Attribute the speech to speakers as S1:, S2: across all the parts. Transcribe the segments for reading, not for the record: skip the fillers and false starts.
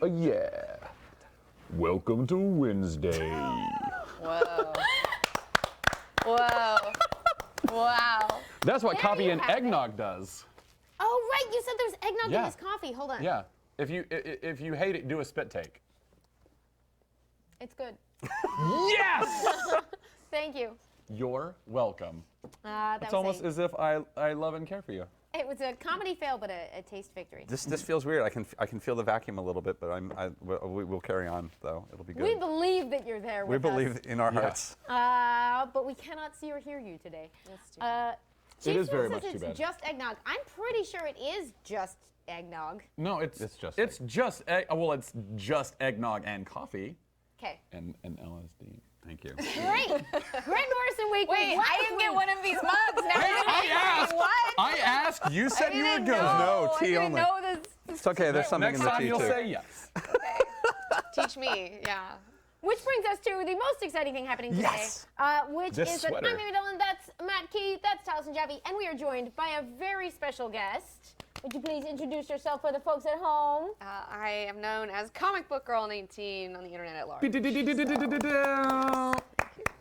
S1: Oh yeah. Welcome to Wednesday.
S2: Whoa. Whoa. Wow.
S1: That's what
S3: There
S1: coffee
S3: you
S1: and
S3: have it.
S1: eggnog does.
S3: Oh, right. You said there's eggnog
S1: Yeah.
S3: in this coffee. Hold on.
S1: Yeah. If you hate it, do a spit take.
S3: It's good.
S1: Yes!
S3: Thank you.
S1: You're welcome.
S3: That
S1: It's
S3: was
S1: almost
S3: a,
S1: as if I love and care for you.
S3: it was a comedy fail, but a taste victory.
S4: This feels weird. I can feel the vacuum a little bit, but we'll carry on though. It'll be good.
S3: We believe that you're there
S4: We
S3: with
S4: believe in our
S1: Yeah.
S4: hearts.
S3: us. But we cannot see or hear you today. Chief
S1: is very
S3: says
S1: much too
S3: it's
S1: bad.
S3: just eggnog. I'm pretty sure it is just eggnog.
S1: No, it's
S4: just
S1: it's just eggnog and coffee
S3: Okay.
S1: and LSD.
S4: Thank you.
S3: Great. Grant Morrison Weekly.
S2: Wait, I didn't get one of these mugs. Now
S1: I asked. You said you were good.
S4: No, tea
S2: I didn't
S4: only.
S2: know this.
S4: It's okay. There's something
S1: Next
S4: in the
S1: time
S4: tea
S1: you'll
S4: too.
S1: say yes.
S2: Teach me, yeah.
S3: Which brings us to the most exciting thing happening today,
S4: Yes.
S3: which
S1: This
S3: is that
S1: sweater.
S3: I'm Mary Dallen, that's Matt Keith, that's Taliesin Jaffe, and we are joined by a very special guest. Would you please introduce yourself for the folks at home?
S2: I am known as Comic Book Girl 19 on the internet at large.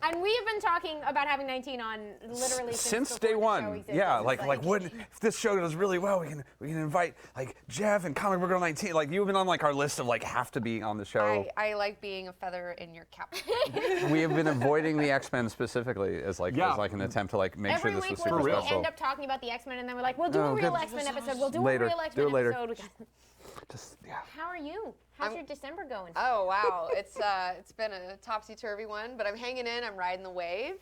S3: And we have been talking about having 19 on literally
S4: Since
S3: before
S4: day
S3: the show
S4: one,
S3: existed.
S4: yeah,
S3: It's
S4: like what if this show does really well, we can invite like Jeff and Comic Book Girl 19. Like you've been on like our list of like have to be on the show.
S2: I like being a feather in your cap.
S4: We have been avoiding the X-Men specifically as like an attempt to like make
S3: Every
S4: sure this
S3: week
S4: was
S3: we're
S4: super
S3: just
S4: special.
S3: end up talking about the X-Men, and then we're like, we'll do
S4: Oh,
S3: a real
S4: good.
S3: X-Men episode. We'll do
S4: Later.
S3: a real X-Men
S4: Do it later.
S3: episode.
S4: Just yeah.
S3: How are you? How's your December going?
S2: Oh wow, it's been a topsy-turvy one, but I'm hanging in. I'm riding the wave.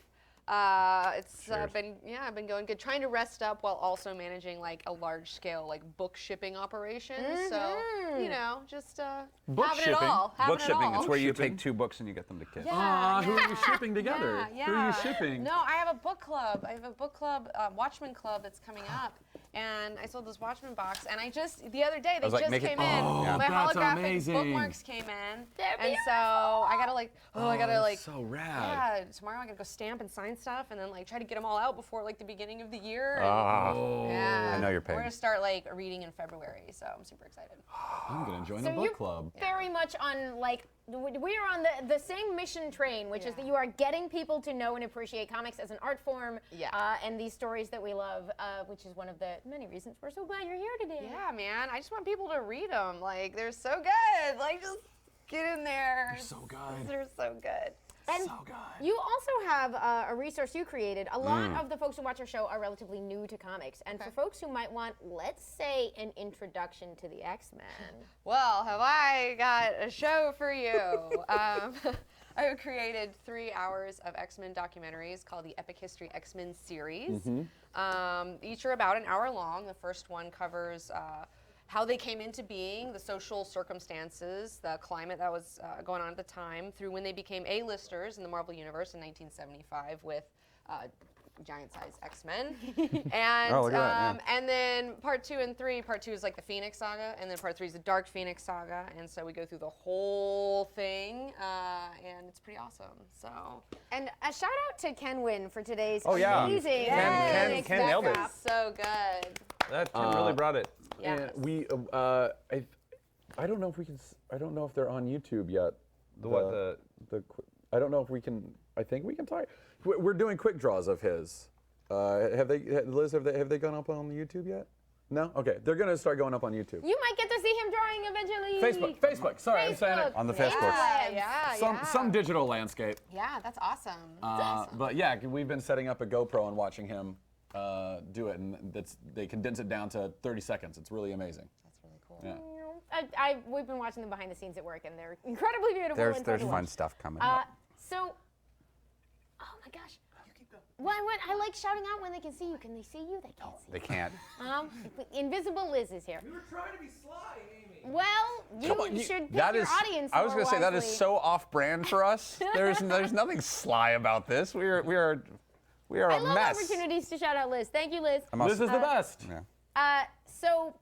S2: I've been going good. Trying to rest up while also managing like a large-scale like book shipping operation. So just
S1: Book
S2: having
S1: shipping?
S2: it all. Having
S4: Book
S2: it
S4: shipping.
S2: all.
S4: It's where you
S1: Shipping.
S4: take 2 books and you get them to kids.
S1: Who are you shipping together?
S2: Yeah.
S1: Who are you shipping?
S2: No, I have a book club. I have a book club, Watchmen Club that's coming up. And I sold this Watchmen box, and the other day, they
S4: was like,
S2: just
S4: make it-
S2: came in.
S4: Yeah.
S2: My
S1: That's
S2: holographic
S1: amazing.
S2: bookmarks came in.
S3: They're
S2: And so I gotta
S1: That's so rad.
S2: yeah, tomorrow I gotta go stamp and sign stuff, and then like try to get them all out before like the beginning of the year. And, yeah.
S4: I know you're
S2: We're
S4: paid.
S2: gonna start like reading in February, so I'm super excited.
S1: I'm gonna join
S3: So
S1: a
S3: you're
S1: book club.
S3: very much on like we are on the same mission train, which is that you are getting people to know and appreciate comics as an art form, and these stories that we love, which is one of the many reasons we're so glad you're here today.
S2: Yeah, man, I just want people to read them. Like they're so good. Like just get in there.
S1: They're so good.
S2: They're so good.
S3: And
S1: So good.
S3: you also have a resource you created. A lot of the folks who watch our show are relatively new to comics. And for folks who might want, let's say, an introduction to the X-Men.
S2: Well, have I got a show for you. I have created 3 hours of X-Men documentaries called the Epic History X-Men series. Each are about an hour long. The first one covers how they came into being, the social circumstances, the climate that was going on at the time, through when they became A-listers in the Marvel Universe in 1975 with giant-sized X-Men. And
S4: Oh, look at that,
S2: and then part 2 and 3, part 2 is like the Phoenix Saga, and then part 3 is the Dark Phoenix Saga, and so we go through the whole thing, and it's pretty awesome. So
S3: And a shout out to Ken Wynn for today's
S4: Oh, yeah.
S3: amazing
S4: Ken
S3: Phoenix
S4: nailed it.
S3: backdrop.
S2: so good.
S4: That really brought it.
S2: Yes.
S1: And we, I don't know if we can. I don't know if they're on YouTube yet. I don't know if we can. I think we can talk. We're doing quick draws of his. Have they, Liz? Have they gone up on YouTube yet? No. Okay, they're gonna start going up on YouTube.
S3: You might get to see him drawing eventually.
S1: Facebook. Sorry, I'm saying it.
S4: On the Facebook.
S2: Yeah,
S1: Some digital landscape.
S2: Yeah, that's awesome.
S1: But yeah, we've been setting up a GoPro and watching him do it, and they condense it down to 30 seconds. It's really amazing.
S2: That's really cool.
S1: Yeah.
S3: We've been watching them behind the scenes at work, and they're incredibly beautiful. and
S4: There's
S3: to
S4: fun
S3: watch.
S4: stuff coming up.
S3: So, oh my gosh. I like shouting out when they can see you. Can they see you? They can't see
S4: They can't.
S3: you. Invisible Liz is here.
S5: You were trying to be sly, Amy.
S3: Well, you should pick
S4: That
S3: your
S4: is.
S3: audience
S4: I was
S3: more
S4: gonna say that is
S3: wisely.
S4: so off-brand for us. There's nothing sly about this. We are
S3: I
S4: a
S3: love
S4: mess.
S3: opportunities to shout out Liz. Thank you, Liz.
S4: I'm also-
S1: This is the best.
S4: Yeah.
S3: So,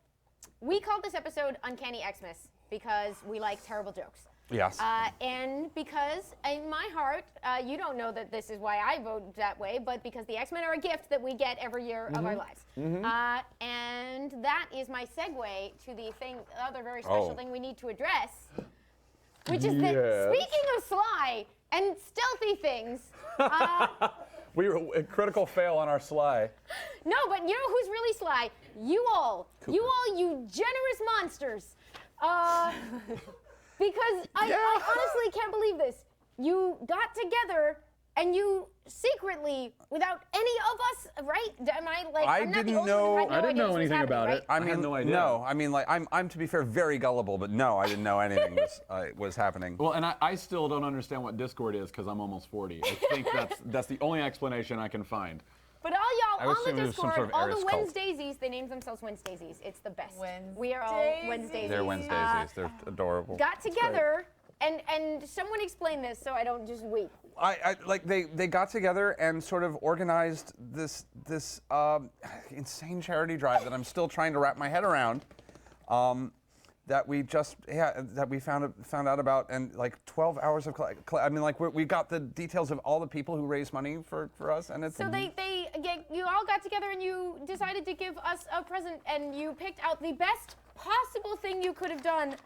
S3: we called this episode Uncanny Xmas because we like terrible jokes.
S4: Yes.
S3: And because in my heart, you don't know that this is why I vote that way, but because the X-Men are a gift that we get every year of our lives. And that is my segue to the other very special thing we need to address, which is that speaking of sly and stealthy things,
S1: We were a critical fail on our sly.
S3: no, but you know who's really sly? You all, you generous monsters. Because I honestly can't believe this. You got together and you secretly, without any of us, right? Am I like? I'm not the
S4: didn't
S3: only
S4: know-
S3: one who had no
S1: I didn't
S3: idea
S1: know
S3: this was
S1: anything
S3: happening,
S1: about
S3: right?
S1: it. I had no idea.
S4: No, I mean, like, I'm to be fair, very gullible, but no, I didn't know anything was happening.
S1: Well, and I still don't understand what Discord is because I'm almost 40. I think that's the only explanation I can find.
S3: But all
S4: I
S3: y'all on
S4: assumed
S3: the
S4: it was some
S3: Discord,
S4: sort of
S3: all
S4: Eris
S3: the
S4: cult.
S3: Wednesdaisies, they named themselves Wednesdaisies. It's the best.
S2: Wednesdaisies.
S3: We are all Wednesdaisies.
S4: They're Wednesdays. They're adorable.
S3: Got together, and someone explain this so I don't just weep.
S4: I like they got together and sort of organized this insane charity drive that I'm still trying to wrap my head around. That we found out about, and like 12 hours of I mean, like we got the details of all the people who raised money for us, and it's
S3: So you all got together and you decided to give us a present, and you picked out the best possible thing you could have done,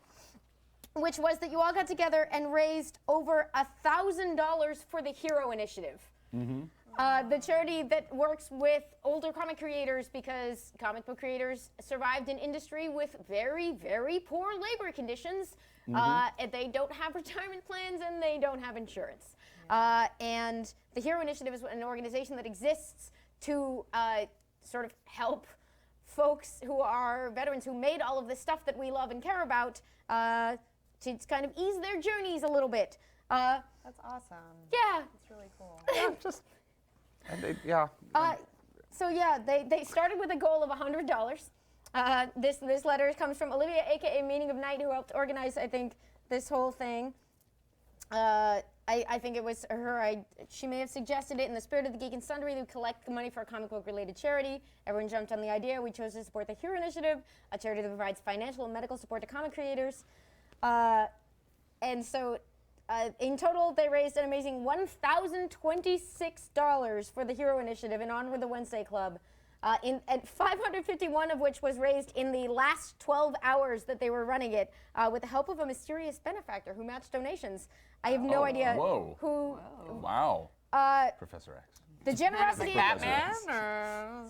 S3: which was that you all got together and raised over $1,000 for the Hero Initiative. The charity that works with older comic creators, because comic book creators survived an industry with very, very poor labor conditions. And they don't have retirement plans and they don't have insurance. And the Hero Initiative is an organization that exists to sort of help folks who are veterans who made all of this stuff that we love and care about to kind of ease their journeys a little bit.
S2: That's awesome.
S3: Yeah.
S2: That's really cool.
S4: and
S3: So yeah, they started with a goal of $100. This letter comes from Olivia, aka Meaning of Night, who helped organize, I think, this whole thing. I think it was her. She may have suggested it in the spirit of the Geek and Sundry to collect the money for a comic book related charity. Everyone jumped on the idea. We chose to support the Hero Initiative, a charity that provides financial and medical support to comic creators. And so in total, they raised an amazing $1,026 for the Hero Initiative and On With the Wednesday Club, and 551 of which was raised in the last 12 hours that they were running it, with the help of a mysterious benefactor who matched donations. I have no idea who.
S1: Wow.
S4: Professor X.
S3: The generosity,
S2: Batman or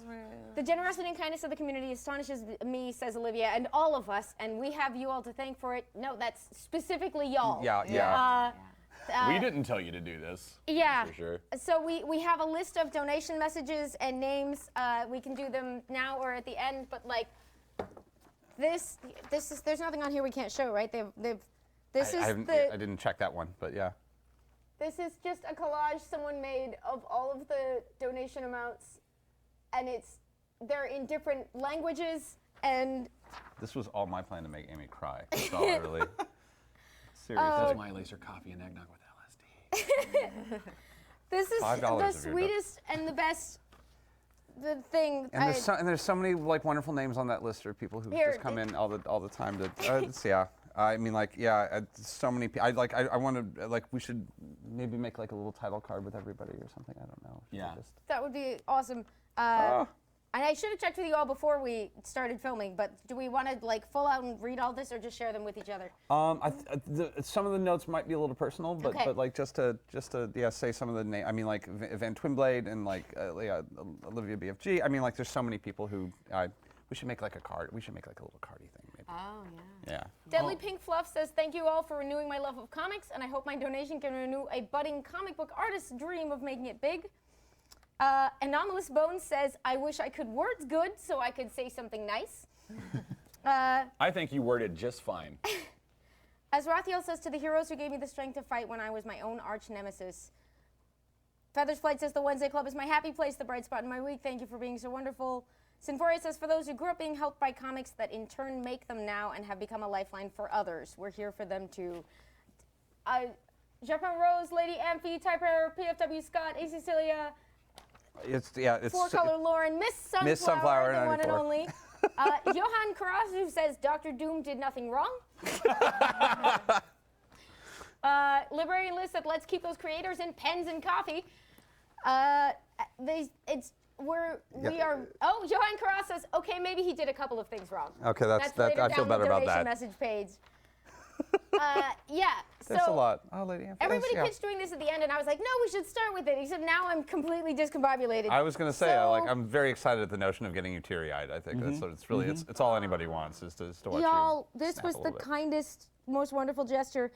S3: the generosity and kindness of the community astonishes me, says Olivia, and all of us, and we have you all to thank for it. No, that's specifically y'all.
S4: Yeah.
S1: We didn't tell you to do this.
S3: Yeah.
S1: For sure.
S3: So we have a list of donation messages and names. We can do them now or at the end, but like this is, there's nothing on here we can't show, right?
S4: I didn't check that one, but yeah.
S3: This is just a collage someone made of all of the donation amounts, and they're in different languages, and
S4: This was all my plan to make Amy cry. That's all I really. Seriously.
S1: That's why I lace her coffee and eggnog with LSD.
S3: this is
S4: $5
S3: the
S4: if you're
S3: sweetest and the best thing.
S4: And there's so many like wonderful names on that list of people who
S3: Here,
S4: just come in all the time to. I mean, like, so many people. I want to, like, we should maybe make like a little title card with everybody or something. I don't know.
S1: Yeah.
S3: That would be awesome. And I should have checked with you all before we started filming, but do we want to like full out and read all this, or just share them with each other?
S4: Some of the notes might be a little personal, but
S3: Okay.
S4: but like just to say some of the name. I mean, like Van Twinblade and like Olivia BFG. I mean, like there's so many people who we should make like a card. We should make like a little cardy thing maybe.
S2: Oh yeah.
S4: Yeah.
S3: Deadly Pink Fluff says, thank you all for renewing my love of comics, and I hope my donation can renew a budding comic book artist's dream of making it big. Anomalous Bones says, I wish I could words good so I could say something nice.
S1: I think you worded just fine.
S3: As Raphael says, to the heroes who gave me the strength to fight when I was my own arch nemesis. Feathers Flight says, the Wednesday Club is my happy place, the bright spot in my week. Thank you for being so wonderful. Sinforia says, for those who grew up being helped by comics that in turn make them now and have become a lifeline for others, we're here for them too. Japan Rose, Lady Amphi, Type Error, PFW Scott, A. Cecilia,
S4: It's
S3: Four Color Lauren, Miss Sunflower, the one and
S4: 94.
S3: only. Johan Karasu says, Dr. Doom did nothing wrong. Librarian Liz said, let's keep those creators in pens and coffee. We are. Oh, Johan Carras says, okay, maybe he did a couple of things wrong.
S4: Okay, that's
S3: later
S4: I feel
S3: down
S4: better
S3: the
S4: about
S3: donation
S4: that.
S3: message page. Yeah.
S4: There's
S3: So
S4: a lot. Oh, lady.
S3: everybody
S4: yeah.
S3: pitched doing this at the end, and I was like, no, we should start with it. Except now I'm completely discombobulated.
S4: I was going to say,
S3: So-
S4: I'm very excited at the notion of getting you teary-eyed. I think that's it's really it's all anybody wants is to watch
S3: Y'all,
S4: you
S3: this
S4: snap
S3: was
S4: a
S3: the
S4: little bit.
S3: kindest, most wonderful gesture.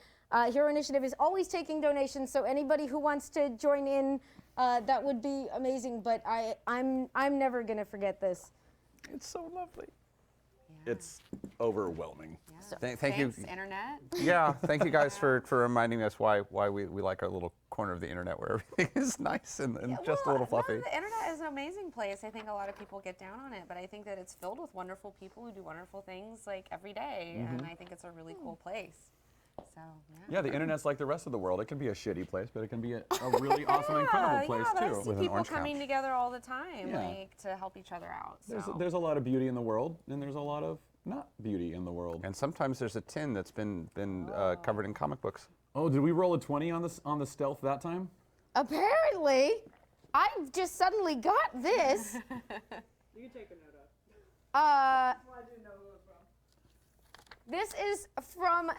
S3: Hero Initiative is always taking donations, so anybody who wants to join in, that would be amazing. But I'm never gonna forget this.
S1: It's so lovely. It's overwhelming.
S4: Thank you.
S2: Thanks, Internet.
S4: Yeah, thank you guys for reminding us why we like our little corner of the internet where everything is nice and just a little fluffy.
S2: No, the internet is an amazing place. I think a lot of people get down on it, but I think that it's filled with wonderful people who do wonderful things like every day, and I think it's a really cool place. So
S1: Yeah, the internet's like the rest of the world. It can be a shitty place, but it can be a really awesome, incredible place
S2: but I
S1: too.
S2: see
S4: With an
S2: people
S4: orange
S2: coming
S4: couch.
S2: together all the time,
S1: Yeah.
S2: like to help each other out. So.
S1: There's a lot of beauty in the world, and there's a lot of not beauty in the world.
S4: And sometimes there's a tin that's been covered in comic books.
S1: Oh, did we roll a 20 on the stealth that time?
S3: Apparently, I just suddenly got this.
S5: You can take a note of.
S3: Uh,
S5: Well, I do know who it's from.
S3: this is from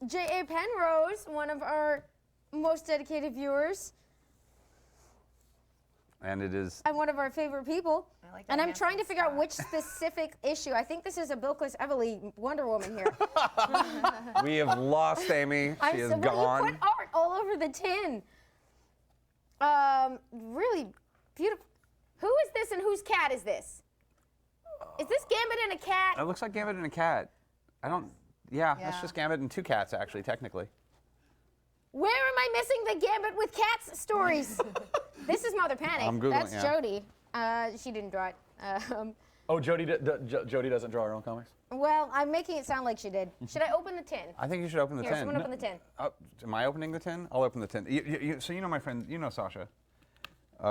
S3: J.A. Penrose, one of our most dedicated viewers
S4: And it is
S3: and one of our favorite people.
S2: I like that
S3: And I'm
S2: handsome
S3: trying to figure out
S2: spot.
S3: which specific issue. I think this is a Bilquis Evely Wonder Woman here.
S4: we have lost Amy. She is
S3: Well,
S4: gone.
S3: you put art all over the tin. Really beautiful. Who is this and whose cat is this? Is this Gambit and a cat?
S4: It looks like Gambit and a cat. I don't. Yeah, that's
S2: Yeah.
S4: just Gambit and two cats actually, technically.
S3: Where am I missing the Gambit with cats stories? This is Mother Panic.
S4: I'm Googling,
S3: That's
S4: yeah.
S3: Jody. She didn't draw it.
S1: Oh, Jody doesn't draw her own comics?
S3: Well, I'm making it sound like she did. Should I open the tin?
S4: I think you should open the
S3: Here,
S4: tin.
S3: someone open the tin.
S4: Am I opening the tin? I'll open the tin. So you know my friend, you know Sasha.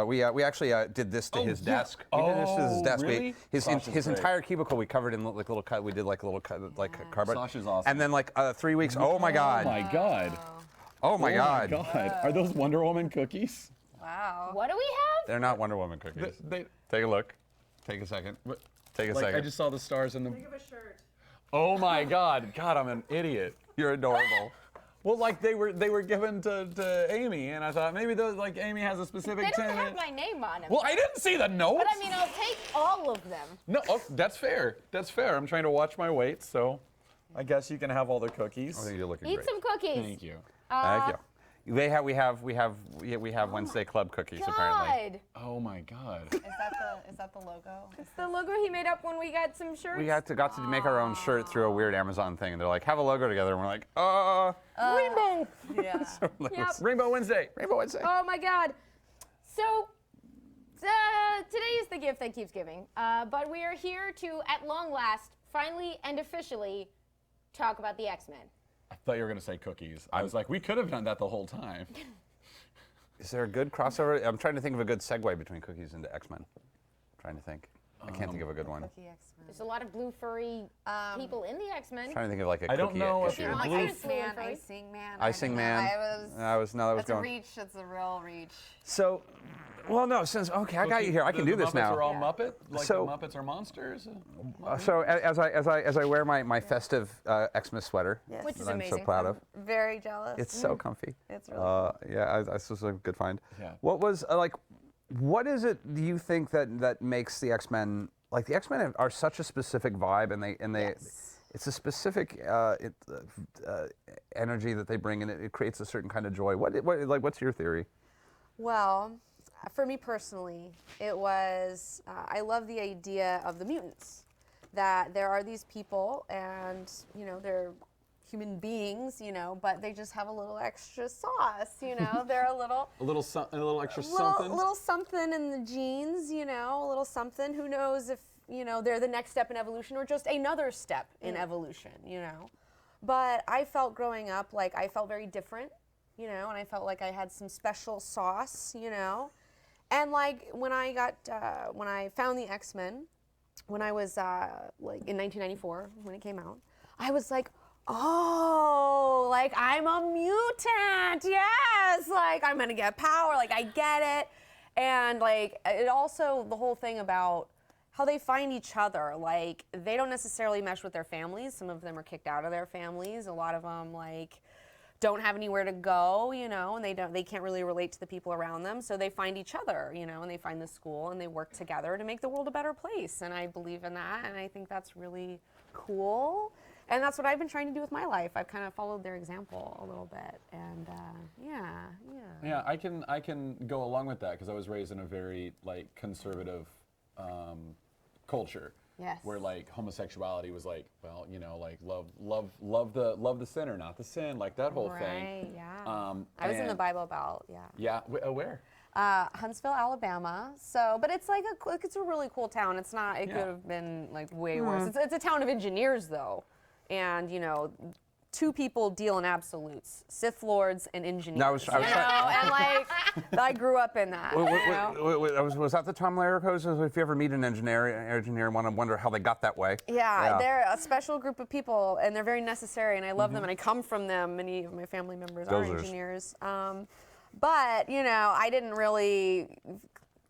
S4: We actually did this to his
S1: yeah.
S4: desk. We did this to his
S1: Oh,
S4: desk.
S1: really?
S4: His
S1: Sasha's great.
S4: entire cubicle we covered in like little cut. We did like little cut, like cardboard.
S1: Sasha's awesome.
S4: And then like 3 weeks. Oh my God.
S1: Oh my God.
S4: Oh my God.
S1: Are those Wonder Woman cookies?
S2: Wow.
S3: What do we have?
S4: They're not Wonder Woman cookies.
S1: They,
S4: Take a look. Take a second. Take a
S1: like,
S4: second.
S1: I just saw the stars in the.
S5: Think of a shirt.
S1: Oh my God. God, I'm an idiot.
S4: You're adorable.
S1: Well, like they were given to Amy, and I thought maybe those like Amy has a specific
S3: They don't
S1: tin.
S3: have my name on them.
S1: Well, I didn't see the notes.
S3: But I mean, I'll take all of them.
S1: No, oh, that's fair. That's fair. I'm trying to watch my weight, so I guess you can have all the cookies.
S4: I think you're looking
S3: Eat
S4: great.
S3: some cookies.
S1: Thank you.
S4: Thank you. We have Wednesday Club cookies apparently.
S3: God.
S1: Oh my God.
S2: Is that the logo?
S3: It's the logo he made up when we got some shirts.
S4: We got to make our own shirt through a weird Amazon thing, and they're like, have a logo together, and we're like,
S3: Rainbow.
S2: Yeah.
S3: Yep.
S1: Rainbow Wednesday.
S4: Rainbow Wednesday.
S3: Oh my God. So today is the gift that keeps giving, but we are here to, at long last, finally and officially talk about the X-Men.
S1: I thought you were gonna say cookies. I was like, we could have done that the whole time.
S4: Is there a good crossover? I'm trying to think of a good segue between cookies into X-Men. Trying to think. I can't think of a good one.
S2: Cookie X-Men.
S3: There's a lot of blue furry people in the X-Men.
S4: Trying to think of like a
S1: I don't
S4: cookie
S1: know if
S4: issue.
S1: you're
S3: Like
S1: blue.
S3: Ice
S2: Man,
S3: Furry.
S2: Icing Man.
S4: Icing Man.
S2: That's a
S4: going.
S2: reach. It's a real reach.
S4: So, well, no, since okay, I got you here. I can do this
S1: Muppets
S4: now.
S1: are all Muppet. Like
S4: So-
S1: the Muppets are monsters.
S4: So as I wear my festive Xmas sweater,
S3: Which
S4: that
S3: is
S4: I'm
S3: amazing.
S4: so proud of.
S2: Very jealous.
S4: It's so comfy.
S2: It's really cool.
S4: Yeah, this was a good find.
S1: Yeah.
S4: What was like? What is it? Do you think that makes the X-Men like the X-Men are such a specific vibe, and they
S2: Yes.
S4: it's a specific energy that they bring, and it creates a certain kind of joy. What's your theory?
S2: Well, for me personally, it was, I love the idea of the mutants. That there are these people and, they're human beings, but they just have a little extra sauce, They're a little...
S1: A little extra something.
S2: little something in the genes, a little something. Who knows if, they're the next step in evolution or just another step in evolution, But I felt growing up like I felt very different, and I felt like I had some special sauce, And like when I found the X-Men, when I was like in 1994 when it came out, I was like, oh, like I'm a mutant, yes, like I'm gonna get power, like I get it. And like it also, the whole thing about how they find each other, like they don't necessarily mesh with their families. Some of them are kicked out of their families. A lot of them like don't have anywhere to go, you know, and they can't really relate to the people around them. So they find each other, you know, and they find the school and they work together to make the world a better place. And I believe in that, and I think that's really cool. And that's what I've been trying to do with my life. I've kind of followed their example a little bit, and
S1: Yeah, I can go along with that because I was raised in a very like conservative culture.
S2: Yes.
S1: Where like homosexuality was like, well, you know, like love the sinner, not the sin, like that whole thing.
S2: Right, yeah. I was in the Bible Belt, yeah.
S1: Yeah, where?
S2: Huntsville, Alabama. So, but it's like it's a really cool town. It's not. It
S1: Yeah.
S2: could have been like way worse. It's a town of engineers though, and you know, two people deal in absolutes: Sith lords and engineers.
S4: No, I was
S2: you know, and like I grew up in that. you know?
S4: Was that the Tom Lehrer? If you ever meet an engineer and want to wonder how they got that way?
S2: Yeah, they're a special group of people, and they're very necessary, and I love them, and I come from them. Many of my family members are
S4: Dozers.
S2: engineers. But, you know, I didn't really,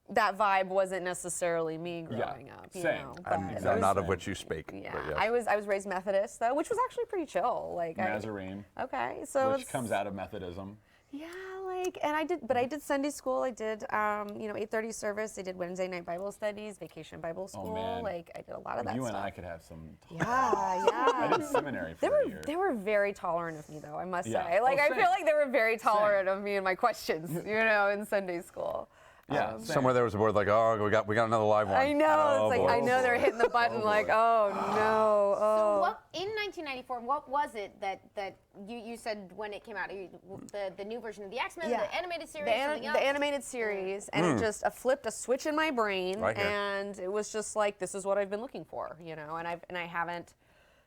S2: that vibe wasn't necessarily me growing up, you
S1: same.
S2: know.
S4: I'm
S2: but
S1: Exactly.
S4: not of which you speak.
S2: yeah,
S4: but yes.
S2: I was raised Methodist, though, which was actually pretty chill. Like
S1: Nazarene,
S2: okay, so
S1: which
S2: it's,
S1: comes out of Methodism.
S2: yeah, like, and I did Sunday school. I did, you know, 8:30 service. I did Wednesday night Bible studies, vacation Bible school.
S1: man.
S2: Like, I did a lot of that
S1: You
S2: stuff.
S1: and I could have some.
S2: Yeah,
S1: I
S2: yeah.
S1: did seminary for a year.
S2: They were very tolerant of me, though, I must
S1: Yeah.
S2: say. Like,
S1: Oh,
S2: I
S1: same.
S2: feel like they were very tolerant of me and my questions, you know, in Sunday school.
S1: Yeah, same.
S4: Somewhere there was a board like, oh, we got another live one.
S2: I know.
S4: Oh,
S2: It's like,
S4: boy.
S2: I know they're hitting the button like, oh, no.
S3: So
S2: Oh.
S3: what in 1994? What was it that you said when it came out? The new version of the X-Men,
S2: Yeah.
S3: the animated series,
S2: The
S3: something else?
S2: animated series, and it just flipped a switch in my brain,
S4: Right here.
S2: and it was just like, this is what I've been looking for, you know, and I haven't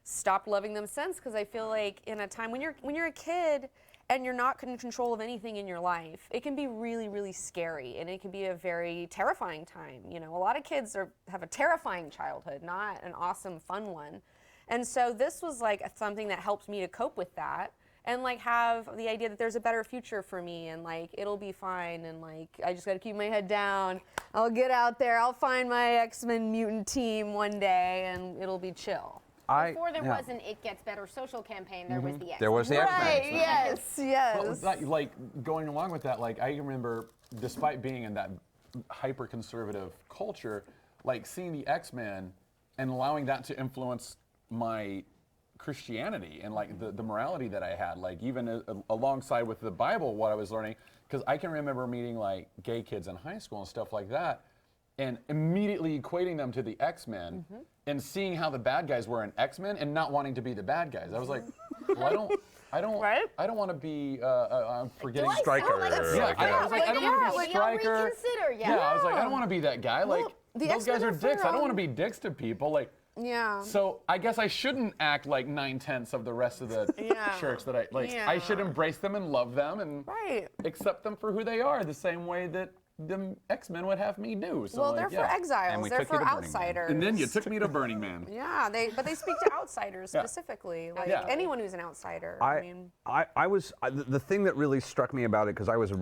S2: stopped loving them since, because I feel like in a time when you're a kid and you're not in control of anything in your life, it can be really, really scary, and it can be a very terrifying time. You know, a lot of kids have a terrifying childhood, not an awesome, fun one. And so this was like something that helped me to cope with that, and like have the idea that there's a better future for me, and like it'll be fine, and like I just gotta keep my head down. I'll get out there, I'll find my X-Men mutant team one day, and it'll be chill.
S3: Before there was an It Gets Better social campaign, there was the X-Men.
S4: There was the X-Men.
S2: Right, yes, yes.
S1: Well, like going along with that, like I remember, despite being in that hyper-conservative culture, like seeing the X-Men and allowing that to influence my Christianity and like the morality that I had, like even alongside with the Bible, what I was learning, because I can remember meeting like gay kids in high school and stuff like that, and immediately equating them to the X-Men and seeing how the bad guys were in X-Men and not wanting to be the bad guys. I was like, well, I don't
S2: Right?
S1: I don't want to be I'm forgetting
S3: Do I
S4: Striker
S3: sound like a
S4: or
S1: yeah,
S3: Striker?
S1: I was like, I don't want to be
S3: Like,
S1: Striker.
S3: I'll reconsider, yeah.
S1: I was like, I don't want to be that guy. Like,
S2: the
S1: those guys
S2: X-Men
S1: are
S2: are
S1: dicks. I don't
S2: from-
S1: want to be dicks to people. Like,
S2: Yeah.
S1: so I guess I shouldn't act like 9/10 of the rest of the
S2: Yeah.
S1: church that I like.
S2: Yeah.
S1: I should embrace them and love them and
S2: Right.
S1: accept them for who they are, the same way that the X-Men would have me do. So
S2: Well,
S1: like,
S2: they're
S1: yeah.
S2: for exiles.
S4: And we
S2: They're
S4: took you
S2: for
S4: to Burning Man.
S2: outsiders.
S1: And then you took me to Burning Man.
S2: Yeah, but they speak to outsiders specifically, like
S1: Yeah.
S2: anyone who's an outsider. I mean,
S4: The thing that really struck me about it, because I was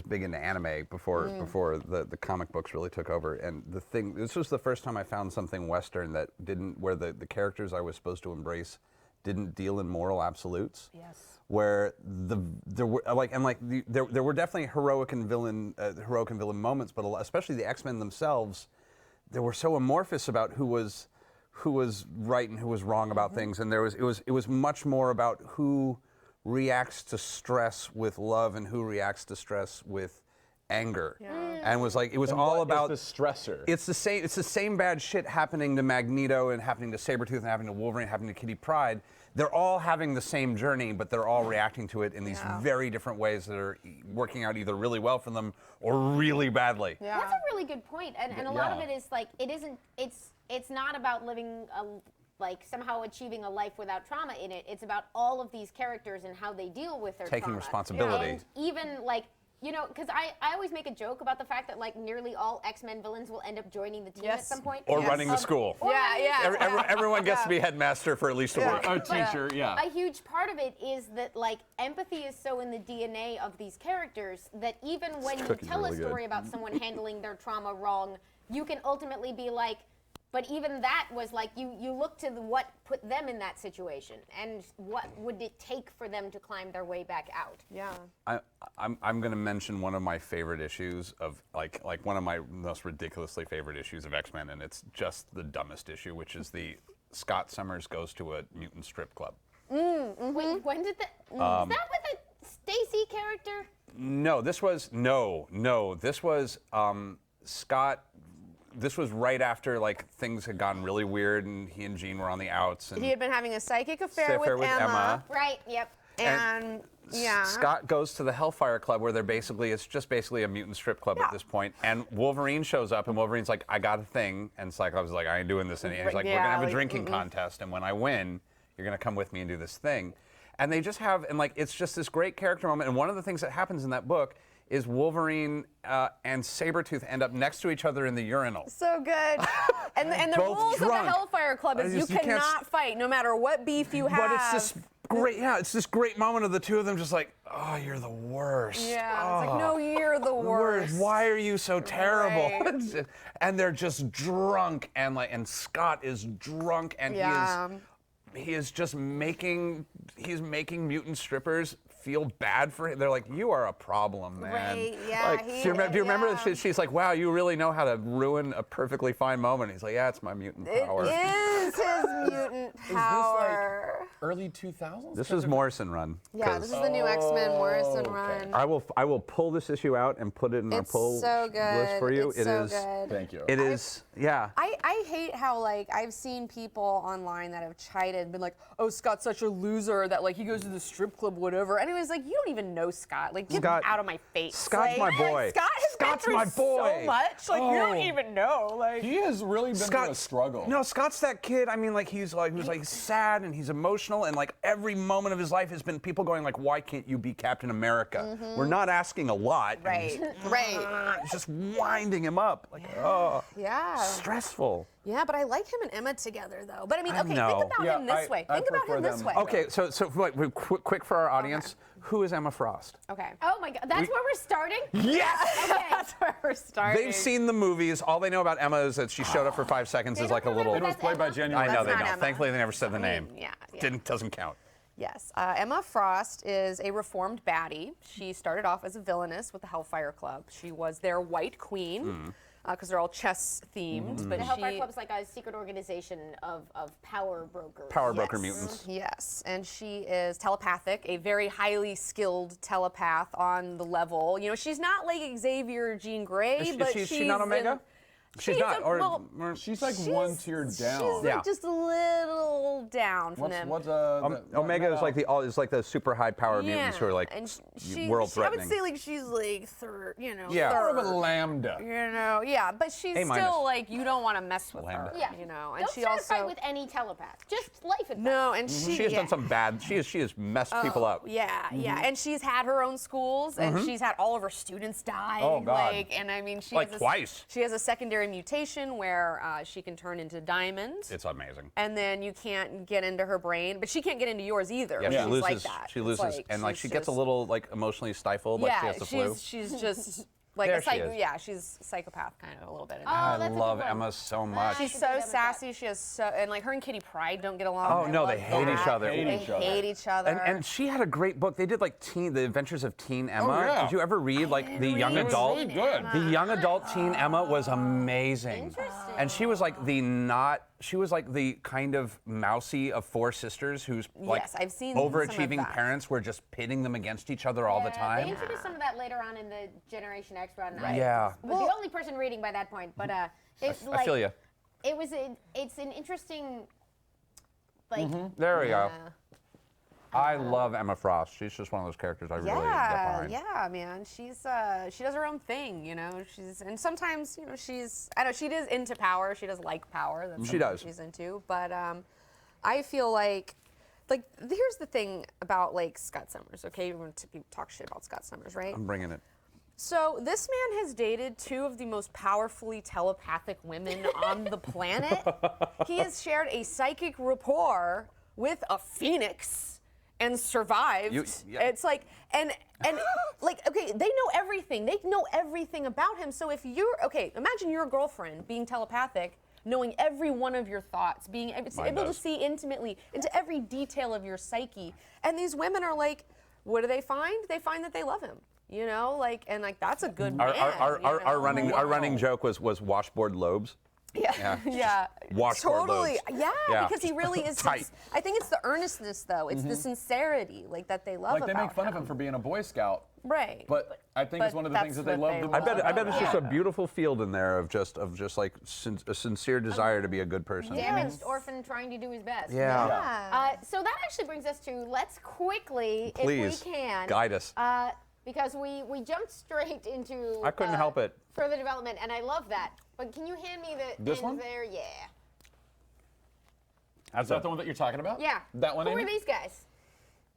S4: big into anime before the comic books really took over, and this was the first time I found something Western that didn't, where the characters I was supposed to embrace didn't deal in moral absolutes.
S2: yes.
S4: Where there were definitely heroic and villain moments, but especially the X-Men themselves, they were so amorphous about who was right and who was wrong about things, and it was much more about who reacts to stress with love and who reacts to stress with anger, and it was all
S1: What
S4: about
S1: is the stressor.
S4: It's the same bad shit happening to Magneto and happening to Sabretooth and happening to Wolverine, happening to Kitty Pryde. They're all having the same journey, but they're all reacting to it in these very different ways that are working out either really well for them or really badly.
S2: Yeah.
S3: That's a really good point, and a lot of
S1: Yeah.
S3: it is like it's not about living like somehow achieving a life without trauma in it. It's about all of these characters and how they deal with their
S4: Taking
S3: trauma.
S4: responsibility.
S3: And even like You know, because I always make a joke about the fact that like nearly all X-Men villains will end up joining the team at
S2: Yes.
S3: some point.
S4: Or running the school.
S3: Or running the school.
S4: Everyone gets to be headmaster for at least a week.
S1: A teacher, yeah.
S3: A huge part of it is that like empathy is so in the DNA of these characters that even when you
S4: cookie's
S3: tell
S4: really
S3: a
S4: good.
S3: story about someone handling their trauma wrong, you can ultimately be like, but even that was like you look to what put them in that situation and what would it take for them to climb their way back out.
S2: Yeah.
S4: I'm going to mention one of my favorite issues of like one of my most ridiculously favorite issues of X-Men, and it's just the dumbest issue, which is the Scott Summers goes to a mutant strip club.
S3: Wait, when did that? Is that with the Stacy character?
S4: No, this was Scott. This was right after like things had gotten really weird, and he and Jean were on the outs. And
S2: He had been having a psychic affair
S4: Affair
S2: with
S4: with
S2: Emma.
S3: Right. Yep.
S2: And yeah.
S4: Scott goes to the Hellfire Club where it's just basically a mutant strip club at this point. And Wolverine shows up, and Wolverine's like, I got a thing. And Cyclops is like, I ain't doing this. And he's like, we're
S2: Yeah,
S4: going to have a
S2: like,
S4: drinking contest. And when I win, you're going to come with me and do this thing. And they just have, and like, it's just this great character moment. And one of the things that happens in that book is Wolverine and Sabretooth end up next to each other in the urinal.
S2: So good. And the
S4: Both
S2: rules
S4: drunk.
S2: of the Hellfire Club is you
S4: You can't
S2: cannot fight no matter what beef you have.
S4: But it's this great, it's this great moment of the two of them just like, oh, you're the worst.
S2: Yeah, it's like, no, you're the worst.
S4: Why are you so terrible?
S2: Right.
S4: And they're just drunk, and Scott is drunk, and
S2: Yeah.
S4: he is just making mutant strippers feel bad for him. They're like, you are a problem, man.
S2: Right, yeah,
S4: Like, do you remember that she's like, wow, you really know how to ruin a perfectly fine moment. He's like, yeah, it's my mutant power.
S2: It is his mutant power.
S1: Early 2000s?
S4: This is Morrison run.
S2: Yeah, this is the new X-Men Morrison
S1: okay.
S2: run.
S4: I will pull this issue out and put it in our
S2: It's
S4: pull
S2: so good.
S4: list for you.
S2: It's
S4: It
S2: so
S4: is.
S2: good.
S1: Thank you.
S4: It is. Yeah.
S2: I hate how like I've seen people online that have chided, been like, "Oh, Scott's such a loser that like he goes to the strip club, whatever." And it was like, you don't even know Scott. Like, get
S4: Scott-
S2: out of my face.
S4: Scott's
S2: like,
S4: my boy.
S2: Scott has
S4: Scott's
S2: been through
S4: my boy.
S2: so much. Like, you don't
S1: Oh.
S2: even know. Like,
S1: He has really been through a struggle.
S4: No, Scott's that kid. I mean, like he was like sad and he's emotional, and like every moment of his life has been people going like, "Why can't you be Captain America?" We're not asking a lot. and
S2: right,
S4: he's-
S2: right.
S4: It's just winding him up. Like, oh,
S2: Yeah.
S4: stressful.
S2: Yeah, but I like him and Emma together though. But I mean,
S4: I
S2: okay,
S4: know.
S2: think about
S1: Yeah,
S2: him this way.
S1: I
S2: Think about
S1: prefer
S2: him this
S1: them.
S2: way.
S4: Okay, so wait, quick for our audience. Who is Emma Frost?
S2: Okay.
S3: Oh my God, that's where we're starting.
S4: Yes.
S3: Okay.
S2: That's where we're starting.
S4: They've seen the movies. All they know about Emma is that she showed up for 5 seconds as
S3: They
S4: like a
S3: don't
S4: little.
S3: remember
S1: It was played by
S3: That's Emma.
S1: January.
S4: I know
S2: That's
S4: they
S2: not
S4: don't.
S2: Emma.
S4: Thankfully, they never said the name.
S2: yeah.
S4: Doesn't count.
S2: Yes, Emma Frost is a reformed baddie. She started off as a villainess with the Hellfire Club. She was their White Queen because they're all chess themed. But
S3: The Hellfire
S2: she,
S3: Club's like a secret organization of power brokers.
S4: Power broker
S2: Yes.
S4: mutants.
S2: Yes, and she is telepathic, a very highly skilled telepath on the level. You know, she's not like Xavier Jean Grey,
S4: Is she
S2: she's
S4: not Omega?
S2: in-
S4: She's
S2: she's
S4: not.
S1: She's like one tier down.
S2: She's
S4: Yeah.
S2: like just a little down from them.
S1: What's
S4: Omega is like the super high power mutants who are like
S2: and
S4: world
S2: I
S4: threatening.
S2: would say like she's like third,
S4: Yeah.
S1: more of a
S2: third.
S1: lambda.
S2: You know, yeah, but she's
S4: A minus.
S2: still like you don't want to mess with
S4: Lambda.
S2: her.
S3: Yeah.
S2: You know, and
S3: Don't
S2: she
S3: try
S2: also
S3: to fight with any telepath. Just life advice.
S2: no, and
S4: She has done some bad. She has messed people up.
S2: Yeah, yeah, and she's had her own schools, and she's had all of her students die.
S4: Oh, God.
S2: Like, and I mean, she
S4: Like
S2: has
S4: twice.
S2: She has a secondary mutation where she can turn into diamonds,
S4: It's amazing.
S2: and then you can't get into her brain, but she can't get into yours either.
S4: Yeah,
S2: She's
S4: she loses.
S2: like that.
S4: She
S2: It's
S4: loses, and like
S2: she's
S4: she gets a
S2: just-
S4: little like emotionally stifled, like she
S2: Yeah,
S4: has the flu.
S2: she's just like
S4: There
S2: a
S4: she
S2: psycho.
S4: is.
S2: Yeah, she's a psychopath kind of a little bit.
S4: I
S3: that's a good
S4: love
S3: one.
S4: Emma so much.
S2: She's
S3: could
S2: so
S3: do that with that.
S2: sassy. She has so and like her and Kitty Pryde don't get along.
S4: Oh,
S2: I
S4: no,
S2: love
S4: they hate each
S2: that.
S4: other.
S1: Hate
S2: They
S1: each other.
S2: hate each other.
S4: And she had a great book. They did like The Adventures of Teen Emma.
S1: yeah.
S4: Did you ever read like the young
S2: read
S4: adult?
S1: Really good.
S4: The young adult Teen Emma was amazing.
S3: Interesting.
S4: And she was like she was like the kind of mousy of four sisters who's like
S2: Yes, I've seen some of
S4: overachieving
S2: that.
S4: parents were just pitting them against each other all the
S3: They
S4: time.
S3: introduced some of that later on in the Generation X run.
S4: Yeah.
S3: I was the only person reading by that point, but it's like
S4: I feel you.
S3: it was it's an interesting like
S4: There we go.
S2: Yeah.
S4: I love Emma Frost. She's just one of those characters I really get behind.
S2: Yeah, man. She's she does her own thing, you know. And sometimes, you know, I know she is into power. She does like power. That's
S4: She
S2: something
S4: does.
S2: She's into, but I feel like here's the thing about like Scott Summers. Okay, we're going to talk shit about Scott Summers, right?
S4: I'm bringing it.
S2: So this man has dated two of the most powerfully telepathic women on the planet. He has shared a psychic rapport with a phoenix and survived. It's like, and like, okay, they know everything. They know everything about him. So if you're, okay, imagine your girlfriend being telepathic, knowing every one of your thoughts, being able to see intimately into every detail of your psyche. And these women are like, what do they find? They find that they love him. You know, like, and like, that's a good man.
S4: Our running joke was washboard lobes.
S2: Yeah.
S4: Washboard
S2: Totally.
S4: lobes.
S2: Yeah, because he really is.
S4: Tight.
S2: I think it's the earnestness, though. It's the sincerity, like, that they love
S1: Like,
S2: about
S1: they make fun
S2: him.
S1: of him for being a Boy Scout.
S2: Right.
S1: But I think it's one of the things that they love the
S4: I
S1: most.
S4: bet it's just a beautiful field in there of just like a sincere desire to be a good person.
S3: Damaged orphan trying to do his best.
S4: Yeah.
S3: So that actually brings us to, let's quickly,
S4: Please,
S3: if we can,
S4: guide us.
S3: because we jumped straight into
S4: I couldn't help it.
S3: further development, and I love that. But can you hand me the
S1: This
S3: end
S1: one?
S3: there? Yeah.
S1: Is that the one that you're talking about?
S3: Yeah.
S1: That one,
S3: Who are
S1: Amy?
S3: these guys?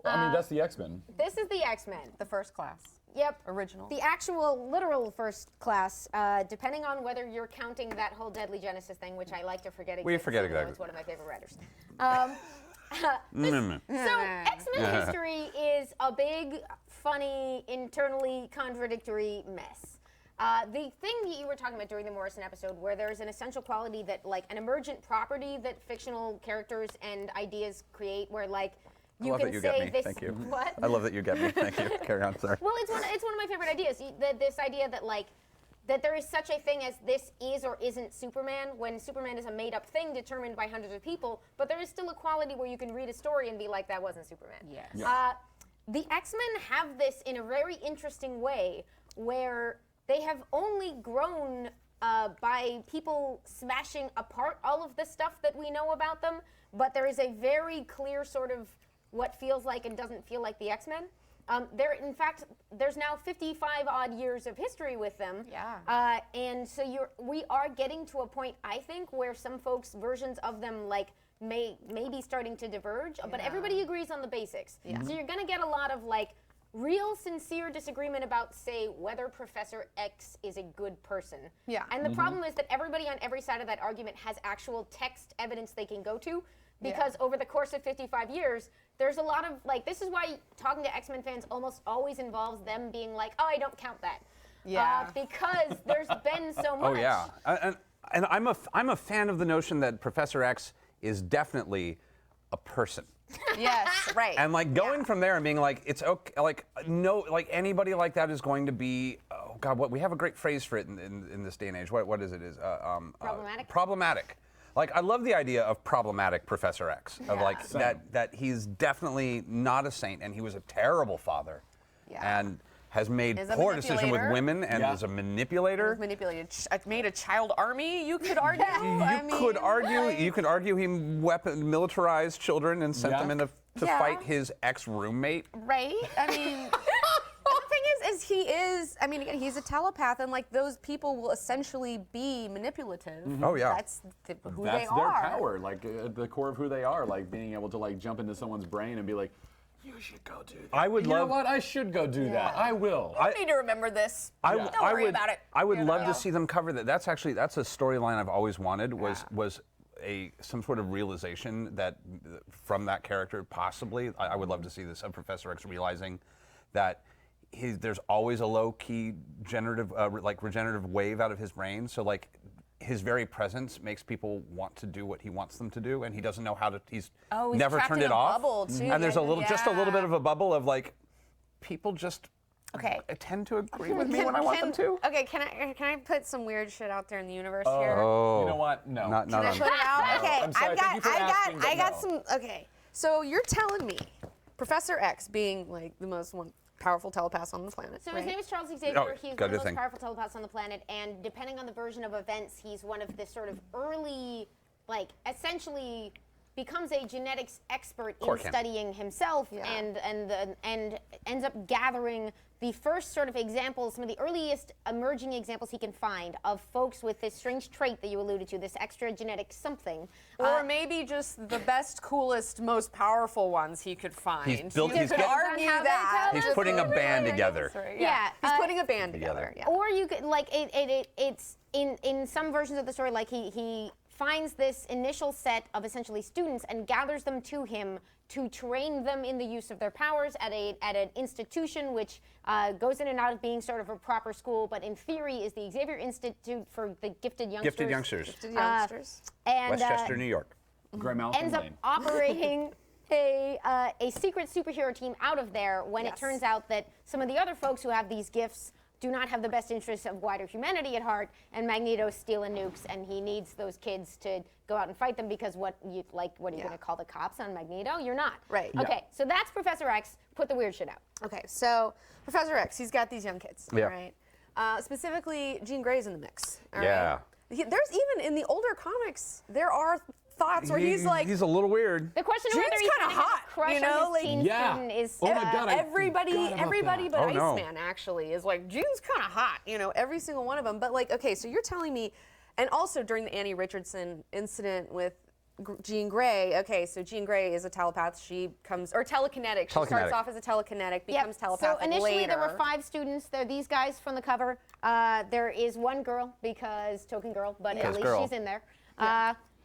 S1: Well, I mean, that's the X-Men.
S3: This is the X-Men.
S2: The first class.
S3: Yep.
S2: Original.
S3: The actual literal first class, depending on whether you're counting that whole Deadly Genesis thing, which I like to forget
S4: We
S3: exists,
S4: forget
S3: even though
S4: exactly.
S3: it's one of my favorite writers. So X-Men history is a big, funny, internally contradictory mess. The thing that you were talking about during the Morrison episode, where there's an essential quality that, like, an emergent property that fictional characters and ideas create, where, like, you
S4: I love
S3: can
S4: that you
S3: say
S4: get me.
S3: this.
S4: Thank you.
S3: What?
S4: I love that you get me. Thank you. Carry on, sorry.
S3: Well, it's one of my favorite ideas. This idea that, like, that there is such a thing as this is or isn't Superman, when Superman is a made-up thing determined by hundreds of people, but there is still a quality where you can read a story and be like, that wasn't Superman.
S2: Yes.
S3: The X-Men have this in a very interesting way, where they have only grown by people smashing apart all of the stuff that we know about them, but there is a very clear sort of what feels like and doesn't feel like the X-Men. In fact, there's now 55 odd years of history with them.
S2: Yeah.
S3: And so we are getting to a point, I think, where some folks' versions of them, like, may be starting to diverge, but everybody agrees on the basics.
S2: Yeah.
S3: So you're gonna get a lot of, like, real sincere disagreement about, say, whether Professor X is a good person.
S2: Yeah.
S3: And the problem is that everybody on every side of that argument has actual text evidence they can go to, because over the course of 55 years, there's a lot of, like, this is why talking to X-Men fans almost always involves them being like, oh, I don't count that.
S2: Yeah.
S3: Because there's been so much.
S4: Oh yeah, and I'm a fan of the notion that Professor X is definitely a person.
S2: Yes, right.
S4: And like going from there and being like, it's okay, like no, like anybody like that is going to be, oh God, what we have a great phrase for it in this day and age. What is it?
S3: Problematic?
S4: Problematic. Like I love the idea of problematic Professor X. Of like that he's definitely not a saint and he was a terrible father.
S2: Yeah.
S4: And has made
S2: Is a
S4: poor decisions with
S2: manipulator.
S4: women and is a manipulator.
S2: Manipulated, made a child army. You could argue.
S4: You could argue he militarized children and sent them in to
S2: Yeah.
S4: fight his ex-roommate.
S2: Right? I mean, the thing is he is, I mean, again, he's a telepath, and like those people will essentially be manipulative.
S4: Oh, yeah.
S2: That's who
S1: That's
S2: they
S1: their
S2: are.
S1: power, like at the core of who they are, like being able to like jump into someone's brain and be like, you should go do that.
S4: I would
S1: You know
S4: love.
S1: what? I should go do that. I will.
S2: I need to remember this.
S4: I
S2: Don't worry about it.
S4: I would
S2: You
S4: love
S2: know?
S4: to see them cover that. That's a storyline I've always wanted. Was some sort of realization that from that character possibly. I would love to see this of Professor X realizing that there's always a low key regenerative wave out of his brain. So like his very presence makes people want to do what he wants them to do, and he doesn't know how to. He's never
S2: trapped
S4: turned
S2: in
S4: it
S2: a
S4: off.
S2: bubble, too.
S4: And there's just a little bit of a bubble of like people just.
S2: Okay.
S4: Tend to agree with me when I want them to.
S2: Okay, can I put some weird shit out there in the universe here?
S4: Oh,
S1: You know what? No.
S4: Not
S2: Can I
S4: on.
S2: put it out? Okay,
S1: I'm sorry, thank you for asking, but
S2: I got
S1: no.
S2: some. Okay, so you're telling me, Professor X being like the most powerful telepath on the planet.
S3: So
S2: right?
S3: his name is Charles Xavier.
S4: Oh,
S3: He's
S4: got
S3: one
S4: a
S3: of the
S4: thing.
S3: most powerful telepaths on the planet, and depending on the version of events, he's one of the sort of early, like, essentially becomes a genetics expert in
S4: Corkin.
S3: studying himself
S2: Yeah.
S3: and ends up gathering the first sort of examples, some of the earliest emerging examples he can find of folks with this strange trait that you alluded to, this extra genetic something.
S2: Or maybe just the best, coolest, most powerful ones he could find.
S4: He's built-
S2: You
S4: he's
S2: could
S4: get-
S2: argue
S3: How they
S2: that.
S3: tell
S4: He's putting a band together.
S3: Yeah,
S2: He's putting a band together. Yeah.
S3: Or you could it's in some versions of the story, like he finds this initial set of essentially students and gathers them to him to train them in the use of their powers at an institution which goes in and out of being sort of a proper school, but in theory is the Xavier Institute for the Gifted Youngsters.
S4: Gifted youngsters.
S2: Gifted youngsters.
S3: And
S4: Westchester, New York.
S1: Gray Malcolm
S3: ends up
S1: Lane.
S3: operating a secret superhero team out of there when it
S2: Yes.
S3: turns out that some of the other folks who have these gifts do not have the best interests of wider humanity at heart, and Magneto's stealing nukes, and he needs those kids to go out and fight them because what are you
S2: Yeah.
S3: going to call the cops on Magneto? You're not.
S2: Right.
S3: Okay, so that's Professor X. Put the weird shit out.
S2: Okay, so Professor X, he's got these young kids.
S4: Yeah.
S2: All right. Specifically, Jean Grey's in the mix. All
S4: Yeah.
S2: right? There's even in the older comics, there are thoughts where he's like,
S4: he's a little weird.
S3: The question of
S2: Jean's
S3: whether he
S2: kinda
S3: kind of has
S2: hot,
S3: a crush
S2: you know,
S3: on his
S2: like-
S3: teen
S1: Yeah.
S3: student is
S1: Oh my God, I
S2: everybody
S1: forgot about
S2: but
S4: that. Oh, no.
S2: Iceman actually is like, Jean's kind of hot, every single one of them. But like, okay, so you're telling me, and also during the Annie Richardson incident with Jean Grey, okay, so Jean Grey is a telepath. She comes, or telekinetic. She starts
S4: Telekinetic.
S2: off as a telekinetic,
S3: Yep.
S2: becomes telepathic
S3: So initially
S2: later.
S3: there were 5 students. They're these guys from the cover. There is one girl because token girl, but at
S4: Because
S3: least
S4: girl.
S3: she's in there.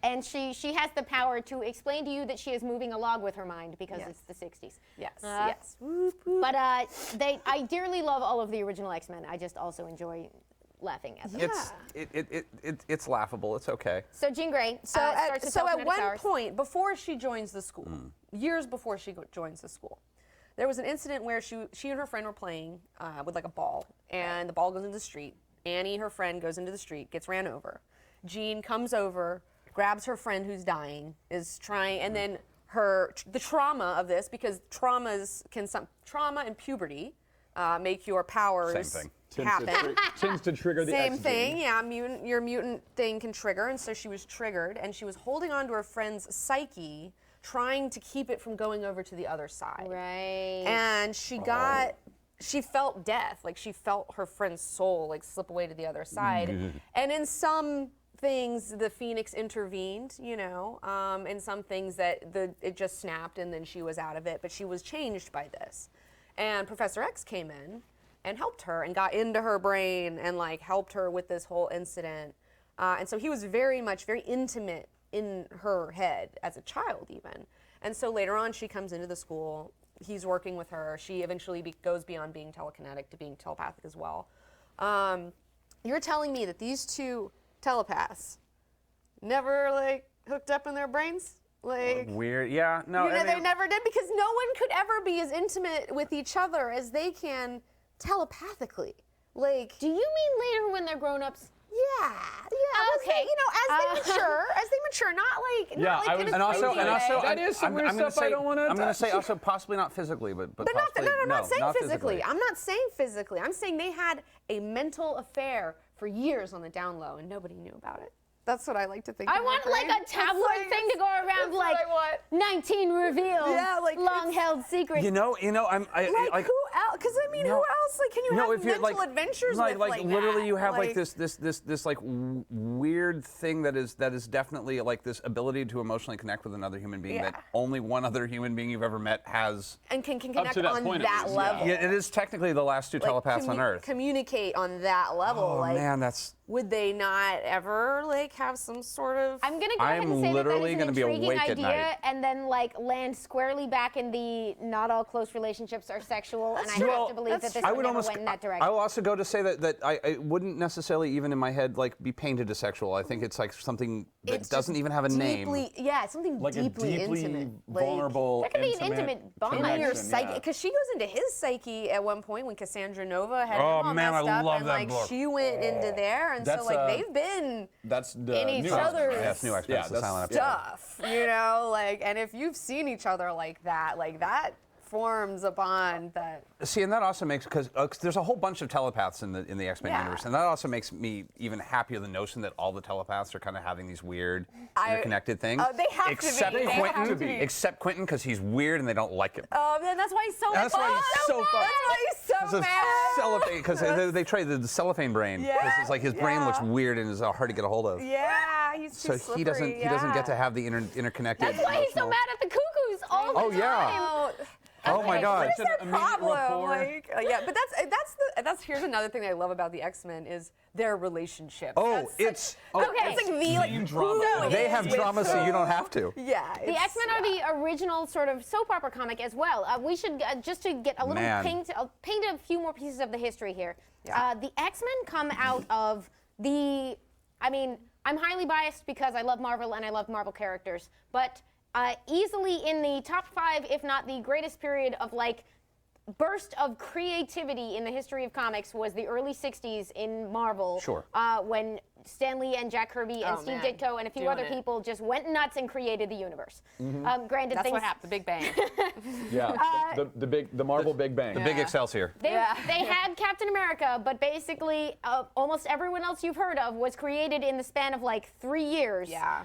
S3: And she has the power to explain to you that she is moving along with her mind because
S2: Yes.
S3: it's the 60s.
S2: Yes,
S3: Uh,
S2: yes. Whoop, whoop.
S3: But I dearly love all of the original X-Men. I just also enjoy laughing at them.
S4: It's laughable. It's okay.
S3: So Jean Grey
S2: So
S3: starts with
S2: at
S3: telekinetic
S2: one
S3: powers.
S2: point, before she joins the school, years before she joins the school, there was an incident where she and her friend were playing with like a ball, and the ball goes into the street. Annie, her friend, goes into the street, gets ran over. Jean comes over, grabs her friend who's dying, is trying, and then the trauma of this, because trauma and puberty make your powers
S4: Same thing.
S2: happen.
S1: Tends to trigger the
S2: Same
S1: X
S2: thing,
S1: gene.
S2: yeah. Your mutant thing can trigger, and so she was triggered, and she was holding on to her friend's psyche, trying to keep it from going over to the other side.
S3: Right.
S2: And she felt death, like she felt her friend's soul like slip away to the other side. And in some things, the Phoenix intervened, in some things that it just snapped, and then she was out of it. But she was changed by this, and Professor X came in and helped her and got into her brain and like helped her with this whole incident. And so he was very intimate in her head as a child even. And so later on she comes into the school, he's working with her. She eventually goes beyond being telekinetic to being telepathic as well. You're telling me that these two telepaths never like hooked up in their brains? Like
S4: Weird. Yeah. No. I
S2: they
S4: mean,
S2: never did, because no one could ever be as intimate with each other as they can telepathically. Like,
S3: Do you mean later when they're grown-ups?
S2: yeah.
S3: Okay.
S2: As they mature, not like,
S1: Yeah,
S2: not like
S1: I
S2: in
S1: was-
S2: a
S4: and also,
S2: crazy
S4: and also,
S2: way.
S1: That is some weird
S4: gonna
S1: stuff I don't wanna
S4: I'm going to
S1: touch.
S4: say also possibly not physically, but
S2: But not,
S4: possibly,
S2: no, I'm not saying
S4: not
S2: physically. I'm not saying physically. I'm saying they had a mental affair for years on the down low, and nobody knew about it. That's what I like to think.
S3: I
S2: in my
S3: want like
S2: brain.
S3: a tabloid thing to go around
S2: that's
S3: like
S2: what I want.
S3: 19 reveals,
S2: Yeah, like,
S3: long-held secrets.
S4: You know,
S2: Like, who else? Because I mean,
S4: No.
S2: who else? Like, can you have
S4: if you're
S2: mental adventures
S4: like,
S2: with
S4: like literally
S2: that?
S4: you have like this like weird thing that is definitely like this ability to emotionally connect with another human being that
S2: Yeah.
S4: only one other human being you've ever met has.
S2: and can
S1: Up
S2: connect
S1: to that
S2: on
S1: point, at
S2: that
S1: least,
S2: level.
S4: Yeah, it is technically the last two
S2: Like,
S4: telepaths on Earth.
S2: Communicate on that level.
S4: Oh
S2: like,
S4: man, that's.
S2: would they not ever like have some sort of?
S3: I'm gonna go ahead
S4: I'm
S3: and say
S4: literally
S3: that
S4: gonna
S3: is
S4: be
S3: an intriguing
S4: awake at
S3: idea,
S4: night.
S3: and then like land squarely back in the not all close relationships are sexual, and I have to believe that this
S4: I
S3: one
S4: would
S3: never
S4: almost.
S3: went in that
S4: I
S3: direction.
S4: will also go to say that I wouldn't necessarily even in my head like be painted as sexual. I think it's like something that
S2: It's
S4: doesn't
S2: just
S4: even have a name.
S2: Yeah, something
S1: Like
S2: deeply
S1: a deeply
S2: intimate. Like,
S1: vulnerable,
S3: That could be an intimate bond.
S2: in your
S1: connection,
S2: psyche,
S1: yeah.
S2: because she goes into his psyche at one point when Cassandra Nova had
S4: Oh,
S2: him all
S4: man, I
S2: messed up,
S4: love
S2: and
S4: that
S2: like
S4: book.
S2: she went into there, and so
S1: That's,
S2: like they've been
S1: That's the
S2: in each
S1: new
S2: other's
S4: Yeah, it's New X-Men.
S1: Yeah,
S4: it's the
S1: that's
S4: silent episode.
S2: stuff, like, and if you've seen each other like that forms upon that.
S4: See, and that also makes, because there's a whole bunch of telepaths in the X-Men
S2: Yeah.
S4: universe, and that also makes me even happier, the notion that all the telepaths are kind of having these weird, interconnected things.
S2: They have
S4: except
S2: to be. They
S4: Quentin,
S2: have to be.
S4: Except Quentin, because he's weird and they don't like him.
S2: And that's why he's so
S4: That's why he's so
S2: mad.
S4: fucked.
S2: That's why he's so mad.
S4: Cellophane, because they trade the cellophane brain. 'Cause it's like his brain looks weird and is hard to get a hold of.
S2: Yeah, he's too
S4: So
S2: slippery.
S4: he doesn't get to have the interconnected.
S3: That's why he's so
S4: emotional-
S3: mad at the cuckoos all the
S4: Oh,
S3: time.
S4: yeah. Oh my God.
S2: What is their
S1: Such an immediate
S2: problem?
S1: rapport.
S2: Like, yeah, but that's here's another thing I love about the X-Men is their relationship.
S4: Oh,
S2: That's
S4: it's
S2: such,
S3: okay.
S2: It's like the like
S1: Teen drama.
S2: who
S4: they
S2: is
S4: have
S2: with
S4: drama, so
S2: who?
S4: you don't have to.
S2: Yeah,
S3: The X-Men are the original sort of soap opera comic as well. We should, just to get a little
S4: Man.
S3: paint a few more pieces of the history here.
S2: Yeah.
S3: The X-Men come out of the, I mean, I'm highly biased because I love Marvel and I love Marvel characters, but easily in the top 5, if not the greatest period of like burst of creativity in the history of comics was the early 60s in Marvel.
S4: Sure.
S3: When Stan Lee and Jack Kirby and
S2: Oh,
S3: Steve
S2: man.
S3: Ditko and a few
S2: Doing
S3: other
S2: it.
S3: people just went nuts and created the universe. Granted,
S2: That's
S3: things,
S2: what happened. The Big Bang.
S1: Yeah, the Marvel Big Bang.
S4: The big Excelsior.
S3: They
S2: Yeah.
S3: had Captain America, but basically almost everyone else you've heard of was created in the span of like 3 years.
S2: Yeah.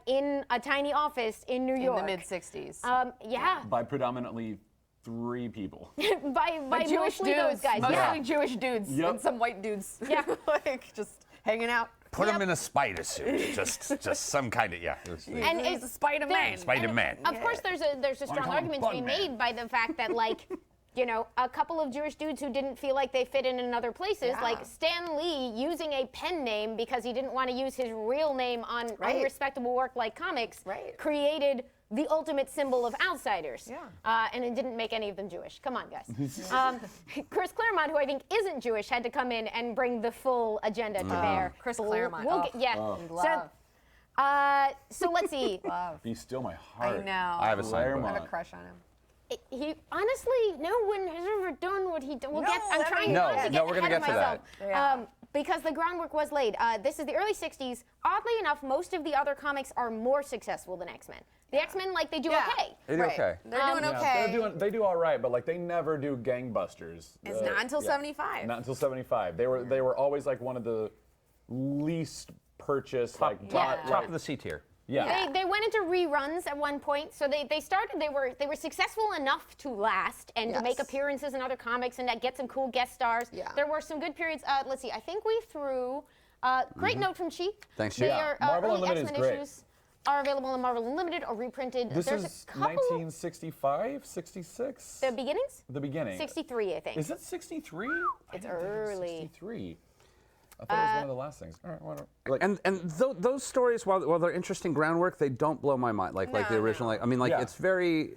S3: In a tiny office in New
S2: In
S3: York.
S2: the mid '60s.
S3: Yeah.
S1: By predominantly 3 people.
S3: by
S2: Jewish
S3: mostly
S2: dudes,
S3: those guys.
S2: mostly
S3: Yeah.
S2: Jewish dudes,
S1: Yep.
S2: and some white dudes.
S3: Yeah.
S2: like just hanging out.
S4: Put him in a spider suit. just some kind of
S3: And
S2: He's a Spider-Man.
S4: Spider-Man.
S3: Of course, there's a strong
S1: call him
S3: argument to be
S1: Bugman.
S3: made by the fact that, like, you know, a couple of Jewish dudes who didn't feel like they fit in other places,
S2: Yeah.
S3: like Stan Lee using a pen name because he didn't want to use his real name on
S2: Right.
S3: unrespectable work like comics,
S2: Right.
S3: created the ultimate symbol of outsiders.
S2: Yeah.
S3: And it didn't make any of them Jewish. Come on, guys. Chris Claremont, who I think isn't Jewish, had to come in and bring the full agenda to bear.
S2: Chris
S3: We'll-
S2: Claremont.
S3: we'll
S2: Oh.
S3: get- yeah.
S2: Love.
S3: So let's see.
S2: Love.
S1: You steal my
S2: I
S1: heart.
S2: know.
S4: I have a son.
S2: I have a
S1: Claremont.
S2: crush on him.
S3: He honestly, no one has ever done what he did. We'll
S2: No,
S3: get. I'm
S2: that
S3: trying
S2: makes
S3: not
S2: sense.
S3: to
S4: No,
S3: get
S4: we're gonna
S3: ahead of
S4: get to
S3: myself.
S4: that.
S2: Yeah.
S3: Because the groundwork was laid. This is the early '60s. Oddly enough, most of the other comics are more successful than X-Men. The X-Men, like, they do
S2: Yeah.
S3: okay.
S4: They do okay.
S2: They're doing
S1: Yeah,
S2: okay.
S1: they do all right, but like they never do gangbusters.
S2: It's not until 75.
S1: Not until 75. They were always like one of the least purchased like
S4: Top of the C tier.
S1: yeah.
S3: They went into reruns at one point, so they started. They were successful enough to last and to make
S2: Yes.
S3: appearances in other comics and get some cool guest stars.
S2: Yeah.
S3: There were some good periods. Let's see. I think we threw. Great note from Chi.
S4: Thanks, Chi.
S3: They
S1: Yeah,
S3: are,
S1: Marvel
S3: early
S1: Unlimited is
S3: X-Men
S1: great.
S3: issues are available in Marvel Unlimited or reprinted.
S1: This
S3: There's
S1: is
S3: a couple.
S1: 1965, 66.
S3: The beginnings.
S1: The beginning.
S3: 63, I think.
S1: Is it 63?
S3: It's early.
S1: 63. I thought it was one of the last things. All right, whatever. Like,
S4: And those stories, while they're interesting groundwork, they don't blow my mind like the
S2: No,
S4: original.
S2: no.
S4: Like, I mean, like
S1: Yeah.
S4: it's very.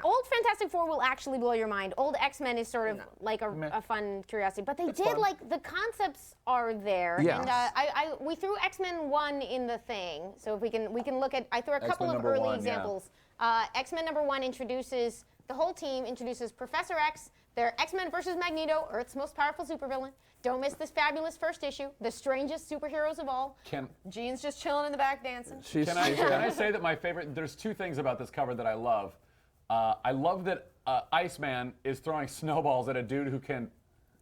S3: Old Fantastic Four will actually blow your mind. Old X-Men is sort of like a fun curiosity, but they did
S1: fun.
S3: like the concepts are there.
S4: Yeah.
S3: And we threw X-Men 1 in the thing, so if we can look at. I threw a couple
S1: X-Men
S3: of
S1: number
S3: early
S1: 1, yeah.
S3: examples. X-Men number 1 introduces the whole team. Introduces Professor X. They're X-Men versus Magneto, Earth's most powerful supervillain. Don't miss this fabulous first issue, the strangest superheroes of all.
S1: can
S2: Jean's just chilling in the back dancing.
S1: can I say that my favorite? There's 2 things about this cover that I love. I love that Iceman is throwing snowballs at a dude who can,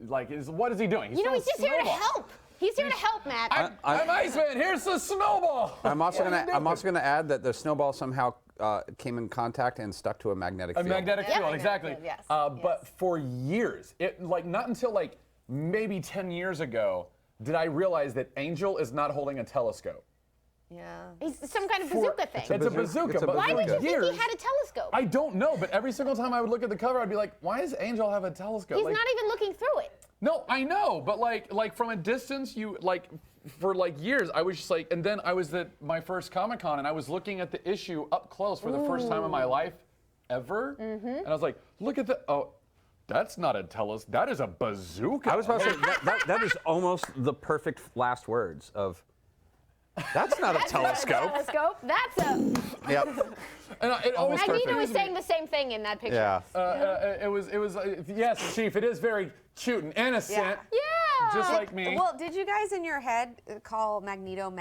S1: like, what is he doing?
S3: You know, he's just
S1: throwing
S3: here to
S1: snowballs.
S3: help. He's here to help, Matt.
S1: I'm Iceman. Here's the snowball.
S4: I'm also gonna add that the snowball somehow came in contact and stuck to a magnetic
S1: A
S4: field.
S1: magnetic
S3: Yeah.
S1: field, exactly.
S2: Yes,
S1: But for years, not until like maybe 10 years ago, did I realize that Angel is not holding a telescope.
S2: Yeah.
S3: He's some kind of bazooka thing.
S1: It's a bazooka.
S4: It's a
S1: but
S3: Why
S1: for
S3: would you think
S1: years,
S3: he had a telescope?
S1: I don't know, but every single time I would look at the cover, I'd be like, why does Angel have a telescope?
S3: He's
S1: Like,
S3: not even looking through it.
S1: No, I know, but like from a distance, you like for like years, I was just like, and then I was at my first Comic-Con and I was looking at the issue up close for the first time in my life ever, and I was like, look at the that's not a telescope, that is a bazooka.
S4: I was about to say that is almost the perfect last words of. That's not a telescope.
S3: Telescope. That's a.
S4: Yep.
S1: And it always
S3: Magneto
S1: confused
S3: was
S1: me.
S3: saying the same thing in that picture.
S4: Yeah.
S1: It was yes, Chief. It is very cute and innocent,
S3: Yeah.
S1: just like me.
S2: Well, did you guys in your head call Magneto?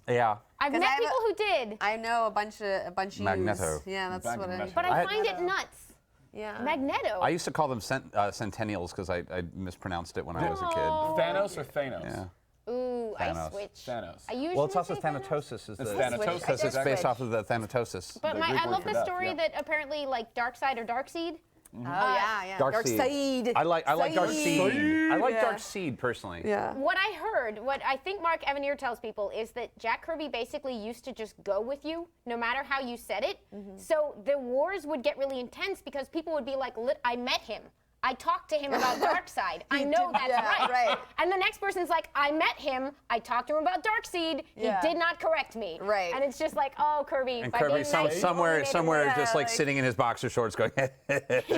S4: Yeah.
S3: I've
S2: 'Cause
S3: met
S2: I have
S3: people
S2: a-
S3: who did,
S2: I know a bunch of
S4: Magneto.
S2: yous. Yeah, that's what I.
S1: Magneto.
S3: but I
S1: I-
S3: find it nuts.
S2: Yeah.
S3: Magneto.
S4: I used to call them Centennials because I mispronounced it when I was a kid.
S1: Thanos or Thanos?
S4: Yeah.
S3: Ooh, I
S4: Thanos.
S3: switch.
S1: Thanos.
S3: I usually
S4: Well, it's also
S3: say Thanos.
S4: Thanatosis.
S1: It's Thanatosis.
S4: Because it's based
S2: Switch.
S4: off of the Thanatosis.
S3: But
S1: The
S3: I
S1: Greek word
S3: love
S1: for
S3: the
S1: death,
S3: story
S1: yeah.
S3: that apparently like Darkseid or Darkseid.
S2: Oh yeah.
S4: Darkseid. I like Darkseid. I like
S2: Yeah.
S4: Darkseid personally.
S2: Yeah.
S3: What I heard, what I think Mark Evanier tells people is that Jack Kirby basically used to just go with you no matter how you said it. So the wars would get really intense because people would be like, I met him. I talked to him about Darkseid. I know that's right. And the next person's like, I met him. I talked to him about Darkseid.
S2: Yeah.
S3: He did not correct me.
S2: Right.
S3: And it's just like, oh, Kirby.
S4: And
S3: by
S4: Kirby
S3: being nice, you
S4: somewhere
S3: eliminated me.
S4: just like sitting in his boxer shorts going,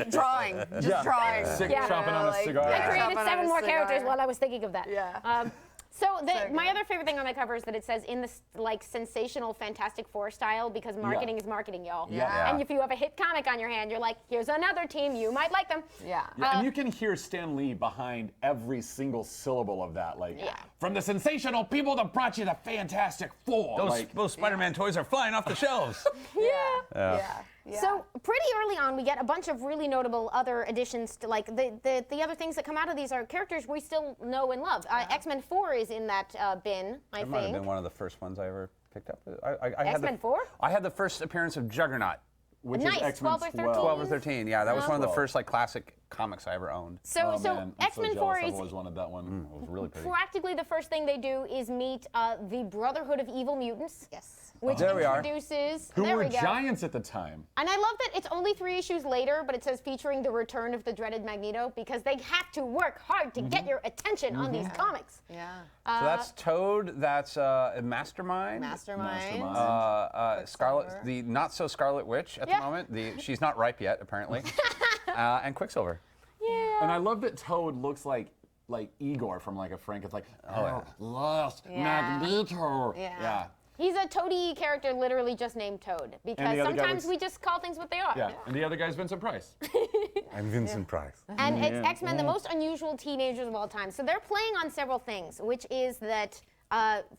S2: Drawing. Just drawing.
S3: Yeah.
S1: Chomping on a cigar.
S3: I
S2: Yeah.
S3: created
S2: Chomping on
S3: 7
S2: a
S3: more
S2: cigar.
S3: characters while I was thinking of that.
S2: Yeah.
S3: So
S2: So
S3: my
S2: good.
S3: other favorite thing on the cover is that it says in this like sensational Fantastic Four style because marketing is marketing, y'all.
S2: Yeah.
S3: And if you have a hit comic on your hand, you're like, here's another team, you might like them.
S2: Yeah.
S1: Yeah, and you can hear Stan Lee behind every single syllable of that. Like,
S3: Yeah.
S1: from the sensational people that brought you the Fantastic Four.
S4: those Spider-Man toys are flying off the shelves.
S2: Yeah.
S3: So pretty early on, we get a bunch of really notable other additions to like the other things that come out of these are characters we still know and love. X-Men 4 is in that bin, I
S4: That
S3: think.
S4: might have been one of the first ones I ever picked up. I had
S3: X-Men 4?
S4: I had the first appearance of Juggernaut.
S1: which
S3: Nice,
S1: is X-Men
S3: 12 or 13?
S4: 12 or 13, yeah. That was one of the
S1: 12.
S4: first like classic comics I ever owned.
S3: So
S1: Oh,
S3: so
S1: man, I'm
S3: X-Men
S1: so
S3: 4
S1: jealous. I've
S3: is
S1: always wanted that one.
S4: It was really pretty.
S3: practically the first thing they do is meet the Brotherhood of Evil Mutants.
S2: Yes.
S3: Which
S4: There we are.
S3: introduces
S1: Who
S3: there
S1: were
S3: we go.
S1: giants at the time.
S3: And I love that it's only 3 issues later, but it says featuring the return of the dreaded Magneto because they have to work hard to get your attention on these comics.
S2: Yeah.
S4: So that's Toad, that's Mastermind.
S2: Mastermind.
S4: Scarlet,
S2: Quicksilver.
S4: the not so Scarlet Witch at
S3: Yeah.
S4: the moment. She's not ripe yet, apparently. And Quicksilver.
S3: Yeah.
S1: And I love that Toad looks like Igor from like a Frank. It's like, lost Magneto.
S2: Yeah.
S3: He's a Toady character literally just named Toad because
S1: other guy
S3: sometimes
S1: looks-
S3: we just call things what they are.
S1: Yeah. And the other guy's Vincent Price.
S4: I'm Vincent Price.
S3: And it's X-Men, the most unusual teenagers of all time. So they're playing on several things, which is that,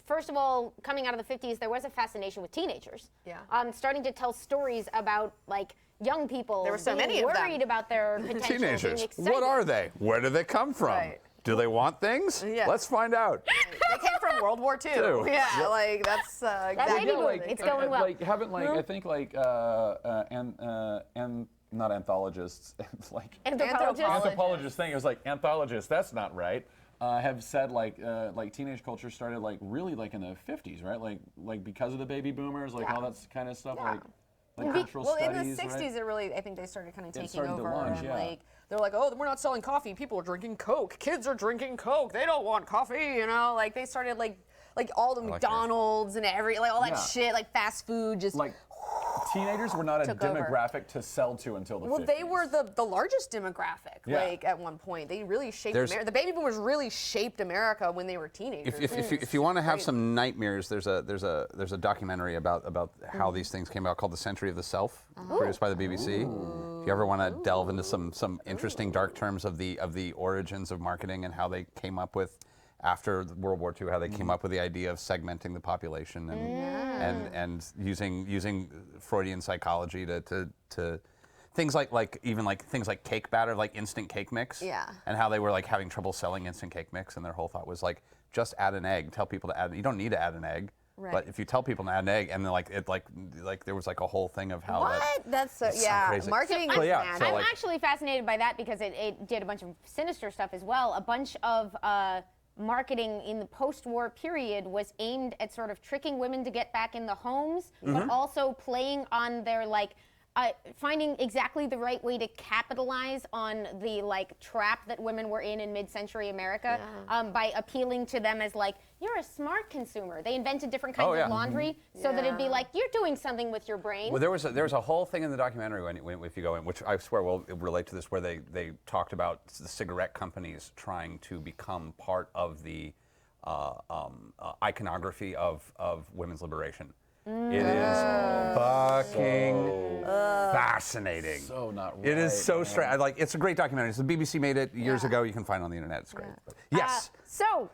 S3: first of all, coming out of the 50s, there was a fascination with teenagers.
S2: Yeah.
S3: Starting to tell stories about, like, young people
S2: There were so
S3: being
S2: many of them.
S3: worried about their potential, being
S4: Teenagers.
S3: excited.
S4: What are they? Where do they come from?
S2: Right.
S4: Do they want things?
S2: Yeah.
S4: Let's find out.
S2: They came from World War II.
S4: Two.
S2: Yeah, like that's exactly.
S3: baby boom. It's going well.
S1: Like haven't like I think like and not anthologists. It's like
S3: Anthropologists.
S1: anthropologist thing. It was like anthologists. That's not right. Have said like teenage culture started like really like in the 50s, right? Like because of the baby boomers, like all that kind of stuff, like cultural
S2: Well,
S1: studies.
S2: in the 60s,
S1: right?
S2: it really, I think they started kind of taking
S1: started to
S2: over,
S1: launch,
S2: and
S1: yeah.
S2: like they're like, oh, we're not selling coffee. People are drinking Coke. Kids are drinking Coke. They don't want coffee, you know. Like they started like all the
S4: like
S2: McDonald's and all that
S1: Yeah.
S2: shit, like fast food, just
S1: Like teenagers were not a
S2: Took over.
S1: demographic to sell to until the 50s.
S2: Well, they were the largest demographic,
S1: Yeah.
S2: like at one point. They really shaped
S4: There's-
S2: America. The baby boomers really shaped America when they were teenagers.
S4: If you want to have some nightmares, there's a documentary about how these things came out called The Century of the Self, produced by the BBC. If you ever want to delve into some interesting dark terms of the origins of marketing and how they came up with after World War II, how they came up with the idea of segmenting the population and using Freudian psychology to things like things like cake batter, like instant cake mix.
S2: Yeah.
S4: And how they were like having trouble selling instant cake mix, and their whole thought was like, just add an egg. Tell people to add. You don't need to add an egg.
S2: Right.
S4: But if you tell people to add an egg, and then like there was like a whole thing of how
S2: what? That's so,
S4: It's so
S2: yeah.
S4: crazy.
S2: Marketing
S4: So,
S2: is
S4: yeah,
S2: mad.
S4: so,
S3: I'm
S4: like-
S3: actually fascinated by that because it did a bunch of sinister stuff as well. A bunch of marketing in the post-war period was aimed at sort of tricking women to get back in the homes, but also playing on their like finding exactly the right way to capitalize on the like trap that women were in mid-century America by appealing to them as like, you're a smart consumer. They invented different kinds
S4: yeah.
S3: of laundry so that it'd be
S2: Yeah.
S3: like, you're doing something with your brain.
S4: Well, there was a whole thing in the documentary when if you go in, which I swear will relate to this, where they talked about the cigarette companies trying to become part of the iconography of women's liberation. It is fucking fascinating.
S1: So not right.
S4: It is so
S1: man.
S4: strange. Like, it's a great documentary. So the BBC made it years ago. You can find it on the internet. It's great. But yes.
S3: So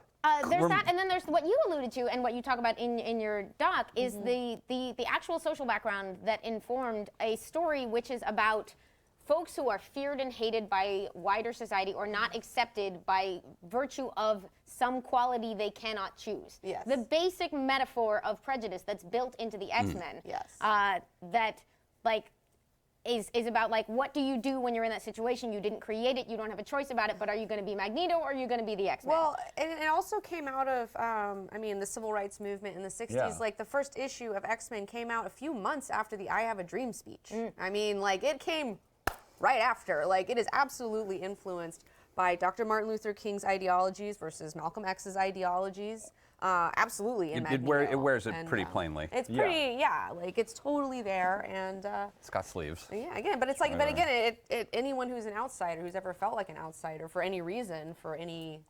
S3: there's
S4: We're-
S3: that, and then there's what you alluded to, and what you talk about in your doc is the actual social background that informed a story which is about folks who are feared and hated by wider society or not accepted by virtue of some quality they cannot choose.
S2: Yes.
S3: The basic metaphor of prejudice that's built into the X-Men.
S2: Yes.
S3: That like is about like, what do you do when you're in that situation? You didn't create it, you don't have a choice about it, but are you going to be Magneto or are you going to be the X-Men?
S2: Well, and it also came out of, the civil rights movement in the 60s.
S1: Yeah.
S2: Like, the first issue of X-Men came out a few months after the I Have a Dream speech. I mean, like, it came right after. Like, it is absolutely influenced by Dr. Martin Luther King's ideologies versus Malcolm X's ideologies. Absolutely in Magneto.
S4: It wears it
S2: And,
S4: pretty plainly.
S2: It's pretty, like, it's totally there. And
S4: It's got sleeves.
S2: yeah, again, but it's like, but again, anyone who's an outsider, who's ever felt like an outsider for any reason, for any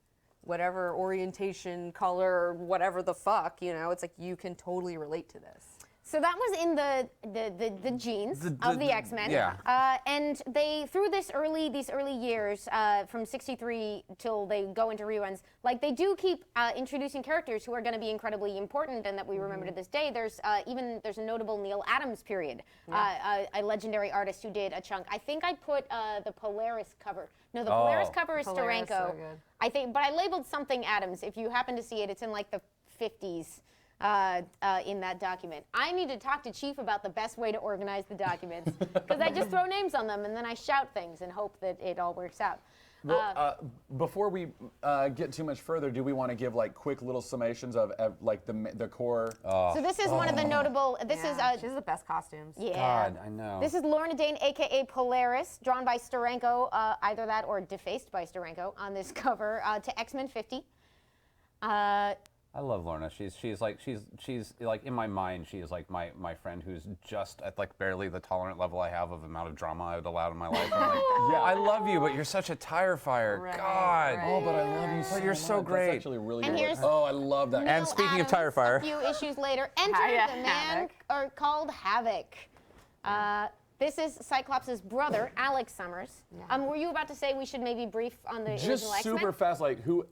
S2: whatever orientation, color, whatever the fuck, it's like you can totally relate to this.
S3: So that was in the genes of the X-Men.
S4: Yeah.
S3: And they, through these early years, from 63 till they go into reruns, like they do keep introducing characters who are going to be incredibly important and that we remember to this day. There's a notable Neil Adams period, a legendary artist who did a chunk. I think I put the Polaris cover. No, the Polaris cover is
S2: Polaris,
S3: Steranko.
S2: so good.
S3: I think, but I labeled something Adams. If you happen to see it, it's in like the 50s. In that document. I need to talk to Chief about the best way to organize the documents because I just throw names on them and then I shout things and hope that it all works out.
S1: Well, before we get too much further, do we want to give like quick little summations of like the core?
S3: So this is one of the notable. This is
S2: she has the best costumes.
S3: yeah.
S4: God, I know.
S3: This is Lorna Dane, aka Polaris, drawn by Steranko, either that or defaced by Steranko on this cover to X-Men 50.
S4: I love Lorna. She's like in my mind she is like my friend who's just at like barely the tolerant level I have of the amount of drama I've allowed in my life. I'm like, yeah, I love you, but you're such a tire fire.
S2: Right,
S4: God.
S2: right.
S1: Oh, but I love you so
S4: you're
S1: much.
S4: so great.
S1: That's actually really
S3: And
S1: good.
S3: here's
S1: Oh, I love that.
S3: Neil
S4: And speaking of
S3: Adams,
S4: tire fire.
S3: a few issues later, enter the man called Havoc. This is Cyclops' brother, Alex Summers. Were you about to say we should maybe brief on the
S1: Just
S3: original X-Men?
S1: super fast, like who?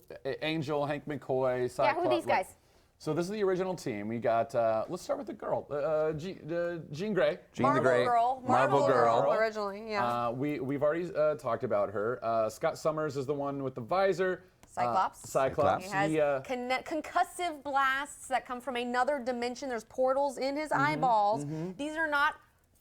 S1: Angel, Hank McCoy, Cyclops.
S3: Yeah, who are these guys?
S1: So this is the original team. We got. Let's start with the girl, Jean Grey.
S4: Jean the Great. Marvel Girl.
S2: Originally, yeah.
S1: We've already talked about her. Scott Summers is the one with the visor.
S2: Cyclops.
S1: Cyclops.
S2: He has concussive blasts that come from another dimension. There's portals in his eyeballs. These are not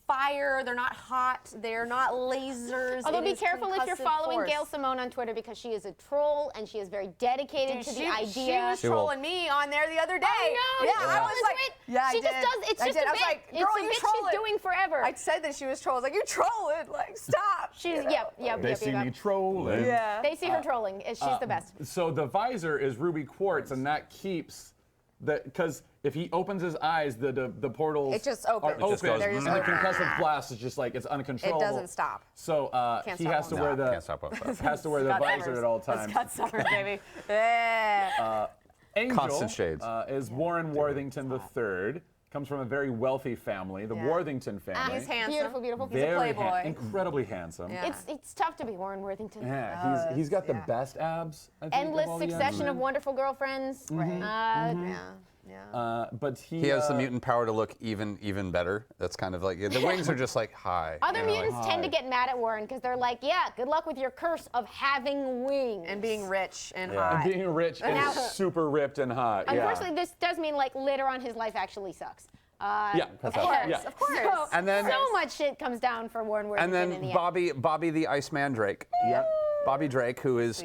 S2: fire, they're not hot, they're not lasers.
S3: Although
S2: It
S3: be
S2: is
S3: careful if you're
S2: concussive
S3: following
S2: force.
S3: Gail Simone on Twitter because she is a troll and she is very dedicated to the
S2: She
S3: idea.
S2: was trolling me on there the other day.
S3: Oh, no,
S2: yeah,
S3: she's
S2: I
S3: trolling
S2: was like,
S3: it.
S2: yeah,
S3: She
S2: I
S3: just
S2: did.
S3: does. It's
S2: I
S3: just
S2: did.
S3: a
S2: I was
S3: bit.
S2: like,
S3: It's
S2: girl,
S3: a
S2: you
S3: bit
S2: trolling.
S3: she's doing forever.
S2: I said that she was trolling. I was like, you trolling? Like, stop.
S3: She's
S2: you know?
S3: yep.
S1: They see me trolling.
S2: Yeah.
S3: They see her trolling. She's the best.
S1: So the visor is ruby quartz, and that keeps the because if he opens his eyes, the portals
S2: It just
S1: are
S2: opens.
S1: open,
S2: It just goes,
S1: and the
S2: "Brrr."
S1: concussive blast is just like it's uncontrollable.
S2: It doesn't stop.
S1: So
S2: Can't
S1: he
S2: stop,
S1: has to
S2: won't
S1: wear
S2: stop.
S1: the
S4: Can't stop up that.
S1: has to wear the
S2: Scott
S1: visor
S2: Summers.
S1: at all
S2: That's
S1: times.
S2: Scott Summers, baby. Yeah.
S1: Angel
S4: Constant shades.
S1: Is Warren Worthington III. Comes from a very wealthy family, the Worthington family.
S2: He's handsome.
S3: Beautiful, beautiful.
S2: He's a
S1: Very
S2: playboy.
S1: incredibly handsome.
S2: Yeah.
S3: It's tough to be Warren Worthington.
S1: Yeah, he's got the
S2: yeah.
S1: best abs. I think,
S3: Endless
S1: of all the
S3: succession of
S1: X-Men.
S3: wonderful girlfriends.
S1: But
S4: He has the mutant power to look even better. That's kind of like the wings are just like hi.
S3: Other
S4: you know,
S3: mutants tend to get mad at Warren because they're like, yeah, good luck with your curse of having wings.
S2: And being rich and
S1: And
S2: hot.
S1: being rich and super ripped and hot.
S3: Unfortunately, this does mean like later on his life actually sucks.
S1: Yeah.
S2: Of course,
S1: Yeah.
S2: of course.
S3: So,
S4: And then-
S3: so much shit comes down for Warren Worthington
S4: And
S3: in the
S4: then Bobby the Iceman Drake.
S1: Yeah.
S4: Bobby Drake, who is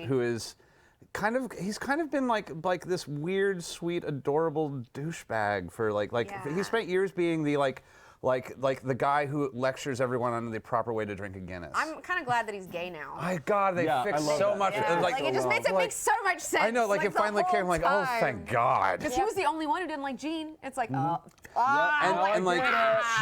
S4: he's kind of been like this weird, sweet, adorable douchebag for like
S2: Yeah.
S4: he spent years being the like the guy who lectures everyone on the proper way to drink a Guinness.
S2: I'm kind of glad that he's gay now.
S4: My God, they
S1: Yeah,
S4: fixed
S1: I love
S4: so
S1: that.
S4: much.
S2: Yeah,
S4: Like,
S2: it just makes it make so much sense.
S4: I know, like it
S2: the
S4: finally came.
S2: whole
S4: Like, oh,
S2: time.
S4: thank God.
S2: Because he was the only one who didn't like Jean. It's like,
S4: And like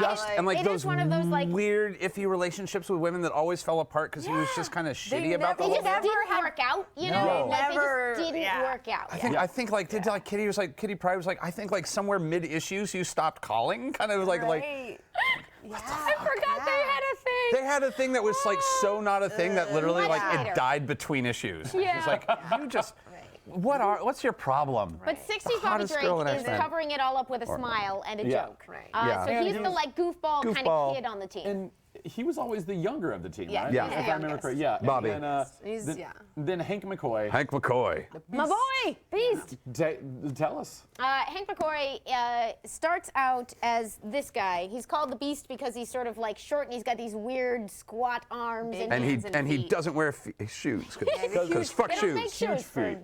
S4: just and like
S3: It
S4: those
S3: is one of those, like-
S4: weird iffy relationships with women that always fell apart because he was just kind of shitty about the
S3: It
S4: whole
S3: just
S4: thing.
S3: didn't work out, you know?
S4: No.
S3: Like,
S2: Never-
S3: they just didn't
S2: yeah.
S3: work out.
S4: I think like did like Kitty Pryde was like I think like somewhere mid issues you stopped calling kind of like
S2: right.
S3: I forgot they had a thing.
S4: they had a thing that was like so not a thing that literally
S3: Much
S4: like
S3: later.
S4: it died between issues.
S3: Yeah.
S4: It's like you just what's your problem?
S3: But 60s Bobby
S4: hottest girl in
S3: Drake is
S4: X-Men.
S3: covering it all up with a smile and a
S1: Yeah.
S3: joke.
S2: Right.
S4: Yeah.
S3: So
S1: And
S3: he's the
S1: he's-
S3: like goofball kind of
S4: Goofball.
S3: kid on the team.
S1: And he was always the younger of the team,
S2: Yeah,
S1: right?
S2: he's
S4: Yeah.
S2: the
S1: If I remember
S2: youngest.
S1: correctly. Yeah.
S4: Bobby.
S1: And,
S2: He's-
S1: then,
S2: yeah.
S1: then Hank McCoy.
S4: Hank McCoy.
S3: My boy, Beast.
S1: Tell us.
S3: Hank McCoy starts out as this guy. He's called the Beast because he's sort of like short and he's got these weird squat arms.
S2: Big
S4: And he
S2: hands and
S4: he
S2: feet.
S4: doesn't wear shoes because fuck
S3: They don't make
S4: shoes.
S3: shoes for-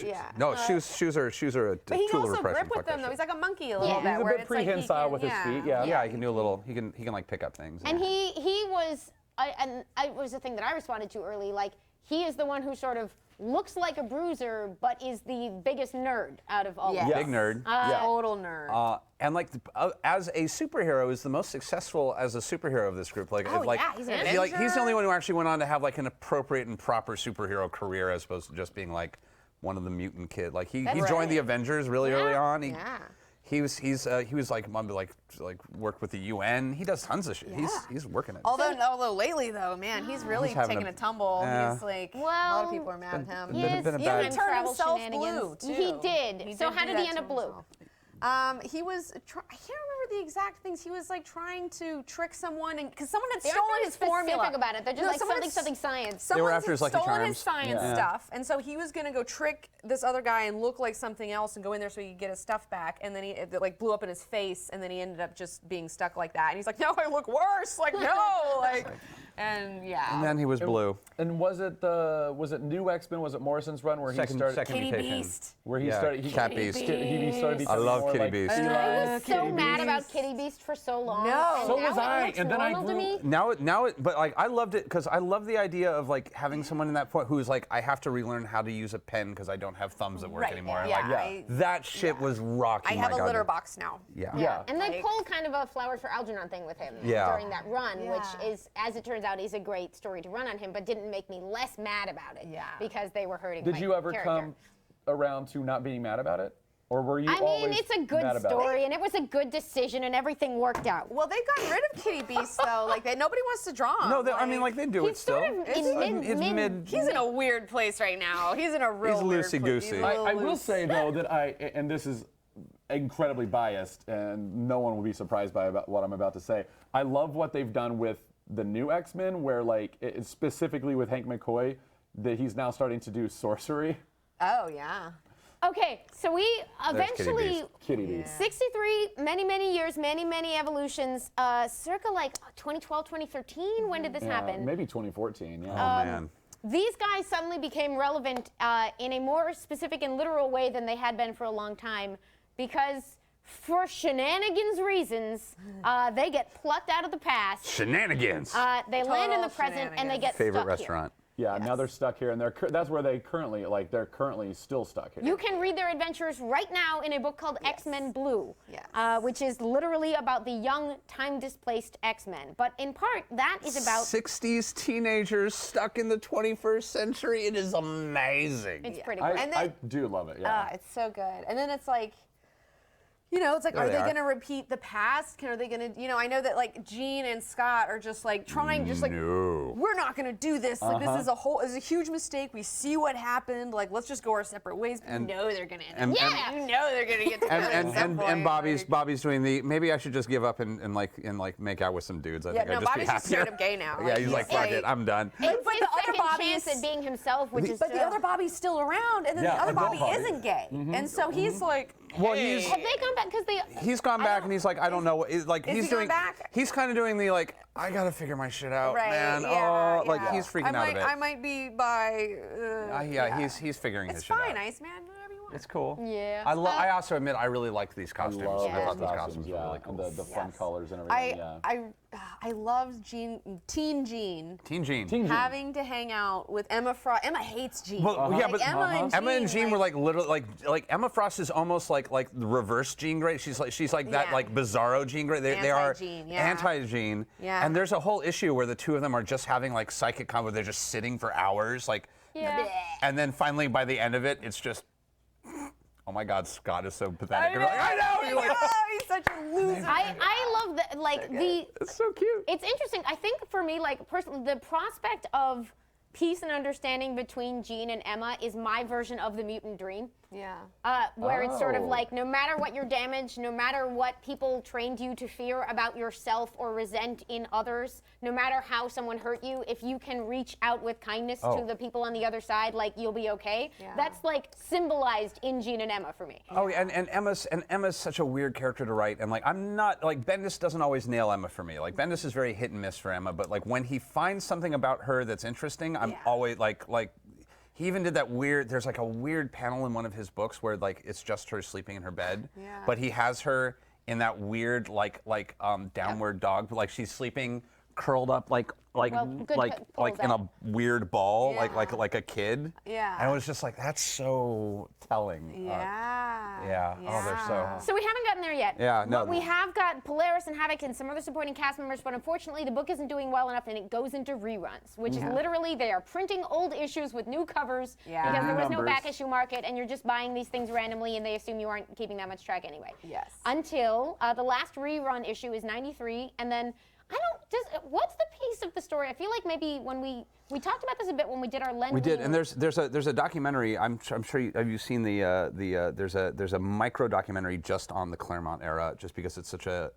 S2: Yeah.
S4: No, shoes are a
S2: But he can
S4: tool of
S2: also
S4: repression.
S2: grip with
S4: Fuck
S2: them
S4: that
S2: though.
S4: shit.
S2: He's like a monkey a little
S3: Yeah.
S2: bit.
S1: He's a
S2: where
S1: bit
S2: it's like he
S1: prehensile
S2: can-
S1: with his feet, yeah.
S4: Yeah, he can do a little. He can like pick up things.
S3: And he was, and I was the thing that I responded to early. Like he is the one who sort of looks like a bruiser, but is the biggest nerd out of all
S2: Yeah.
S3: of us.
S4: big nerd.
S2: Total nerd.
S4: And like as a superhero, is the most successful as a superhero of this group. Like,
S2: Oh,
S4: like,
S2: yeah, he's an
S4: he's the
S2: Avenger.
S4: only one who actually went on to have like an appropriate and proper superhero career, as opposed to just being like one of the mutant kid. Like he
S3: That's
S4: joined the
S3: right.
S4: Avengers really early on.
S2: Yeah.
S4: He was like worked with the UN. He does tons of shit.
S2: Yeah.
S4: He's working it.
S2: Although lately though, man, he's really
S4: having
S2: taking
S4: a-
S2: a tumble.
S4: Yeah.
S2: He's like a lot
S3: Well,
S2: of people are mad at him.
S4: Been a
S3: His
S4: bad-
S3: time
S2: turned
S3: travel
S2: himself
S3: shenanigans.
S2: blue, too.
S3: He did.
S2: He
S3: So
S2: did
S3: how
S2: do
S3: did
S2: that
S3: he end
S2: to
S3: up blue?
S2: himself. He was. I can't remember the exact things. He was like trying to trick someone, and because someone had
S3: They
S2: stolen
S3: aren't very
S2: his
S3: specific
S2: formula
S3: about it. They're just
S2: No,
S3: like
S2: someone
S3: something
S2: had
S3: science.
S4: They were
S2: Someone
S4: after his
S2: had
S4: Lucky
S2: stolen
S4: Charms.
S2: his science
S1: Yeah.
S2: stuff, and so he was gonna go trick this other guy and look like something else and go in there so he could get his stuff back. And then it like blew up in his face, and then he ended up just being stuck like that. And he's like, "No, I look worse. Like no, like." And yeah.
S4: And then he was blue.
S1: And was it New X-Men? Was it Morrison's run where he
S4: Second
S1: started?
S2: Kitty
S4: mutation.
S2: Beast.
S1: Where he
S4: Yeah,
S1: started.
S4: Cat Beast.
S1: He started becoming
S4: love
S1: more
S4: Kitty
S1: like
S4: Beast.
S1: Eli,
S3: I was so
S1: Kitty
S3: mad
S1: Beast.
S3: about Kitty Beast for so long.
S2: No.
S3: and
S1: So
S3: now
S1: was
S3: it
S1: I,
S3: looks
S1: and then I
S3: normal to
S1: grew-
S3: me.
S4: But like I loved it because I love the idea of like having someone in that point who's like, I have to relearn how to use a pen because I don't have thumbs that work
S2: Right,
S4: anymore. And,
S2: yeah,
S4: like that shit was rocking.
S2: I have
S4: my
S2: a
S4: God.
S2: litter box now.
S4: Yeah.
S1: Yeah.
S3: And they
S2: Like-
S3: pulled kind of a Flowers for Algernon thing with him
S4: Yeah.
S3: during that run,
S2: Yeah.
S3: which is, as it turns out, is a great story to run on him, but didn't make me less mad about it.
S2: Yeah.
S3: Because they were hurting
S1: Did
S3: my
S1: you ever
S3: character.
S1: come around to not being mad about it, or were you
S3: I mean,
S1: always
S3: it's a good
S1: mad about
S3: story,
S1: it?
S3: and it was a good decision, and everything worked out.
S2: Well, they got rid of Kitty Beast though. Like nobody wants to draw him.
S4: No, I mean like they do it
S3: He's
S4: still.
S3: sort of
S4: It's
S3: in mid.
S2: He's in a weird place right now. He's in a real
S4: He's
S2: weird place.
S4: loosey-goosey.
S2: He's a little
S1: I will
S2: loose.
S1: say though that and this is incredibly biased, and no one will be surprised by what I'm about to say. I love what they've done with the new X-Men, where like specifically with Hank McCoy, that he's now starting to do sorcery.
S2: Oh yeah.
S3: Okay, so we
S4: There's Kitty
S3: eventually,
S4: Beast.
S1: Kitty Beast.
S3: 63, many years, many evolutions, circa like 2012, 2013. When did this happen?
S1: Maybe 2014. Yeah.
S4: Oh man.
S3: These guys suddenly became relevant in a more specific and literal way than they had been for a long time because for shenanigans reasons, they get plucked out of the past.
S4: Shenanigans.
S3: They land in the
S2: Total
S3: present and they
S2: shenanigans.
S3: get
S4: Favorite
S3: stuck
S4: restaurant.
S1: Yeah, now they're stuck here, and that's where they're currently still stuck here.
S3: Here. You can read their adventures right now in a book called X-Men Blue,
S2: Yes.
S3: which is literally about the young, time-displaced X-Men. But in part, that is about
S4: 60s teenagers stuck in the 21st century. It is amazing.
S3: it's pretty
S1: I,
S3: great.
S2: And then-
S1: I do love it. Yeah.
S2: It's so good. And then it's like, it's like,
S4: There
S2: are
S4: they
S2: they
S4: are.
S2: going to repeat the past? Are they going to, I know that like Jean and Scott are just like trying, just like,
S4: No.
S2: we're not going to do this. Like this is a huge mistake. We see what happened. Like let's just go our separate ways. But
S4: And-
S2: you know they're going to end
S4: and-
S2: up.
S3: Yeah.
S2: You know they're going to get together.
S4: And
S2: at some
S4: and,
S2: point,
S4: and Bobby's
S2: like-
S4: doing the maybe I should just give up and make out with some dudes. I
S2: Yeah,
S4: think
S2: no,
S4: I'd just
S2: Bobby's
S4: be
S2: just
S4: happier.
S2: straight up gay now.
S4: Yeah,
S2: Like,
S4: he's like,
S2: he's
S4: fuck
S2: like-
S4: it, I'm done.
S3: It's
S2: but
S3: his
S2: the other
S3: second
S2: Bobby
S3: chance
S2: is-
S3: at being himself, which is
S2: But the other Bobby's still around, and then
S1: Yeah,
S2: the other
S1: adult
S2: Bobby
S1: Bobby.
S2: isn't gay, and so he's like,
S4: Well,
S2: hey.
S4: he's-
S3: Have they gone back? Because they.
S4: He's gone back and he's like, I don't know what. Like
S2: is
S4: he's
S2: he going
S4: doing.
S2: back?
S4: He's kind of doing the like, I gotta figure my shit out,
S2: right,
S4: man.
S2: yeah,
S4: oh, like
S2: yeah.
S4: he's freaking
S2: I
S4: out a bit.
S2: I might be by.
S4: Yeah, he's figuring
S2: It's
S4: his shit
S2: fine,
S4: out.
S2: Iceman. Do whatever you want.
S4: It's cool.
S3: Yeah.
S4: I also admit I really liked these
S1: I
S4: costumes.
S1: love
S4: I thought
S1: those
S4: these costumes were
S1: yeah,
S4: really cool.
S1: and the fun
S2: Yes.
S1: colors and everything.
S2: I loved Teen Jean
S4: Teen Jean.
S1: Teen Jean.
S2: having to hang out with Emma Frost. Emma hates Jean.
S4: Well, yeah,
S2: Like,
S4: but
S2: Emma and Jean
S4: were like literally like Emma Frost is almost like the reverse Jean Grey. She's like that
S2: Yeah.
S4: like bizarro Jean Grey. They are
S2: Anti-Jean, yeah.
S4: anti-Jean.
S2: Yeah.
S4: And there's a whole issue where the two of them are just having like psychic combat. They're just sitting for hours, like.
S3: Yeah.
S4: And then finally, by the end of it, it's just, oh my God, Scott is so pathetic.
S2: I
S4: You're like, I know. You're like,
S2: he's such a loser.
S3: I love that. Like the.
S4: it's so cute.
S3: It's interesting. I think for me, like personally, the prospect of peace and understanding between Jean and Emma is my version of the mutant dream.
S2: Yeah.
S3: Where it's sort of
S1: Oh.
S3: like no matter what your damage, no matter what people trained you to fear about yourself or resent in others, no matter how someone hurt you, if you can reach out with kindness to the people on the other side, like you'll be okay.
S2: Yeah.
S3: That's like symbolized in Jean and Emma for me.
S4: Oh, and Emma's such a weird character to write, and like I'm not like Bendis doesn't always nail Emma for me. Like Bendis is very hit and miss for Emma, but like when he finds something about her that's interesting, I'm always like. He even did that weird. There's like a weird panel in one of his books where like it's just her sleeping in her bed, but he has her in that weird downward dog, like she's sleeping curled up like in a weird ball, like a kid.
S2: Yeah.
S4: And it was just like that's so telling. Yeah. Oh, they're so.
S3: So we haven't gotten there yet.
S4: Yeah, no.
S3: But we have got Polaris and Havoc and some other supporting cast members, but unfortunately the book isn't doing well enough and it goes into reruns, which is literally they are printing old issues with new covers because there was no
S1: Numbers.
S3: back issue market and you're just buying these things randomly and they assume you aren't keeping that much track anyway.
S2: Yes.
S3: Until the last rerun issue is 93 and then what's the piece of the story? I feel like maybe when we talked about this a bit when we did our Len.
S4: We did, and there's a documentary. I'm sure have you seen there's a micro documentary just on the Claremont era, just because it's such an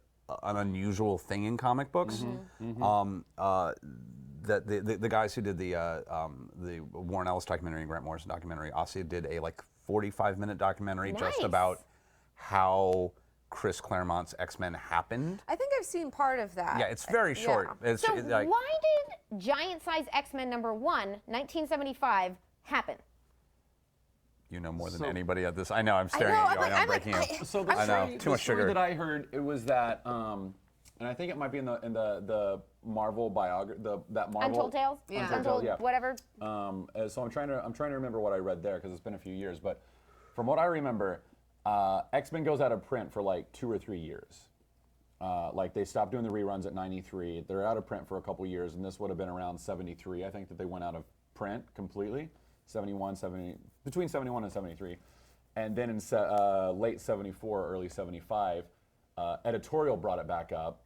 S4: unusual thing in comic books. That the guys who did the Warren Ellis documentary and Grant Morrison documentary also did a like 45-minute documentary just
S3: Nice.
S4: about how Chris Claremont's X-Men happened.
S2: I think I've seen part of that.
S4: Yeah, it's very short. It's
S3: So
S4: like,
S3: why did Giant Size X-Men #1, 1975, happen?
S4: you know more than
S1: So-
S4: anybody at this. I know. I'm staring
S2: know,
S4: at you.
S2: I'm
S4: I know. I'm
S2: like-
S4: breaking you.
S1: So the
S4: I know.
S1: story,
S4: Too
S1: the
S4: much
S1: story
S4: sugar.
S1: that I heard, it was that, and I think it might be in the Marvel biography, that Marvel
S3: Untold Tales?
S2: Yeah.
S3: Untold,
S1: yeah.
S3: whatever.
S1: So I'm trying to remember what I read there because it's been a few years. But from what I remember, X-Men goes out of print for like 2 or 3 years. Like they stopped doing the reruns at 93. They're out of print for a couple years, and this would have been around 73. I think that they went out of print completely. 71, 70, between 71 and 73. And then in late 74, early 75, editorial brought it back up.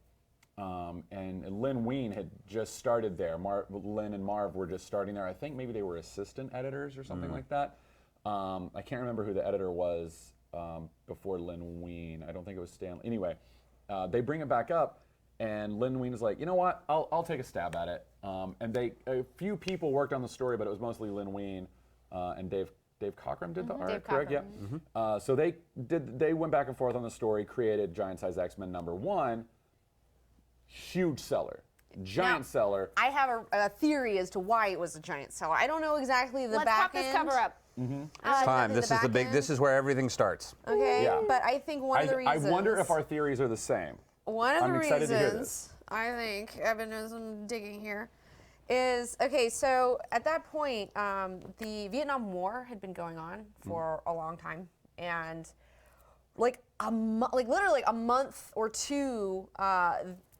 S1: And Lynn Wein had just started there. Lynn and Marv were just starting there. I think maybe they were assistant editors or something like that. I can't remember who the editor was before Lynn Wein. I don't think it was Stanley. Anyway, they bring it back up, and Lynn Wein is like, you know what? I'll take a stab at it. And a few people worked on the story, but it was mostly Lynn Wein and Dave Cockrum did the art,
S3: Dave
S1: correct?
S3: Cockrum.
S1: Yeah. So they went back and forth on the story, created Giant Size X-Men #1. Huge seller, giant seller.
S2: I have a theory as to why it was a giant seller. I don't know exactly the
S3: Let's
S2: back
S3: pop this
S2: end.
S3: cover up.
S4: Time. This is the big. This is where everything starts.
S2: Okay,
S1: Yeah.
S2: but I think one of the reasons.
S1: I wonder if our theories are the same.
S2: One of the
S1: I'm excited to hear this.
S2: reasons I think I've been doing some digging here is okay. So at that point, the Vietnam War had been going on for a long time, and like literally a month or two,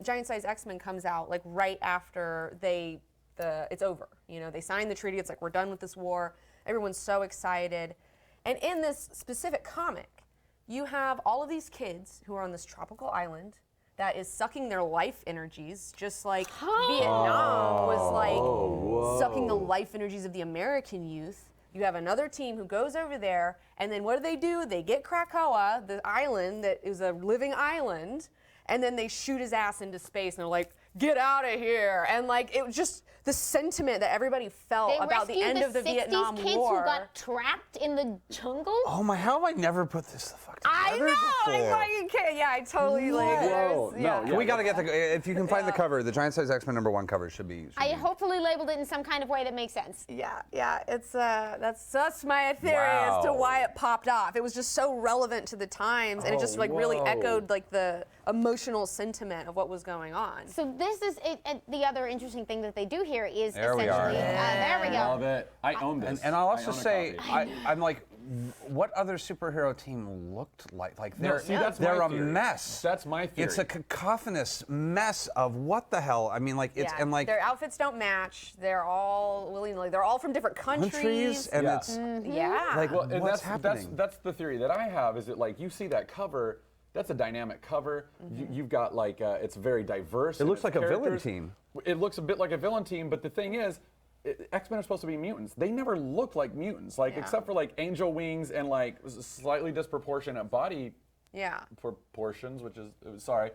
S2: Giant Size X-Men comes out like right after it's over. You know, they signed the treaty. It's like we're done with this war. Everyone's so excited, and in this specific comic, you have all of these kids who are on this tropical island that is sucking their life energies, just like Vietnam was like sucking the life energies of the American youth. You have another team who goes over there, and then what do? They get Krakoa, the island that is a living island, and then they shoot his ass into space, and they're like, get out of here. And like, it was just the sentiment that everybody felt
S3: They
S2: about the
S3: rescued
S2: end of the
S3: 60s
S2: Vietnam
S3: kids
S2: War.
S3: who got trapped in the jungle.
S4: Oh my! How have I never put this the fuck together
S2: I know.
S4: before?
S2: I can't. Yeah, I totally like.
S1: Whoa,
S2: there's- yeah.
S1: no,
S4: We gotta get the. If you can find the cover, the Giant Size X-Men #1 cover should be.
S3: I hopefully labeled it in some kind of way that makes sense.
S2: Yeah. It's that's my theory as to
S4: Wow.
S2: why it popped off. It was just so relevant to the times, and it just like really
S1: whoa.
S2: echoed like the emotional sentiment of what was going on.
S3: So this is the other interesting thing that they do here is
S4: There we are.
S3: essentially there we go.
S1: Love it. I own this.
S4: And I'll
S1: I
S4: also
S1: own a
S4: say,
S1: copy.
S4: I'm like, what other superhero team looked like? Like
S1: No,
S4: they're
S1: see, that's
S4: they're
S1: my
S4: a
S1: theory.
S4: mess.
S1: That's my theory.
S4: It's a cacophonous mess of what the hell. I mean, like it's
S2: Yeah,
S4: and like
S2: their outfits don't match. They're all willy-nilly. They're all from different countries.
S4: and
S1: Yeah.
S4: it's
S2: Yeah.
S4: like
S1: Well, and
S4: what's
S1: that's
S4: happening?
S1: that's the theory that I have. Is that like you see that cover? That's a dynamic cover. You've got like it's very diverse.
S4: It
S1: in
S4: looks
S1: its
S4: like a villain
S1: characters.
S4: team.
S1: It looks a bit like a villain team, but the thing is, X-Men are supposed to be mutants. They never looked like mutants, like except for like angel wings and like slightly disproportionate body proportions, which is sorry.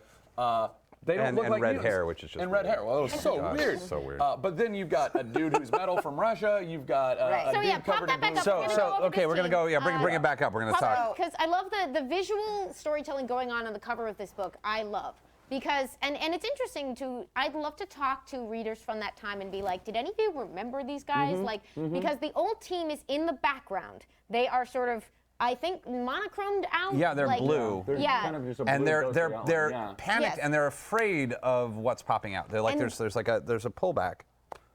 S1: They don't look like
S4: red
S1: mutants.
S4: hair, which is just
S1: and red
S4: weird.
S1: hair. Well, it was so
S4: God,
S1: weird.
S4: it's so weird.
S1: But then you've got a dude who's metal from Russia. You've got a
S3: So,
S1: dude
S3: yeah, pop
S1: covered
S3: that
S1: in
S3: back
S1: blue.
S3: up. We're gonna go over
S4: Okay,
S3: this
S4: we're gonna
S3: scene.
S4: go. Yeah, bring it back up. We're gonna talk.
S3: Because I love the visual storytelling going on the cover of this book. I love. Because, and it's interesting I'd love to talk to readers from that time and be like, did any of you remember these guys? Because the old team is in the background. They are sort of, I think, monochromed out.
S4: Yeah, they're blue.
S1: They're
S3: Yeah.
S1: kind of just a
S4: And
S1: blue
S4: they're
S1: ghostly
S4: they're
S1: outline,
S4: panicked
S3: Yes.
S4: and they're afraid of what's popping out. They're like
S3: And-
S4: there's a pullback.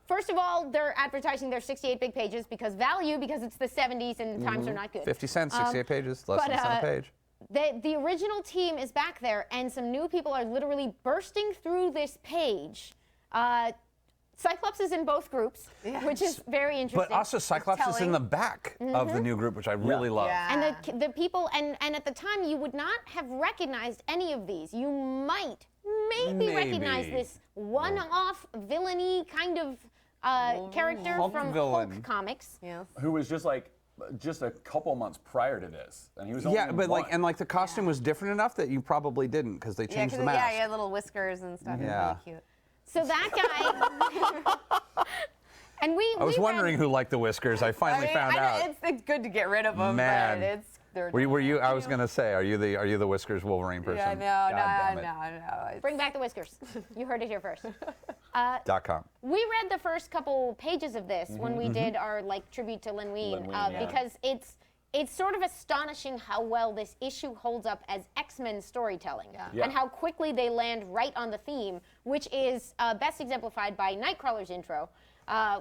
S3: First of all, they're advertising their 68 big pages because it's the 70s and times are not good.
S4: 50 cents, 68 pages, less than a cent a page.
S3: The original team is back there, and some new people are literally bursting through this page. Cyclops is in both groups, which is very interesting.
S4: But also Cyclops is in the back of the new group, which I really love.
S3: And the people, and at the time, you would not have recognized any of these. You might maybe recognize this one-off villainy kind of character
S4: Hulk
S3: from
S4: villain.
S3: Hulk comics.
S1: who was just a couple months prior to this, and he was only
S4: Yeah, but
S1: one.
S4: the costume was different enough that you probably didn't because they changed the mask.
S6: he had little whiskers and stuff. It was
S4: Yeah.
S6: really cute.
S3: So that guy, and
S4: I was wondering who liked the whiskers. I finally found out.
S6: It's good to get rid of them,
S4: Man.
S6: but they're
S4: Were you? I was gonna say, are you the whiskers Wolverine person?
S6: Yeah,
S4: God damn it.
S6: no.
S3: Bring back the whiskers. You heard it here first.
S4: .com.
S3: We read the first couple pages of this when we did our tribute to Len Wein, because it's sort of astonishing how well this issue holds up as X-Men storytelling, and how quickly they land right on the theme, which is best exemplified by Nightcrawler's intro,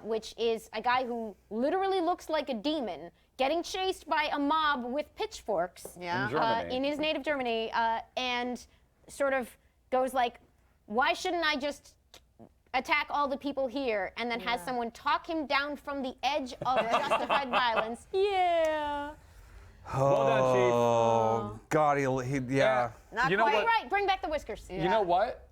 S3: which is a guy who literally looks like a demon getting chased by a mob with pitchforks
S6: Yeah.
S1: In Germany.
S3: in his native Germany, and sort of goes like, why shouldn't I just attack all the people here, and then has someone talk him down from the edge of justified violence. Yeah.
S1: Well done, Chief.
S4: Oh God, yeah.
S6: Not
S1: You know
S6: quite.
S1: what?
S3: Right, bring back the whiskers.
S1: You know what?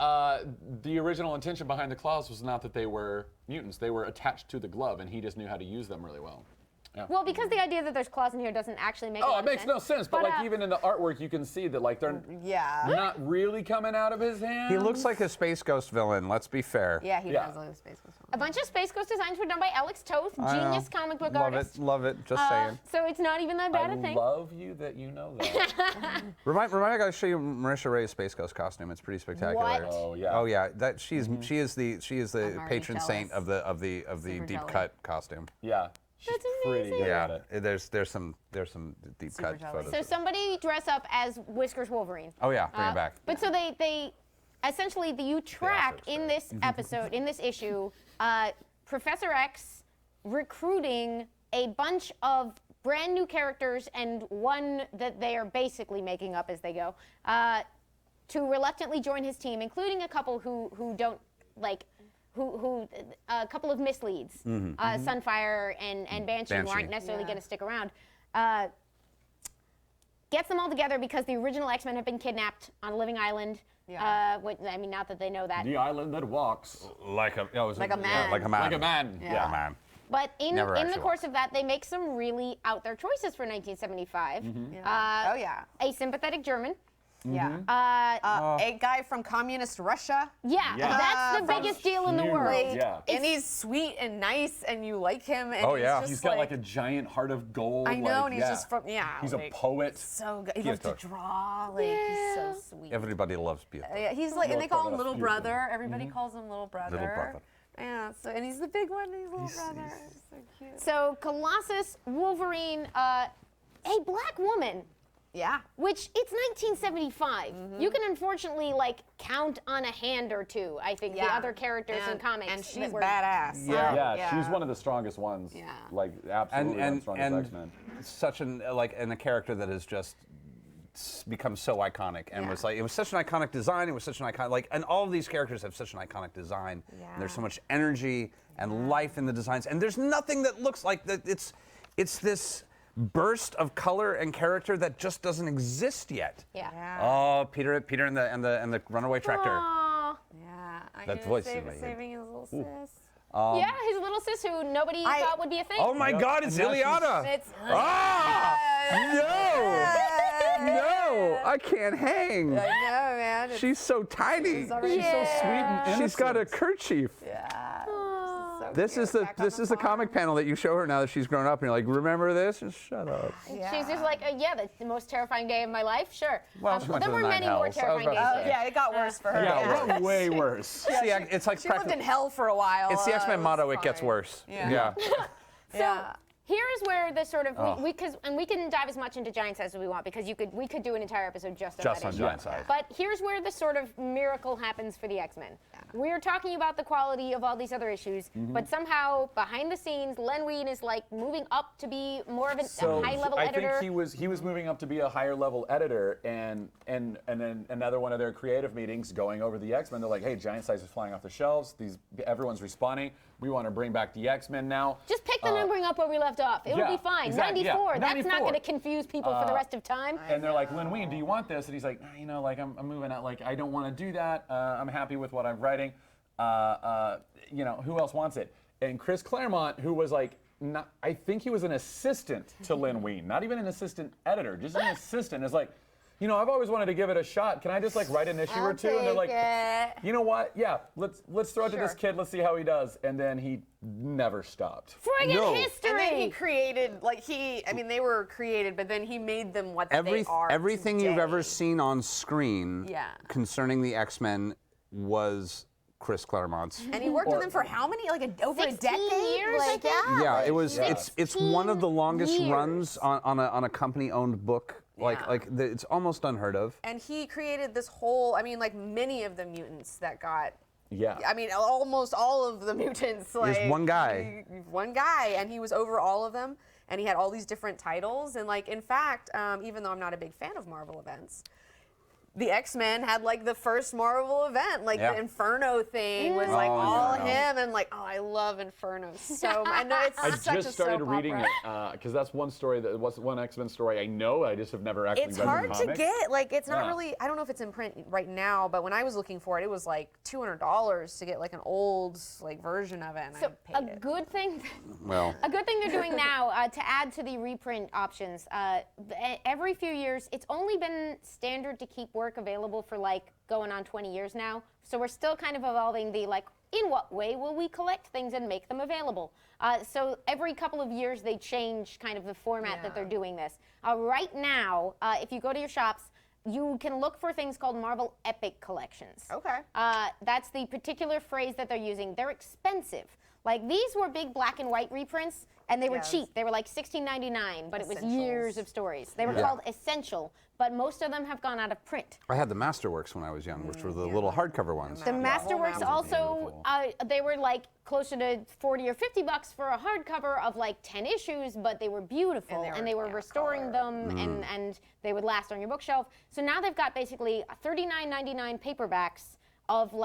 S1: The original intention behind the claws was not that they were mutants. They were attached to the glove, and he just knew how to use them really well. Yeah.
S3: Well, because the idea that there's claws in here doesn't actually make a
S1: Oh,
S3: lot
S1: it
S3: of
S1: makes
S3: sense.
S1: no sense. But like even in the artwork, you can see that like they're not really coming out of his hand.
S4: He looks like a Space Ghost villain. Let's be fair.
S6: Yeah, he
S1: Yeah.
S6: does look like a space ghost.
S3: A bunch of Space Ghost designs were done by Alex Toth,
S4: I know.
S3: genius comic book
S4: Love
S3: artist.
S4: it. Love it. Just saying.
S3: So it's not even that bad
S1: I
S3: a thing.
S1: love you that you know that.
S4: Remind me, I gotta show you Marisha Ray's Space Ghost costume. It's pretty spectacular.
S3: What?
S1: Oh yeah.
S4: Oh yeah, that she is the
S6: I'm already
S4: patron saint
S6: jealous.
S4: of the
S6: Super
S4: deep
S6: jealous.
S4: cut costume.
S1: Yeah. She's
S3: That's
S1: pretty
S3: amazing.
S1: good
S4: Yeah,
S1: at it.
S4: there's some deep
S6: Super
S4: cut
S6: jealous.
S4: photos.
S3: So somebody dress up as Whiskers Wolverine.
S4: Oh yeah, bring it back.
S3: But so they essentially you track
S1: Assets,
S3: in
S1: right.
S3: this episode, in this issue, Professor X recruiting a bunch of brand new characters and one that they are basically making up as they go to reluctantly join his team, including a couple who don't like. Who a couple of misleads, Sunfire and Banshee, who
S4: Banshee.
S3: aren't necessarily
S6: Yeah.
S3: going to stick around. Gets them all together because the original X-Men have been kidnapped on a living island.
S6: Yeah.
S3: I mean, not that they know that.
S1: The island that walks
S4: Like a
S6: Like a man.
S4: like a man.
S1: like a man.
S6: Yeah.
S4: man.
S3: But in
S4: Never
S3: the
S4: actually
S3: course of that, they make some really out there choices for 1975.
S6: Oh yeah.
S3: A sympathetic German.
S6: Yeah. A guy from communist Russia.
S3: Yeah,
S1: Yeah.
S3: that's the biggest deal in the
S1: Huge.
S3: world.
S6: Like,
S1: Yeah.
S6: and he's sweet and nice, and you like him. And
S4: Oh,
S6: he's
S4: yeah.
S6: just
S1: He's got like a giant heart of gold.
S6: I know,
S1: like,
S6: and he's
S1: yeah.
S6: just from
S1: He's
S6: like,
S1: a poet.
S6: So good. He
S4: Yeah,
S6: loves to
S4: totally.
S6: draw. Like he's so sweet.
S4: Everybody loves beautiful.
S6: Yeah, he's like, and they
S1: Little
S6: call him
S1: brother,
S6: little
S1: beautiful.
S6: brother. Everybody calls him little brother.
S4: Little brother.
S6: Yeah. So and he's the big one. He's little brother. He's so cute.
S3: So Colossus, Wolverine, a black woman.
S6: Yeah.
S3: Which it's 1975. You can unfortunately count on a hand or two. I think the other characters in comics.
S6: And
S3: that
S6: she's
S3: were,
S6: badass.
S4: Yeah.
S1: Yeah, she's one of the strongest ones.
S6: Yeah.
S1: Like absolutely one of the strongest
S4: and
S1: X-Men.
S4: such a character that has just become so iconic and was like it was such an iconic design. It was such an iconic and all of these characters have such an iconic design.
S6: Yeah.
S4: And there's so much energy and life in the designs. And there's nothing that looks like that. It's this burst of color and character that just doesn't exist yet.
S3: Yeah.
S4: Oh, Peter and the runaway tractor.
S3: Aw.
S6: Yeah. I
S4: That
S6: knew
S4: voice is amazing.
S6: saving his little sis.
S3: Yeah, his little sis who nobody thought would be a thing.
S4: Oh my God, it's Iliana.
S6: It's
S4: No, I can't hang.
S6: I know, man.
S4: She's so tiny.
S1: She's so sweet and innocent.
S4: She's got a kerchief.
S6: Yeah.
S4: This is the comic panel that you show her now that she's grown up, and you're like, remember this? Just shut up.
S3: She's just like, yeah, that's the most terrifying day of my life. Sure.
S4: Well, she went
S3: there
S4: to the
S3: were
S4: nine
S3: many more
S4: hells. I was
S3: terrifying days.
S4: about to say.
S6: Yeah, it got worse for her.
S1: Yeah, way worse.
S4: See, it's like
S6: She lived in hell for a while.
S4: It's the X-Men
S6: it was
S4: motto. It gets
S6: fine.
S4: worse.
S6: Yeah.
S3: So here's where the sort of we can dive as much into giant size as we want because we could do an entire episode just on that issue.
S4: giant size.
S3: But here's where the sort of miracle happens for the X-Men. We're talking about the quality of all these other issues, but somehow behind the scenes, Len Wein is like moving up to be more of a high-level editor.
S1: I think he was moving up to be a higher level editor, and then another one of their creative meetings going over the X-Men. They're like, hey, giant size is flying off the shelves. Everyone's responding. We want to bring back the X-Men now.
S3: Just pick the numbering up where we left off. It'll be fine.
S1: Exactly,
S3: 94.
S1: yeah.
S3: That's
S1: 94.
S3: not going to confuse people for the rest of time.
S1: And they're like, Len Wein, do you want this? And he's like, you know, like I'm moving out. Like I don't want to do that. I'm happy with what I'm writing. You know, who else wants it? And Chris Claremont, who was like, I think he was an assistant to Len Wein, not even an assistant editor, just an assistant. Is like, you know, I've always wanted to give it a shot. Can I just like write an issue or two? And they're like, you know what? Yeah, let's throw it to this kid. Let's see how he does. And then he never stopped.
S3: Friggin' history!
S6: And then he created, they were created, but then he made them what they are
S4: Everything
S6: today.
S4: you've ever seen on screen concerning the X-Men was Chris Claremont's.
S6: And he worked with them for how many? Over a
S3: 16
S6: decade?
S3: years, I think?
S4: Yeah, it was. It's one of the longest
S3: 16
S4: runs on a company-owned book. It's almost unheard of.
S6: And he created this whole, many of the mutants that got.
S1: Yeah.
S6: Almost all of the mutants.
S4: There's one guy.
S6: One guy, and he was over all of them, and he had all these different titles. And in fact, even though I'm not a big fan of Marvel events, the X-Men had the first Marvel event, the Inferno thing was all him, and I love Inferno so much. I know it's
S1: I
S6: such
S1: just
S6: a
S1: started
S6: soap
S1: reading
S6: opera.
S1: it because that's one story that was one X-Men story I know. I just have never actually
S6: It's
S1: read
S6: hard
S1: the
S6: to
S1: comic.
S6: get. It's not really. I don't know if it's in print right now, but when I was looking for it, it was $200 to get an old version of it. And
S3: So
S6: I paid it.
S3: good thing.
S4: Well,
S3: A good thing they're doing now to add to the reprint options. Every few years, it's only been standard to keep work available for going on 20 years now. So we're still kind of evolving the in what way will we collect things and make them available? So every couple of years they change kind of the format that they're doing this. Right now, if you go to your shops, you can look for things called Marvel Epic Collections.
S6: Okay.
S3: That's the particular phrase that they're using. They're expensive. These were big black and white reprints, and they were cheap. They were $16.99, but it was years of stories. They were called Essential, but most of them have gone out of print.
S4: I had the Masterworks when I was young, which were the little hardcover ones.
S3: The Masterworks also, they were closer to 40 or 50 bucks for a hardcover of 10 issues, but they were beautiful, and they were restoring them, and they would last on your bookshelf. So now they've got basically $39.99 paperbacks of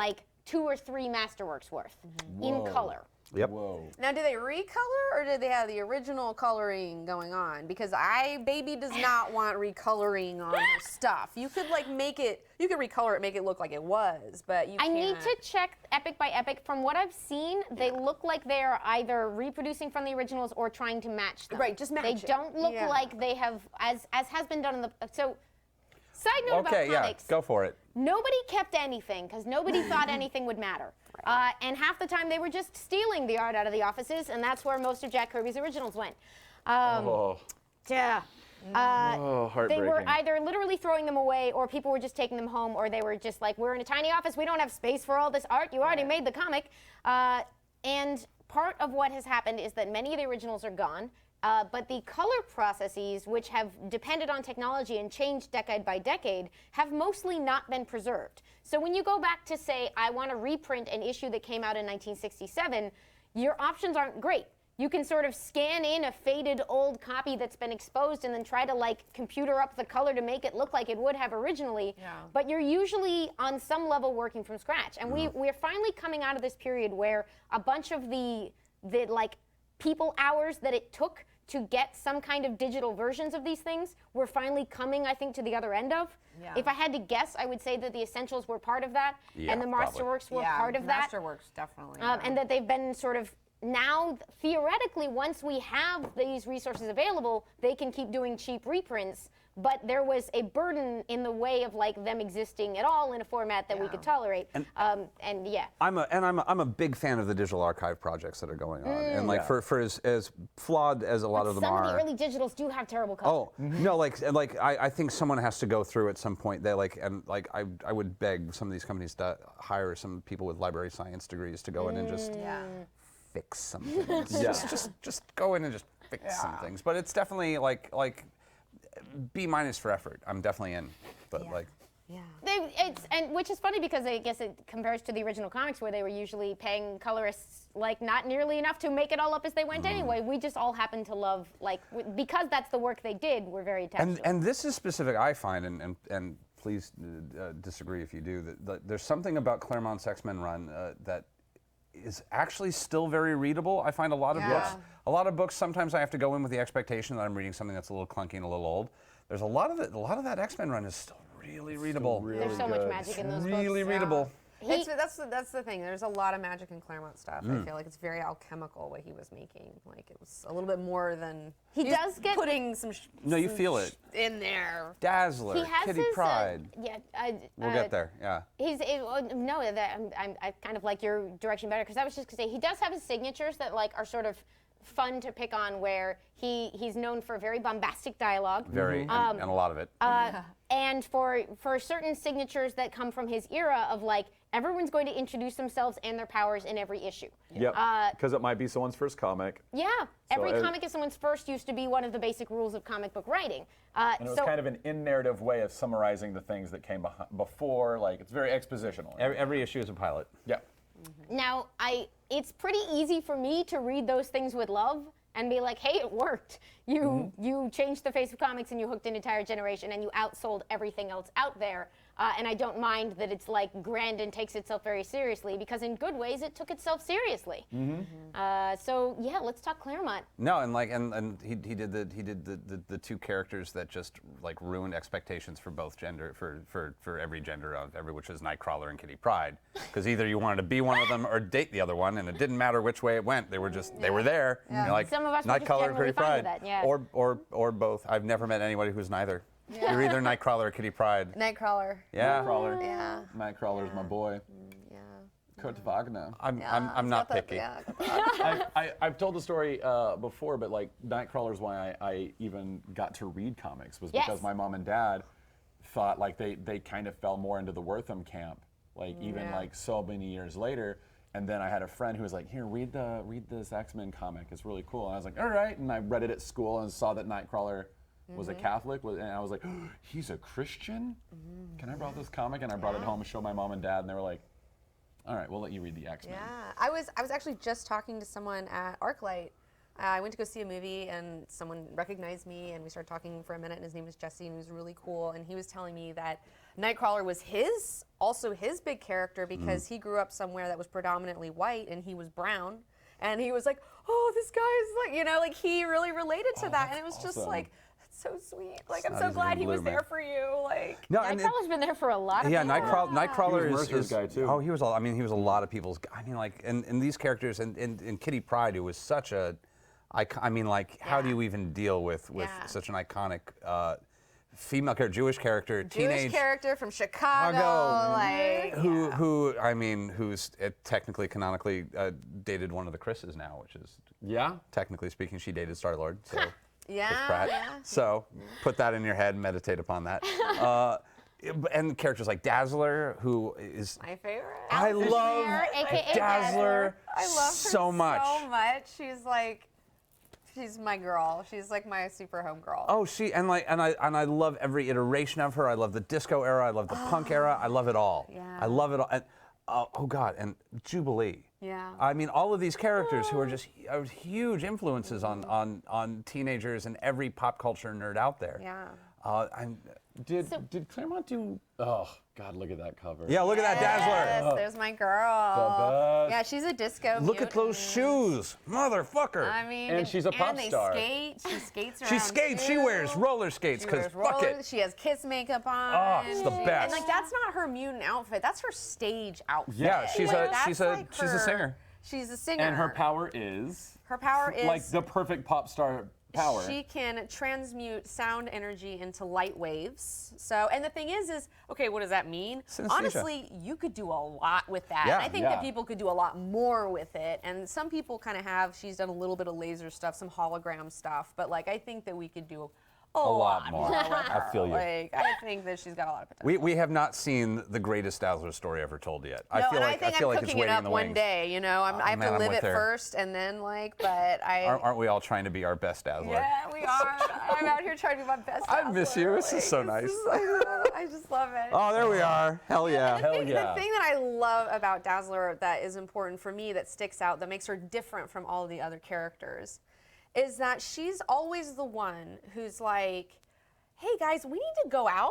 S3: 2 or 3 Masterworks worth in color.
S4: Yep.
S1: Whoa.
S6: Now, do they recolor or did they have the original coloring going on? Because baby does not want recoloring on her stuff. You could make it, you could recolor it, make it look like it was, but you can't.
S3: I need to check Epic by Epic. From what I've seen, they look like they're either reproducing from the originals or trying to match them.
S6: Right, just match
S3: They
S6: it.
S3: don't look like they have, as has been done in the, so, side note about comics.
S4: Go for it.
S3: Nobody kept anything because nobody thought anything would matter. And half the time they were just stealing the art out of the offices, and that's where most of Jack Kirby's originals went. Yeah. They
S1: Heartbreaking.
S3: were either literally throwing them away, or people were just taking them home, or they were just we're in a tiny office, we don't have space for all this art, you already made the comic. And part of what has happened is that many of the originals are gone. But the color processes, which have depended on technology and changed decade by decade, have mostly not been preserved. So when you go back to say, I want to reprint an issue that came out in 1967, your options aren't great. You can sort of scan in a faded old copy that's been exposed and then try to computer up the color to make it look like it would have originally. But you're usually on some level working from scratch. And we're finally coming out of this period where a bunch of the people hours that it took to get some kind of digital versions of these things, we're finally coming, I think, to the other end of.
S6: Yeah.
S3: If I had to guess, I would say that the Essentials were part of that,
S4: Yeah,
S3: and the
S4: probably.
S3: Masterworks were part of that.
S6: Masterworks, definitely.
S3: And that they've been sort of now, theoretically, once we have these resources available, they can keep doing cheap reprints. But there was a burden in the way of like them existing at all in a format that we could tolerate. And yeah.
S4: I'm a big fan of the digital archive projects that are going on, and like for as flawed as a lot of them
S3: Some
S4: are.
S3: of the early digitals do have terrible color.
S4: Oh no, like I think someone has to go through at some point. They I would beg some of these companies to hire some people with library science degrees to go in and just fix some things. Just go in and just fix some things. But it's definitely like B- for effort. I'm definitely in, but
S3: And which is funny because I guess it compares to the original comics where they were usually paying colorists like not nearly enough to make it all up as they went anyway. We just all happen to love because that's the work they did. We're very attached to it.
S4: And this is specific, I find, and please disagree if you do. That there's something about Claremont's X-Men run that is actually still very readable. I find a lot of books. Sometimes I have to go in with the expectation that I'm reading something that's a little clunky and a little old. There's a lot of that X-Men run is still really readable.
S3: There's so much magic in those books.
S4: Really readable.
S6: That's the thing. There's a lot of magic in Claremont stuff. I feel like it's very alchemical what he was making. Like it was a little bit more than
S3: He
S6: he's
S3: does get-
S6: putting some.
S4: No, you feel it.
S6: In there.
S4: Dazzler,
S3: He has
S4: Kitty
S3: his,
S4: Pryde. We'll get there. Yeah.
S3: I kind of like your direction better because I was just gonna say he does have his signatures that like are sort of fun to pick on where he's known for very bombastic dialogue.
S4: Very, and a lot of it.
S3: And for certain signatures that come from his era of like everyone's going to introduce themselves and their powers in every issue.
S1: Yep. Because it might be someone's first comic.
S3: Yeah, every comic is someone's first used to be one of the basic rules of comic book writing.
S1: And it was kind of an in-narrative way of summarizing the things that came before. Like it's very expositional.
S4: Every issue is a pilot.
S1: Yeah.
S3: Now, it's pretty easy for me to read those things with love and be like, hey, it worked. You changed the face of comics and you hooked an entire generation and you outsold everything else out there. And I don't mind that it's like grand and takes itself very seriously because in good ways it took itself seriously. So yeah, let's talk Claremont.
S4: No, and he did the two characters that just like ruined expectations for both gender for every gender of every, which is Nightcrawler and Kitty Pryde, because either you wanted to be one of them or date the other one, and it didn't matter which way it went. They were just they were there. You're like
S3: Some of us were just
S4: Nightcrawler and
S3: generally
S4: Kitty
S3: fine with
S4: Pryde,
S3: that, yeah.
S4: or both. I've never met anybody who's neither. You're either Nightcrawler or Kitty Pryde.
S6: Nightcrawler.
S4: Yeah.
S1: Nightcrawler.
S6: Yeah.
S1: Nightcrawler's my boy.
S6: Yeah.
S1: Kurt Wagner.
S4: I'm not picky.
S1: I've told the story before, but like Nightcrawler's why I even got to read comics was because
S3: Yes.
S1: my mom and dad thought like they kind of fell more into the Wortham camp, like even like so many years later. And then I had a friend who was like, "Here, read this X-Men comic. It's really cool." And I was like, "All right." And I read it at school and saw that Nightcrawler was a Catholic, and I was like, oh, "He's a Christian? Can I borrow this comic?" And I brought it home and showed my mom and dad, and they were like, "All right, we'll let you read the X-Men."
S6: Yeah, I was actually just talking to someone at ArcLight. I went to go see a movie, and someone recognized me, and we started talking for a minute. And his name was Jesse, and he was really cool. And he was telling me that Nightcrawler was also his big character because he grew up somewhere that was predominantly white, and he was brown. And he was like, "Oh, this guy is like," like he really related to that, and it was just
S1: awesome.
S6: like. So sweet. Like I'm
S4: That
S6: so
S4: is
S6: glad he was
S4: blooming.
S6: there for you. Like
S4: No,
S3: Nightcrawler's been there for a lot of
S4: yeah,
S3: people.
S4: Nightcrawler
S1: He was
S4: is
S1: Mercer's guy, too.
S4: Oh, he was a lot of people's. I mean, like, and these characters, and Kitty Pryde, who was such a, I mean, like, how do you even deal with such an iconic female character, Jewish character, teenage
S6: character from Chicago, like
S4: who's technically canonically dated one of the Chris's now, which is technically speaking, she dated Star-Lord. So. Chris Pratt. So put that in your head and meditate upon that. And characters like Dazzler, who is
S6: my favorite.
S4: I love
S3: AKA
S4: Dazzler
S6: I love her
S4: so much.
S6: She's my girl. She's like my super home girl.
S4: Oh, I love every iteration of her. I love the disco era. I love the punk era. I love it all.
S6: Yeah.
S4: I love it all. And, oh God, and Jubilee.
S6: Yeah.
S4: I mean, all of these characters who are just huge influences on teenagers and every pop culture nerd out there.
S6: Yeah.
S1: Did Claremont do? Oh, God, look at that cover.
S4: Yeah, look at that Dazzler.
S6: Yes, there's my girl.
S1: The best.
S6: Yeah, she's a disco
S4: Look at those shoes, motherfucker.
S6: I mean,
S1: And she's a pop
S6: they
S1: star.
S6: skate. She skates around.
S4: She skates. She
S6: too.
S4: wears roller skates
S6: She
S4: because
S6: wears
S4: fuck
S6: rollers.
S4: it.
S6: She has kiss makeup on.
S4: Oh, it's the best.
S6: And like that's not her mutant outfit. That's her stage outfit.
S4: Yeah, she's
S6: Like,
S4: a
S6: that's
S4: she's a
S6: like
S4: she's a
S6: her-
S4: singer.
S6: She's a singer.
S1: And her power is
S6: Her power is
S1: like the perfect pop star power.
S6: She can transmute sound energy into light waves. So, and the thing is okay, what does that mean?
S4: Synesthesia.
S6: Honestly, you could do a lot with that.
S4: Yeah.
S6: And I think
S1: Yeah.
S6: that people could do a lot more with it. And some people kind of have. She's done a little bit of laser stuff, some hologram stuff. But like, I think that we could do a lot more. With
S4: I
S6: her.
S4: feel you.
S6: Like, I think that she's got a lot of potential.
S4: We have not seen the greatest Dazzler story ever told yet.
S6: No,
S4: I feel
S6: and
S4: like
S6: I think
S4: feel
S6: I'm
S4: like it's
S6: cooking it
S4: waiting in
S6: up
S4: the
S6: one
S4: wings.
S6: day. You know, I have
S4: man,
S6: to
S4: I'm
S6: live
S4: with
S6: it
S4: her.
S6: first, and then like, but I.
S4: Aren't we all trying to be our best Dazzler?
S6: Yeah, we are. I'm out here trying to be my best.
S4: I miss you. This is so
S6: Like,
S4: nice.
S6: I just love it.
S4: Oh, there we are. Hell yeah.
S1: Hell yeah.
S6: The thing that I love about Dazzler that is important for me, that sticks out, that makes her different from all the other characters, is that she's always the one who's like, hey guys, we need to go out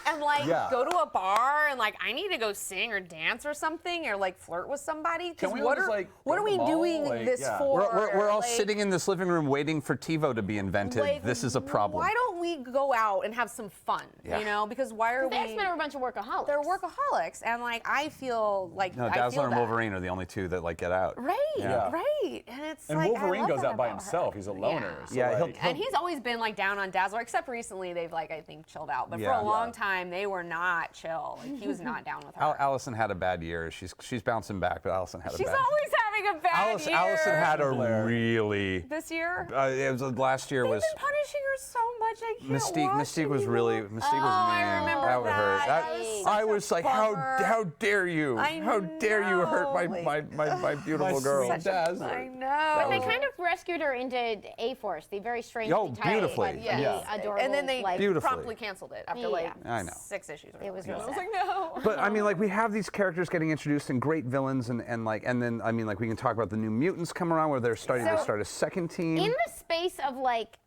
S6: and like
S1: Yeah.
S6: go to a bar and like I need to go sing or dance or something or like flirt with somebody.
S1: Can
S6: Because
S1: we
S6: what
S1: all just,
S6: are
S1: like,
S6: what
S1: go
S6: are
S1: to
S6: we
S1: the mall?
S6: doing
S1: Like,
S6: this
S1: yeah.
S6: for?
S4: We're all
S6: Like,
S4: sitting in this living room waiting for TiVo to be invented.
S6: like,
S4: This is a problem.
S6: Why don't we go out and have some fun?
S4: Yeah.
S6: You know, because why are
S3: The
S6: we?
S3: X-Men are a bunch of workaholics.
S6: They're workaholics, and like I feel like
S4: No,
S6: I
S4: Dazzler
S6: feel
S4: and
S6: that.
S4: Wolverine are the only two that like get out.
S6: Right,
S1: Yeah.
S6: right, and it's
S1: And
S6: like
S1: Wolverine
S6: I love
S1: goes
S6: that
S1: out by
S6: about
S1: himself.
S6: her.
S1: He's a loner.
S6: Yeah.
S1: So
S4: Yeah, he'll-
S1: like,
S6: And he's always been like down on Dazzler, except recently they've like I think chilled out. But for
S4: Yeah.
S6: a long time they were not chill. Like he was not down with her.
S4: Allison had a bad year. She's bouncing back, but Allison had a
S6: She's
S4: bad.
S6: always having a bad year.
S4: Allison had a
S1: Blair.
S4: really.
S6: this year.
S4: It was last year
S6: They've
S4: was
S6: been punishing her so much. I can't
S4: Mystique.
S6: watch
S4: Mystique was
S6: anymore.
S4: really. Mystique was
S6: I
S4: mean.
S6: remember
S4: that would hurt.
S6: that.
S4: I was like, how
S6: bummer.
S4: dare you?
S6: I
S4: How dare you hurt my
S6: know.
S4: beautiful girl?
S1: sweet Dazzler.
S6: I know.
S3: But they kind of rescued her into A-Force, the very strange,
S4: Oh,
S3: tight,
S4: beautifully.
S3: but
S1: Yeah.
S3: really adorable.
S6: And then they
S3: like,
S4: Beautifully.
S6: promptly canceled it after like
S3: Yeah.
S4: I know.
S6: 6 issues. Or
S3: It was
S6: something.
S3: real
S6: I was
S3: sad.
S6: like, no.
S4: But I mean, like we have these characters getting introduced and great villains, and then I mean, like we can talk about the New Mutants come around where they're starting to
S3: So,
S4: start a second team.
S3: in the space of like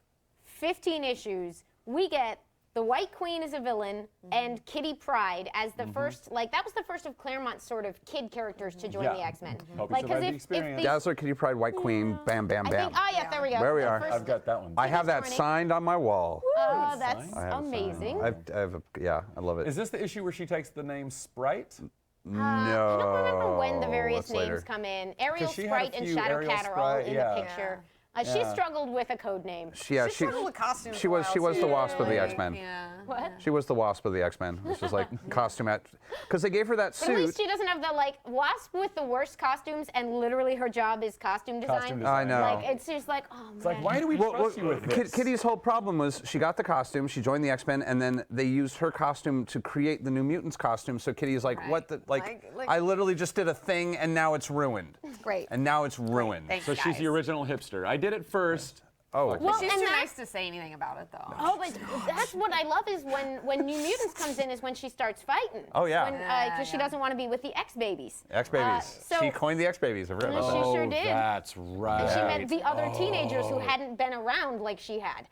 S3: 15 issues, we get the White Queen as a villain and Kitty Pryde as the first, like that was the first of Claremont's sort of kid characters to join
S1: Yeah.
S3: the X-Men.
S1: Hope you
S3: Like,
S1: survived the
S3: if
S1: experience.
S3: the,
S4: Dazzler, Kitty Pryde, White Queen, bam, bam,
S3: I
S4: bam.
S3: think, yeah, there we go.
S4: There we
S3: The
S4: are.
S3: first-
S1: I've got that one.
S4: I have that
S3: Morning.
S4: signed on my wall.
S3: Oh, that's
S1: I
S4: have a sign.
S3: amazing.
S4: I have yeah, I love it.
S1: Is this the issue where she takes the name Sprite?
S4: no.
S3: I don't remember when the various
S4: that's
S3: names
S4: later.
S3: come in. Ariel
S1: 'Cause she had a
S3: Sprite and
S1: few
S3: Shadow
S1: Ariel
S3: Cat are all
S1: Sprite,
S3: in
S1: yeah.
S3: the picture. She
S1: Yeah.
S3: struggled with a code name.
S4: Yeah,
S6: She struggled with costumes
S4: She
S6: for a
S4: was
S6: while,
S4: she was the
S6: too.
S4: Wasp of the
S6: Like,
S4: X-Men.
S6: Yeah.
S3: What?
S4: She was the Wasp of the X-Men. This was like costume at, because they gave her that
S3: But at least
S4: suit.
S3: she doesn't have the like Wasp with the worst costumes, and literally her job is costume design.
S1: Costume design.
S4: I know.
S3: Like it's just like, oh man.
S1: It's like, why do we trust you with this?
S4: Kitty's whole problem was she got the costume, she joined the X-Men, and then they used her costume to create the New Mutants costume. So Kitty's like, what the, like,
S6: Like-
S4: I literally just did a thing and now it's ruined.
S6: Great.
S4: And now it's ruined.
S6: Thanks,
S1: So she's
S6: guys.
S1: the original hipster. I did it first.
S4: Oh.
S3: Well,
S6: She's
S3: and
S6: too
S3: that-
S6: nice to say anything about it, though.
S3: Oh, but that's what I love is when New Mutants comes in is when she starts fighting.
S4: Oh, yeah.
S3: Because she
S6: Yeah.
S3: doesn't want to be with the X-Babies.
S4: X-Babies.
S3: so-
S4: She coined the X-Babies. I forgot about
S3: She
S4: that.
S3: sure did.
S1: That's right.
S3: And she met the other teenagers who hadn't been around like she had.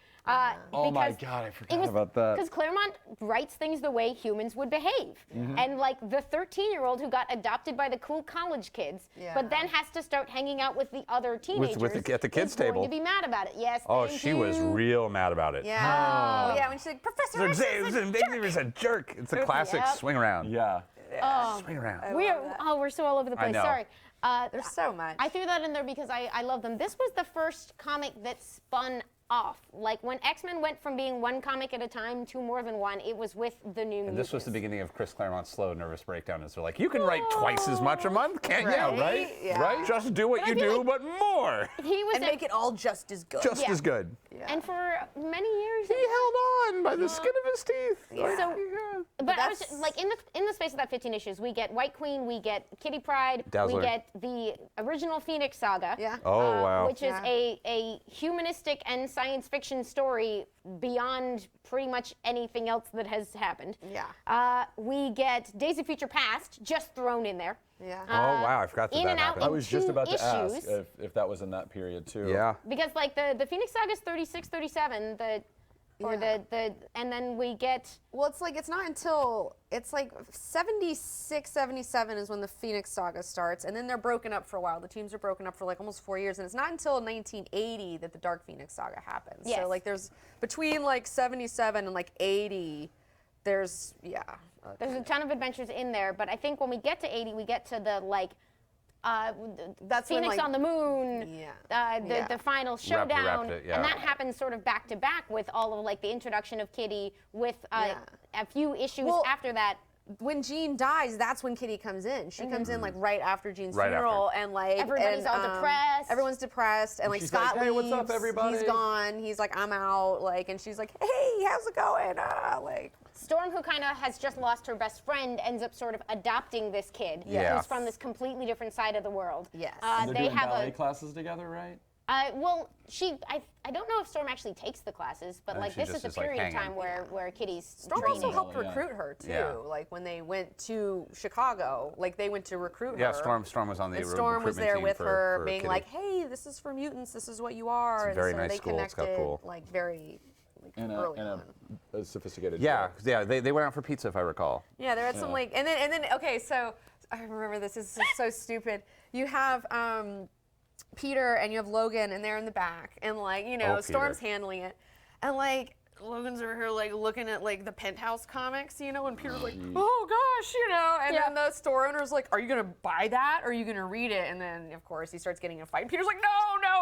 S1: Oh my
S3: because
S1: God, I forgot
S3: it was,
S1: about that.
S3: Because Claremont writes things the way humans would behave. And like the 13-year-old who got adopted by the cool college kids, but then has to start hanging out with the other teenagers.
S4: at the kids'
S3: is going
S4: table.
S3: to be mad about it. Yes,
S4: Oh,
S3: thank
S4: she was
S3: you.
S4: real mad about it.
S6: Yeah. Oh, yeah, when she's like, Professor X is a jerk."
S4: Xavier's a jerk. It's a classic
S3: Yep.
S4: swing around.
S1: Yeah.
S4: Swing around.
S3: We're so all over the place.
S4: know.
S3: Sorry.
S6: There's so much.
S3: I threw that in there because I love them. This was the first comic that spun off. Like when X-Men went from being one comic at a time to more than one, it was with the New
S4: And this was the
S3: Mutants.
S4: beginning of Chris Claremont's slow nervous breakdown. Is they're like, you can write twice as much a month, can't you?
S6: Right?
S1: Right?
S6: Yeah.
S1: Right?
S4: Just do what
S3: But I
S4: you
S3: feel
S4: do,
S3: like-
S4: but more.
S3: He was
S6: and make it all just as good.
S4: Just
S3: Yeah.
S4: as good.
S3: and for many years.
S4: He held on by the skin of his teeth.
S3: So, but I was
S6: that's-
S3: like in the space of that 15 issues, we get White Queen, we get Kitty Pryde,
S4: Dazzler.
S3: we get the original Phoenix Saga.
S6: Yeah.
S4: Oh, wow.
S3: Which is
S6: Yeah.
S3: a humanistic and science fiction story beyond pretty much anything else that has happened.
S6: Yeah.
S3: We get Days of Future Past just thrown in there.
S6: Yeah.
S4: Oh, wow, I forgot that
S3: in
S4: that
S3: and out
S4: happened.
S1: I was just
S3: two
S1: about to ask
S3: issues.
S1: if that was in that period too.
S4: Yeah.
S3: Because like the Phoenix Saga is 36, 37. or and then we get.
S6: Well, it's not until it's like 76, 77 is when the Phoenix Saga starts, and then they're broken up for a while. The teams are broken up for like almost 4 years, and it's not until 1980 that the Dark Phoenix Saga happens.
S3: Yes.
S6: So like there's between like 77 and like 80, there's
S3: There's a ton of adventures in there, but I think when we get to 80, we get to the like.
S6: That's when,
S3: Phoenix
S6: like,
S3: on the Moon, the final showdown,
S4: wrapped it,
S3: and that happens sort of back to back with all of like the introduction of Kitty with a few issues after that.
S6: When Jean dies, that's when Kitty comes in. She comes in like right after Jean's
S4: Right
S6: funeral, and like
S3: Everybody's all depressed.
S6: Everyone's depressed, and like
S1: she's
S6: Scott
S1: like, "Hey,
S6: leaves.
S1: what's up, everybody?"
S6: He's gone. He's like, I'm out. Like, and she's like, Hey, how's it going? Like.
S3: Storm, who kind of has just lost her best friend, ends up sort of adopting this kid who's from this completely different side of the world.
S6: Yes.
S1: They're doing ballet classes together, right?
S3: Well, I don't know if Storm actually takes the classes, but like
S4: she
S3: this
S4: just
S3: is a
S4: is, like,
S3: period of
S4: hanging.
S3: time where Kitty's
S6: Storm
S3: training.
S6: also helped
S1: Yeah.
S6: recruit her too.
S4: Yeah.
S6: Like when they went to Chicago, like they went to recruit her.
S4: Yeah, Storm was on the
S6: And Storm was
S4: recruitment
S6: there
S4: team
S6: with
S4: for
S6: her, being
S4: Kitty.
S6: like, "Hey, this is for mutants. This is what you are."
S4: It's a very
S6: and so
S4: nice
S6: they
S4: school. It's
S6: connected,
S4: got cool.
S6: like very
S1: And
S6: early
S1: a
S6: on.
S1: sophisticated.
S4: Yeah,
S1: show.
S4: they went out for pizza if I recall.
S6: Yeah, there had some like, and then okay, so I remember this is so stupid. You have Peter and you have Logan, and they're in the back, and like Storm's handling it, and like Logan's over here like looking at like the Penthouse comics, and Peter's like, oh gosh, and then the store owner's like, are you gonna buy that or are you gonna read it? And then of course he starts getting in a fight. And Peter's like, no,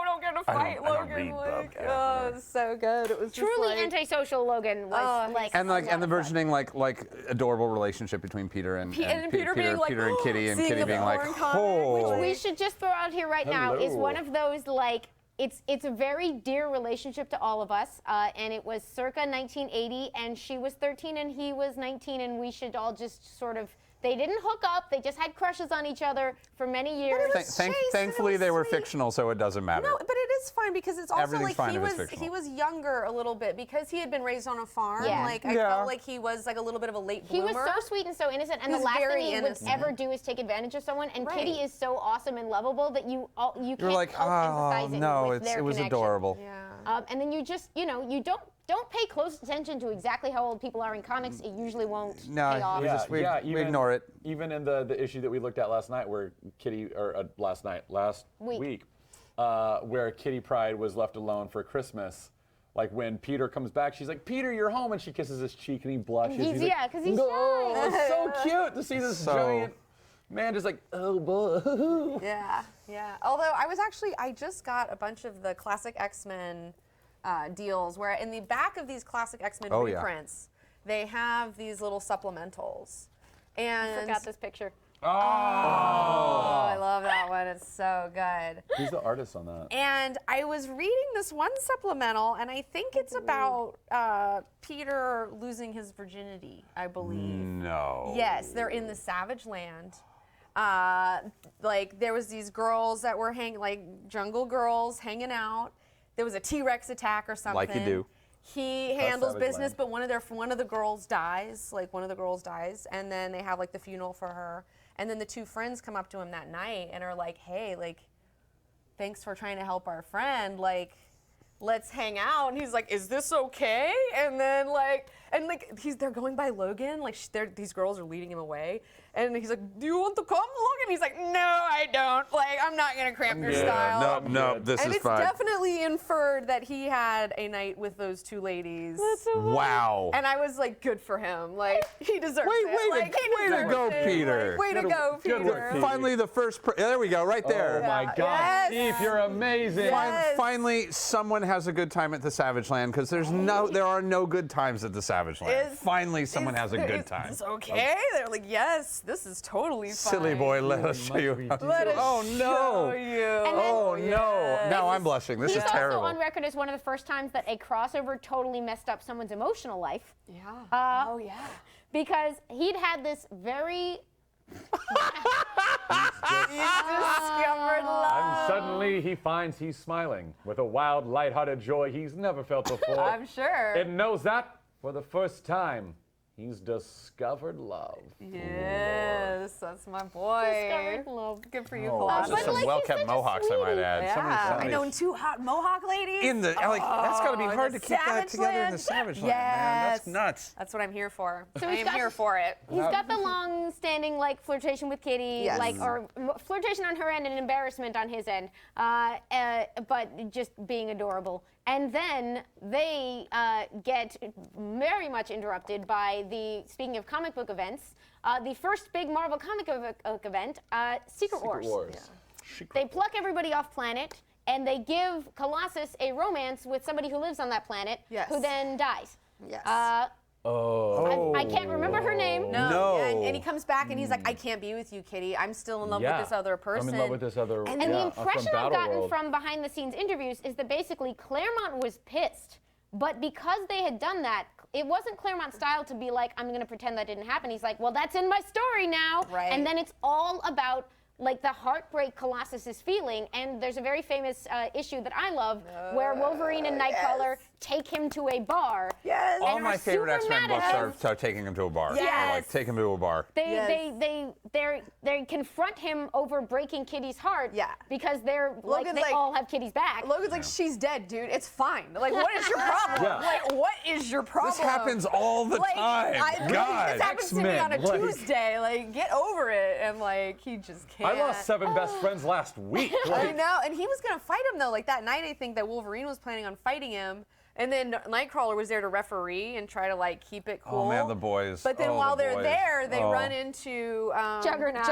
S6: don't get in a fight,
S4: I don't
S6: Logan.
S4: read
S6: Like,
S4: them.
S6: oh, it was so good. It was just
S3: Truly
S6: like,
S3: antisocial Logan was like
S4: And
S3: a
S4: like
S3: lot
S4: and the
S3: of fun.
S4: burgeoning like adorable relationship between Peter and
S6: Peter being like,
S4: Peter and Kitty, and
S6: seeing
S4: Kitty
S6: the
S4: being like,
S6: porn comic,
S4: oh.
S6: which
S3: We should just throw out here right now is one of those like it's a very dear relationship to all of us, and it was circa 1980, and she was 13 and he was 19, and we should all just sort of. They didn't hook up. They just had crushes on each other for many years.
S6: was Chase, and it
S4: Thankfully,
S6: was
S4: they were
S6: sweet.
S4: fictional, so it doesn't matter.
S6: No, but it is fine because it's also
S4: Everything's fine
S6: like
S4: if it's fictional.
S6: he was younger a little bit because he had been raised on a farm.
S3: Yeah.
S6: Like I
S4: Yeah.
S6: felt like he was like a little bit of a late
S3: He
S6: bloomer.
S3: was so sweet and so innocent, and
S6: He
S3: the
S6: was
S3: last
S6: very
S3: thing he
S6: innocent.
S3: would ever do is take advantage of someone. And
S6: Right.
S3: Kitty is so awesome and lovable that you can't
S4: You're like,
S3: help
S4: oh
S3: empathizing
S4: no,
S3: with their
S4: it was
S3: connection.
S4: adorable.
S6: Yeah.
S3: And then you just, you don't pay close attention to exactly how old people are in comics. It usually won't
S4: No,
S3: pay off.
S4: we ignore it.
S1: Even in the issue that we looked at last night, where last week, where Kitty Pryde was left alone for Christmas. Like when Peter comes back, she's like, "Peter, you're home," and she kisses his cheek and he blushes.
S3: He's
S1: like,
S3: 'cause he's
S1: "No."
S3: shy.
S1: It's so cute to see this giant man just like, oh boy.
S6: Yeah. Although I just got a bunch of the classic X-Men deals where in the back of these classic X-Men
S4: Oh, yeah.
S6: reprints, they have these little supplementals. And
S3: I forgot this picture.
S6: Oh, I love that one. It's so good.
S1: Who's the artist on that?
S6: And I was reading this one supplemental, and I think it's about Peter losing his virginity, I believe.
S4: No.
S6: Yes, they're in the Savage Land. Like there was these girls that were jungle girls hanging out. There was a T-Rex attack or something.
S4: Like you do.
S6: He handles
S1: Savage
S6: business,
S1: Land.
S6: but one of the girls dies. Like one of the girls dies, and then they have like the funeral for her. And then the two friends come up to him that night and are like, "Hey, like, thanks for trying to help our friend. Like, let's hang out." And he's like, "Is this okay?" And then they're going by Logan. Like these girls are leading him away, and he's like, "Do you want to come, Logan?" He's like, "No, I don't. Like, I'm not gonna cramp your style."
S4: No, this
S6: And
S4: is
S6: it's
S4: fine.
S6: definitely inferred that he had a night with those two ladies.
S4: Wow.
S6: And I was like, good for him. Like, he deserves it.
S4: Way to go,
S6: it.
S4: Peter.
S6: Way to go,
S1: Good
S6: Peter.
S1: work, Pete.
S4: Finally, the first. There we go, right there.
S1: Oh my God,
S6: Yes.
S1: Steve, you're amazing.
S6: Yes.
S4: Finally, someone has a good time at the Savage Land because there are no good times at the Savage Land. Finally, someone has a good time.
S6: It's okay. They're like, yes, this is totally fine.
S4: Silly boy, let us show you.
S6: Let us
S4: Oh no.
S6: show you.
S3: And then-
S4: Oh no. Now I'm blushing. This
S3: He's
S4: is terrible.
S3: also on record as one of the first times that a crossover totally messed up someone's emotional life.
S6: Yeah. Oh yeah.
S3: Because he'd had this very
S6: Discovered love.
S1: And suddenly he finds he's smiling with a wild, lighthearted joy he's never felt before.
S6: I'm sure.
S1: It knows that for the first time, He's discovered love.
S6: Yes, that's my boy.
S3: Discovered love.
S6: Good for you,
S1: Oh,
S6: Colossus.
S4: Just some
S3: like, he's
S4: well-kept
S3: such a
S4: mohawks, I might add.
S6: Yeah,
S4: Somebody-
S6: I know, and two hot Mohawk ladies.
S4: In the like, that's got to be
S6: Oh,
S4: hard
S6: the
S4: to keep that
S6: Savage
S4: together in
S6: Land.
S4: the Savage Land, man. That's
S6: Yes.
S4: nuts.
S6: That's what I'm here for.
S3: So
S6: I
S3: he's
S6: am
S3: got-
S6: here for it.
S3: He's got the long-standing like flirtation with Kitty,
S6: Yes.
S3: like or flirtation on her end and embarrassment on his end, but just being adorable. And then they get very much interrupted by speaking of comic book events, the first big Marvel comic book event, Secret Wars. They pluck everybody off planet, and they give Colossus a romance with somebody who lives on that planet,
S6: Yes.
S3: who then dies.
S6: Yes.
S3: I can't remember her name.
S4: No.
S6: Yeah, and he comes back and he's like, I can't be with you, Kitty. I'm still in love with this other person.
S1: I'm in love with this other.
S6: And
S3: And
S1: yeah,
S3: the impression
S1: from
S3: I've gotten
S1: Battleworld.
S3: from behind the scenes interviews is that basically Claremont was pissed. But because they had done that, it wasn't Claremont's style to be like, I'm going to pretend that didn't happen. He's like, well, that's in my story now.
S6: Right.
S3: And then it's all about like the heartbreak Colossus is feeling. And there's a very famous issue that I love where Wolverine and Nightcrawler take him to a bar.
S6: Yes.
S4: All
S3: and
S4: my
S3: are
S4: favorite
S3: super
S4: X-Men
S3: mad at
S4: books
S3: him.
S4: are taking him to a bar.
S6: Yes.
S4: Like, take him to a bar.
S3: They confront him over breaking Kitty's heart.
S6: Yeah.
S3: Because they're like
S6: Logan's
S3: they
S6: like-
S3: all have Kitty's back.
S6: Logan's like, she's dead, dude. It's fine. Like, what is your problem?
S1: Yeah.
S6: Like, what is your problem?
S4: This happens all the
S6: Like,
S4: time. God.
S6: This happens to me
S1: X-Men,
S6: on a
S1: like-
S6: Tuesday. Like, get over it. And like, he just can't.
S1: I lost 7 best friends last week.
S6: I
S1: Like,
S6: know, and he was gonna fight him though. Like that night, I think that Wolverine was planning on fighting him, and then Nightcrawler was there to referee and try to like keep it cool.
S4: Oh man, the boys.
S6: But then
S4: Oh,
S6: while
S4: the
S6: they're
S4: boys.
S6: there, they
S4: Oh.
S6: run into
S3: Juggernaut.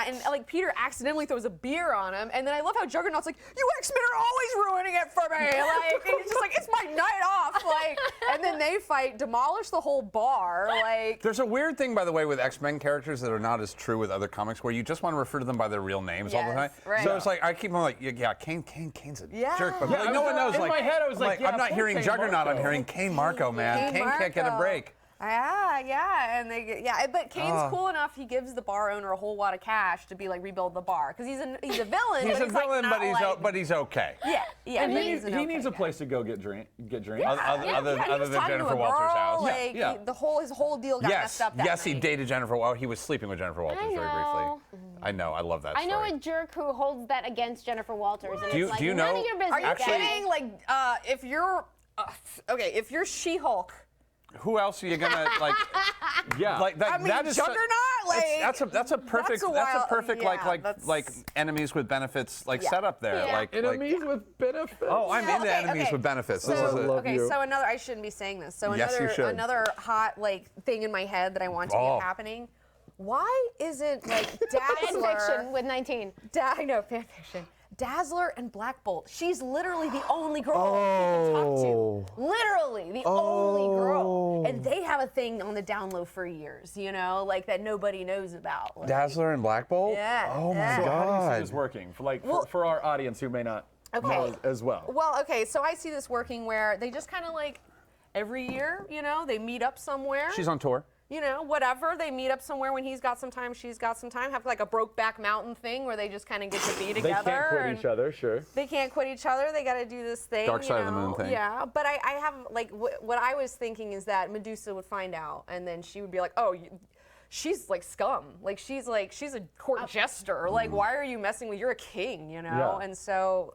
S6: and like Peter accidentally throws a beer on him, and then I love how Juggernaut's like, "You X-Men are always ruining it for me." Like, and he's just like, "It's my night off." Like, and then they fight, demolish the whole bar. Like,
S4: There's a weird thing, by the way, with X-Men characters that are not as true with other comics, where you just want to refer to them by their real names all the time.
S6: Yes, right.
S4: So it's like I keep on like, yeah, Kane's a
S6: Yeah.
S4: jerk, but
S6: Yeah,
S4: like,
S1: I
S4: no
S1: was-
S4: one knows.
S1: in
S4: like,
S1: my head, I was like, yeah,
S4: I'm not
S1: poor
S4: hearing
S1: Kane
S4: Juggernaut, I'm
S1: Marco.
S4: hearing Kane Marco, man. Kane can't get a
S6: Marco.
S4: break.
S6: Yeah, and they get, but Kane's cool enough. He gives the bar owner a whole lot of cash to be like rebuild the bar because he's a villain.
S4: He's
S6: but
S4: a villain,
S6: like, not
S4: but he's okay.
S6: yeah.
S1: and
S6: but
S1: he
S6: he's
S1: needs,
S6: an
S1: he needs a
S6: okay
S1: place to go get drink.
S4: Other
S6: guy. He was
S4: than
S6: talking to
S4: Jennifer
S6: a
S4: Walters'
S6: girl,
S4: house.
S6: Like,
S1: Yeah.
S6: his whole deal got messed up that
S4: Yes, he
S6: night.
S4: dated Jennifer. Well, he was sleeping with Jennifer Walters very
S3: know.
S4: briefly. I know. I love that
S3: I know
S4: story.
S3: a jerk who holds that against Jennifer Walters, and
S4: Do you-
S3: it's like
S4: do you
S3: none
S4: know-
S3: of your business.
S6: Are you
S4: Actually-
S6: kidding? Like, if you're if you're She-Hulk,
S4: Who else are you gonna like?
S1: Yeah.
S4: Like that,
S6: I mean,
S4: that is
S6: Juggernaut. Like,
S4: that's a perfect
S6: that's a wild- yeah,
S4: like
S6: that's-
S4: enemies with benefits like
S6: Yeah.
S4: setup there.
S3: Yeah.
S4: Like
S1: Enemies with benefits.
S4: oh, I'm
S6: Well,
S4: into
S6: okay,
S4: enemies
S6: okay.
S4: with benefits.
S6: So,
S4: This is it.
S1: love
S6: okay,
S1: you.
S6: so another, I shouldn't be saying this. So
S4: Yes, you should.
S6: another hot like thing in my head that I want to
S4: Oh.
S6: be happening. Why isn't like
S3: Fan
S6: Dazzler?
S3: fiction with 19.
S6: I know, fan fiction. Dazzler and Black Bolt. She's literally the only girl he can talk to. Literally, the only girl. And they have a thing on the down low for years, you know, like that nobody knows about. Like,
S4: Dazzler and Black Bolt.
S6: Yeah,
S4: Oh my
S6: yeah.
S1: So how do you see
S4: God.
S1: this working for
S6: Well-
S1: for our audience who may not know as well?
S6: Well, okay, so I see this working where they just kind of like every year, you know, they meet up somewhere.
S4: She's on tour.
S6: You know, whatever. They meet up somewhere when he's got some time, she's got some time. Have like a Brokeback Mountain thing where they just kind of get to be
S1: They
S6: together.
S1: can't quit
S6: and
S1: each other, sure.
S6: They can't quit each other. They got to do this thing.
S4: Dark
S6: you
S4: side of the moon
S6: know?
S4: thing.
S6: Yeah, but I have like what I was thinking is that Medusa would find out, and then she would be like, "Oh, she's like scum. Like she's a court jester. Like why are you messing with? You're a king, you know."
S1: Yeah.
S6: And so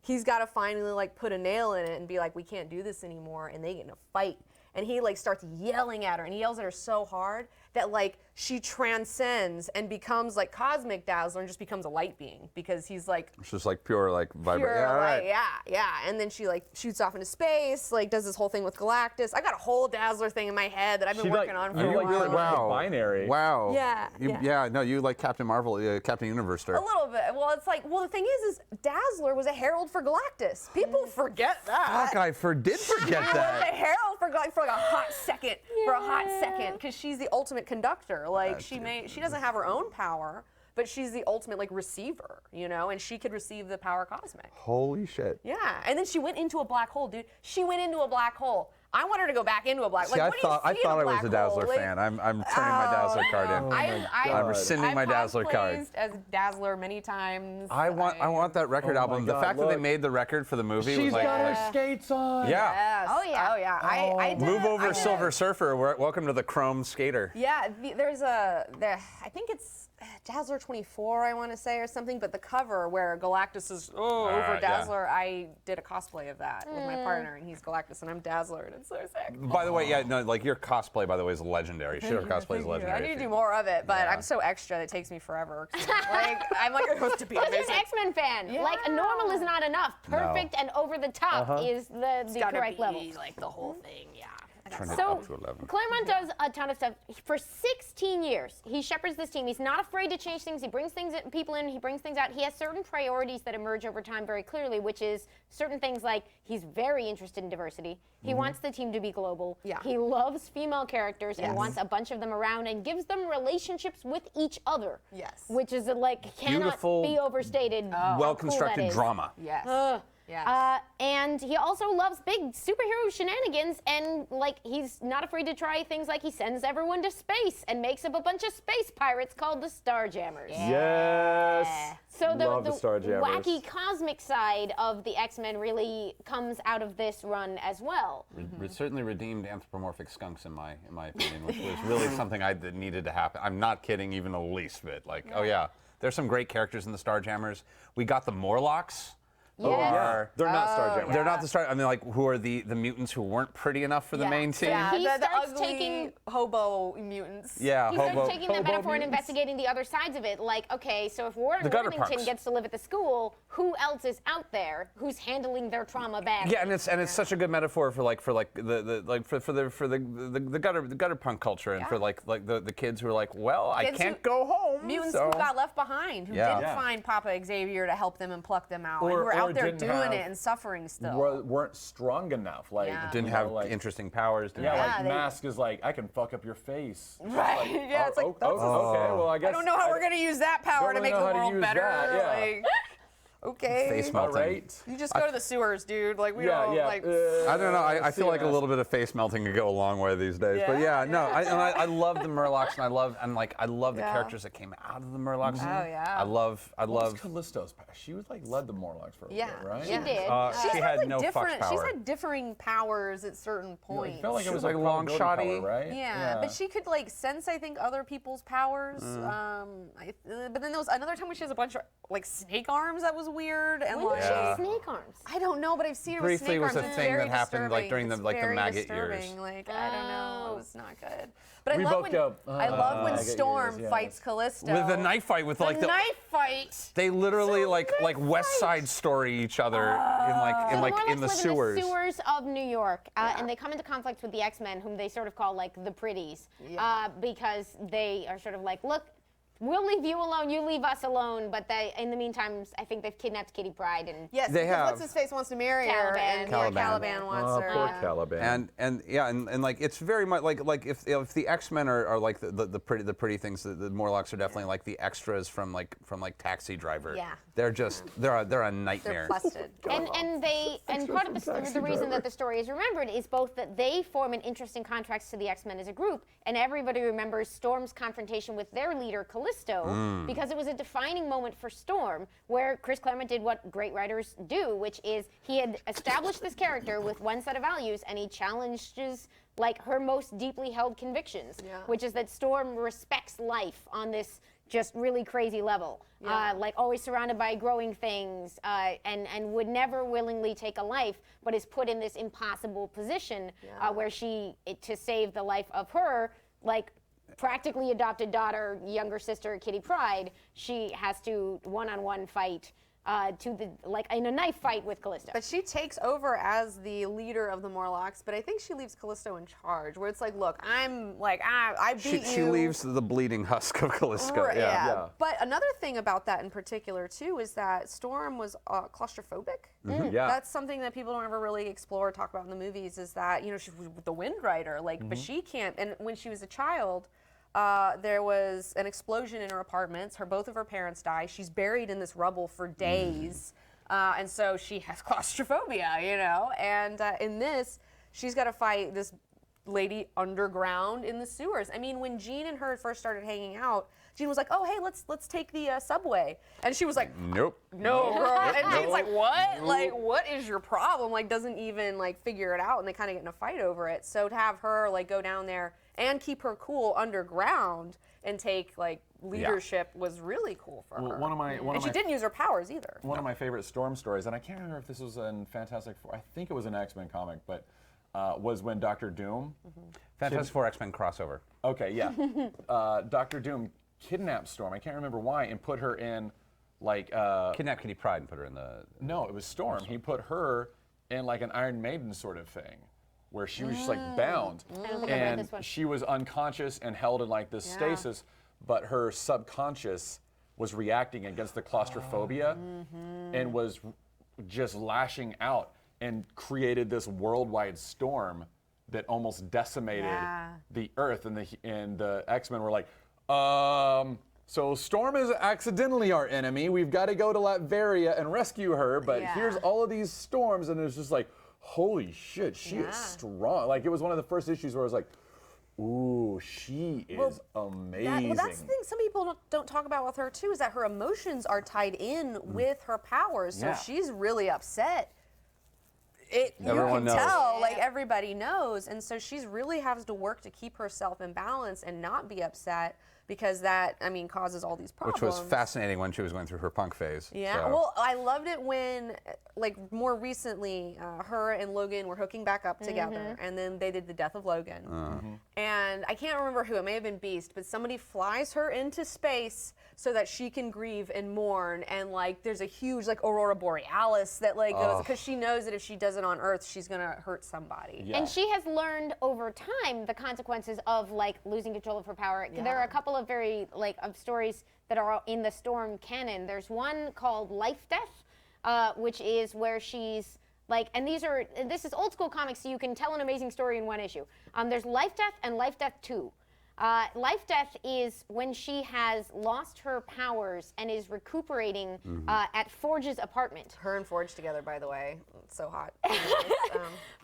S6: he's got to finally like put a nail in it and be like, "We can't do this anymore." And they get in a fight. And he like starts yelling at her, and he yells at her so hard that like she transcends and becomes like cosmic Dazzler and just becomes a light being because he's like
S4: It's just like pure like vibrant.
S6: pure
S4: Yeah, all
S6: light.
S4: right.
S6: Yeah. And then she like shoots off into space, like does this whole thing with Galactus. I got a whole Dazzler thing in my head that I've been
S1: She,
S6: working
S1: like,
S6: on for
S1: you
S6: a
S1: like
S6: while.
S1: really-
S4: Wow.
S1: binary.
S4: Wow.
S6: Yeah, yeah.
S4: No, you like Captain Marvel, Captain Universe there.
S6: A little bit. Well, it's like, well, the thing is Dazzler was a herald for Galactus. People forget that.
S4: Fuck, I did forget
S6: She was a
S4: that.
S6: herald for like a hot second, because she's the ultimate conductor. Like she doesn't have her own power, but she's the ultimate like receiver, you know, and she could receive the power cosmic.
S4: Holy shit.
S6: Yeah, and then she went into a black hole, dude. She went into a black hole. I want her to go back into a black.
S4: See, I
S6: what do you
S4: thought I
S6: see in
S4: thought I was
S6: black
S4: a Dazzler
S6: hole? Like,
S4: fan. I'm turning my Dazzler card in. I'm rescinding my Dazzler card.
S6: I've as Dazzler many times.
S4: I want that record
S1: Oh my
S4: album. The
S1: God,
S4: fact that they
S1: look.
S4: made the record for the movie
S1: She's
S4: was like,
S1: got her skates on.
S4: yeah.
S6: Yes.
S3: Oh, yeah.
S6: Oh yeah. I did
S4: Move
S6: a-
S4: over,
S6: I did a-
S4: Silver Surfer. Welcome to the Chrome Skater.
S6: Yeah, I think it's Dazzler 24, I want to say, or something. But the cover where Galactus is over
S4: yeah.
S6: Dazzler, I did a cosplay of that with my partner, and he's Galactus, and I'm Dazzler, and it's so sick.
S4: By the way, yeah, no, like your cosplay, by the way, is legendary. Your cosplay is
S6: Thank you.
S4: legendary.
S6: I need to do more of it, but
S4: Yeah.
S6: I'm so extra that it takes me forever. I'm like supposed to be
S3: But
S6: amazing.
S3: an X-Men fan. Like, a normal is not enough. Perfect and over the top is the
S6: Gotta
S3: correct
S6: be,
S3: level.
S6: like the whole thing, yeah.
S4: Turn it
S3: So
S4: up to 11.
S3: Claremont does a ton of stuff. For 16 years, he shepherds this team. He's not afraid to change things. He brings people in. He brings things out. He has certain priorities that emerge over time very clearly, which is certain things like he's very interested in diversity. He wants the team to be global.
S6: Yeah.
S3: He loves female characters and
S6: Yes.
S3: wants a bunch of them around and gives them relationships with each other.
S6: Yes.
S3: Which is like cannot
S4: Beautiful,
S3: be overstated. how cool
S4: well-constructed
S3: that is.
S4: drama.
S6: Yes. Yes.
S3: And he also loves big superhero shenanigans, and like he's not afraid to try things like he sends everyone to space and makes up a bunch of space pirates called the Starjammers.
S1: Yes.
S3: So
S1: Love
S3: the
S1: the Starjammers.
S3: wacky cosmic side of the X-Men really comes out of this run as well.
S4: Certainly redeemed anthropomorphic skunks in my opinion, which was really something that needed to happen. I'm not kidding even the least bit. Like, oh yeah, there's some great characters in the Starjammers. We got the Morlocks. who
S3: Yes.
S4: are-
S1: They're not Starjammers.
S4: They're not the Star. I mean, like, who are the mutants who weren't pretty enough for the main team?
S6: Yeah,
S3: He
S6: the
S3: starts
S6: ugly
S3: taking-
S6: hobo mutants.
S4: Yeah,
S3: He
S4: hobo.
S3: starts taking that
S1: hobo
S3: metaphor and
S1: mutants.
S3: investigating the other sides of it. Like, okay, so if Warren
S4: The gutter
S3: Worthington
S4: punks.
S3: gets to live at the school, who else is out there who's handling their trauma badly?
S4: Yeah, and it's such a good metaphor for the gutter punk culture and
S6: Yeah.
S4: for like the kids who are like, well, I
S6: Kids
S4: can't
S6: who-
S4: go home.
S6: Mutants
S4: so.
S6: who got left behind, who
S4: Yeah.
S6: didn't
S1: Yeah.
S6: find Papa Xavier to help them and pluck them out, and
S1: Or-
S6: who were out
S1: or
S6: there
S1: didn't
S6: doing
S1: have-
S6: it and suffering still.
S1: weren't strong enough. Like
S6: Yeah.
S4: Didn't
S1: you know,
S4: have
S1: like,
S4: interesting powers. Didn't
S1: Yeah,
S4: have,
S1: like
S6: they-
S1: Mask is like I can fuck up your face. It's
S6: Right,
S1: like,
S6: yeah, it's like,
S1: oh,
S6: that's-
S1: okay. Well, I guess
S6: I don't know how we're gonna use that power
S1: don't
S6: to
S1: really
S6: make the
S1: know how to
S6: world
S1: use
S6: better.
S1: that, yeah.
S6: Like, okay.
S4: Face
S1: All
S4: melting.
S1: right.
S6: You just go to the sewers, dude. Like we
S1: Yeah,
S6: don't
S1: yeah.
S6: like.
S4: I don't know. I
S1: see
S4: feel like a
S1: Mask.
S4: little bit of face melting could go a long way these days. But yeah,
S6: Yeah,
S4: no. I love the Murlocs, and I love the
S6: Yeah.
S4: characters that came out of the Murlocs.
S6: Oh, yeah.
S4: I love.
S1: What's Callisto's past? She was like led the Morlocks for a
S6: Yeah.
S1: bit, right?
S3: She did.
S4: she had
S6: like
S4: no fuck
S6: different.
S4: power.
S6: She's had differing powers at certain
S1: Like,
S6: points.
S1: it felt like
S4: She
S1: it
S4: was
S1: was
S4: like
S1: like
S4: long
S1: probability
S4: shotty.
S1: power, right?
S6: Yeah, but she could like sense, I think, other people's powers. But then there was another time when she has a bunch of like snake arms that was weird and
S3: When
S6: like.
S3: did she
S4: Yeah.
S3: have snake arms?
S6: I don't know, but I've seen her
S4: Briefly
S6: with
S4: was
S6: snake
S4: a
S6: arms.
S4: thing
S6: It's very
S4: that happened, like,
S6: disturbing.
S4: during the-
S6: It's
S4: like, the
S6: very
S4: maggot years.
S6: disturbing. Like I don't know,
S3: Oh.
S6: it was not good. But
S1: We
S6: I love
S1: both
S6: when
S1: go,
S6: I love when
S1: maggot
S6: Storm
S1: years, yes.
S6: fights Callisto
S4: with the knife fight with like
S6: the
S4: the.
S6: knife fight.
S4: They literally
S6: So
S4: like
S6: knife
S4: West
S6: fight.
S4: Side Story each other in
S3: So
S4: like
S3: the
S4: in
S3: Morlocks
S4: the
S3: live
S4: sewers.
S3: in the sewers of New York, and they come into conflict with the X-Men, whom they sort of call like the pretties, because they are sort of like, look, we'll leave you alone, you leave us alone, but they, in the meantime, I think they've kidnapped Kitty Pryde and.
S6: Yes,
S4: They
S6: because
S4: have.
S6: what's his face wants to marry her,
S3: Caliban.
S6: and
S4: Caliban.
S6: Caliban wants
S1: Oh,
S6: her.
S1: poor
S6: yeah.
S1: Caliban.
S4: And like it's very much like if the X-Men are like the pretty things, the Morlocks are definitely like the extras from like Taxi Driver.
S6: Yeah.
S4: They're a
S6: They're
S4: nightmare.
S6: busted.
S3: And part of the reason that the story is remembered is both that they form an interesting contrast to the X-Men as a group, and everybody remembers Storm's confrontation with their leader Callisto because it was a defining moment for Storm, where Chris Claremont did what great writers do, which is he had established this character with one set of values, and he challenges like her most deeply held convictions, which is that Storm respects life on this just really crazy level, like always surrounded by growing things, and would never willingly take a life, but is put in this impossible position where to save the life of her, like practically adopted daughter, younger sister, Kitty Pryde, she has to one-on-one fight in a knife fight with Callisto.
S6: But she takes over as the leader of the Morlocks, but I think she leaves Callisto in charge, where it's like, look, I'm like, I beat you.
S4: She leaves the bleeding husk of Callisto.
S6: Right,
S1: yeah.
S6: But another thing about that in particular, too, is that Storm was claustrophobic.
S1: Yeah.
S6: That's something that people don't ever really explore or talk about in the movies, is that, she was the Wind Rider, but she can't. And when she was a child, there was an explosion in her apartments. Both of her parents die. She's buried in this rubble for days. And so she has claustrophobia, And in this, she's got to fight this lady underground in the sewers. I mean, when Jean and her first started hanging out, Jean was like, "Oh, hey, let's take the subway," and she was like,
S4: Nope.
S6: "No, girl." And Jean's like, "What? Like, what is your problem?" Like, doesn't even like figure it out, and they kind of get in a fight over it. So to have her like go down there and keep her cool underground and take like leadership was really cool for her.
S1: One of my
S6: and she didn't use her powers either.
S1: One of my favorite Storm stories, and I can't remember if this was in Fantastic Four. I think it was an X-Men comic, but was when Doctor Doom.
S4: Fantastic Four X-Men crossover.
S1: Okay, yeah. Doctor Doom kidnapped Storm. I can't remember why, and put her in like.
S4: Kidnapped Kitty Pryde and put her in the.
S1: No, it was Storm. He put her in like an Iron Maiden sort of thing, where she was just like bound,
S3: I don't think I've read
S1: and
S3: this one.
S1: she was unconscious and held in like this stasis, but her subconscious was reacting against the claustrophobia and was just lashing out and created this worldwide storm that almost decimated the Earth, and the X-Men were like, so Storm is accidentally our enemy. We've got to go to Latveria and rescue her, but here's all of these storms, and it's just like, holy shit, she is strong. Like, it was one of the first issues where I was like, ooh, she is amazing.
S6: That's the thing some people don't talk about with her too, is that her emotions are tied in with her powers. So if she's really upset,
S4: Everyone
S6: you can
S4: knows.
S6: tell, like everybody knows, and so she's really has to work to keep herself in balance and not be upset, because that, I mean, causes all these problems.
S4: Which was fascinating when she was going through her punk phase.
S6: Yeah,
S4: so.
S6: well, I loved it when, like, more recently, her and Logan were hooking back up together, and then they did the death of Logan. And I can't remember who, it may have been Beast, but somebody flies her into space so that she can grieve and mourn, and, like, there's a huge, like, Aurora Borealis that, like, goes, because she knows that if she does it on Earth, she's gonna hurt somebody.
S1: Yeah.
S3: And she has learned over time the consequences of like losing control of her power. There are a couple of very like of stories that are in the Storm canon. There's one called Life Death, which is where she's like, and this is old school comics, so you can tell an amazing story in one issue. There's Life Death and Life Death 2. Life Death is when she has lost her powers and is recuperating at Forge's apartment.
S6: Her and Forge together, by the way. It's so hot.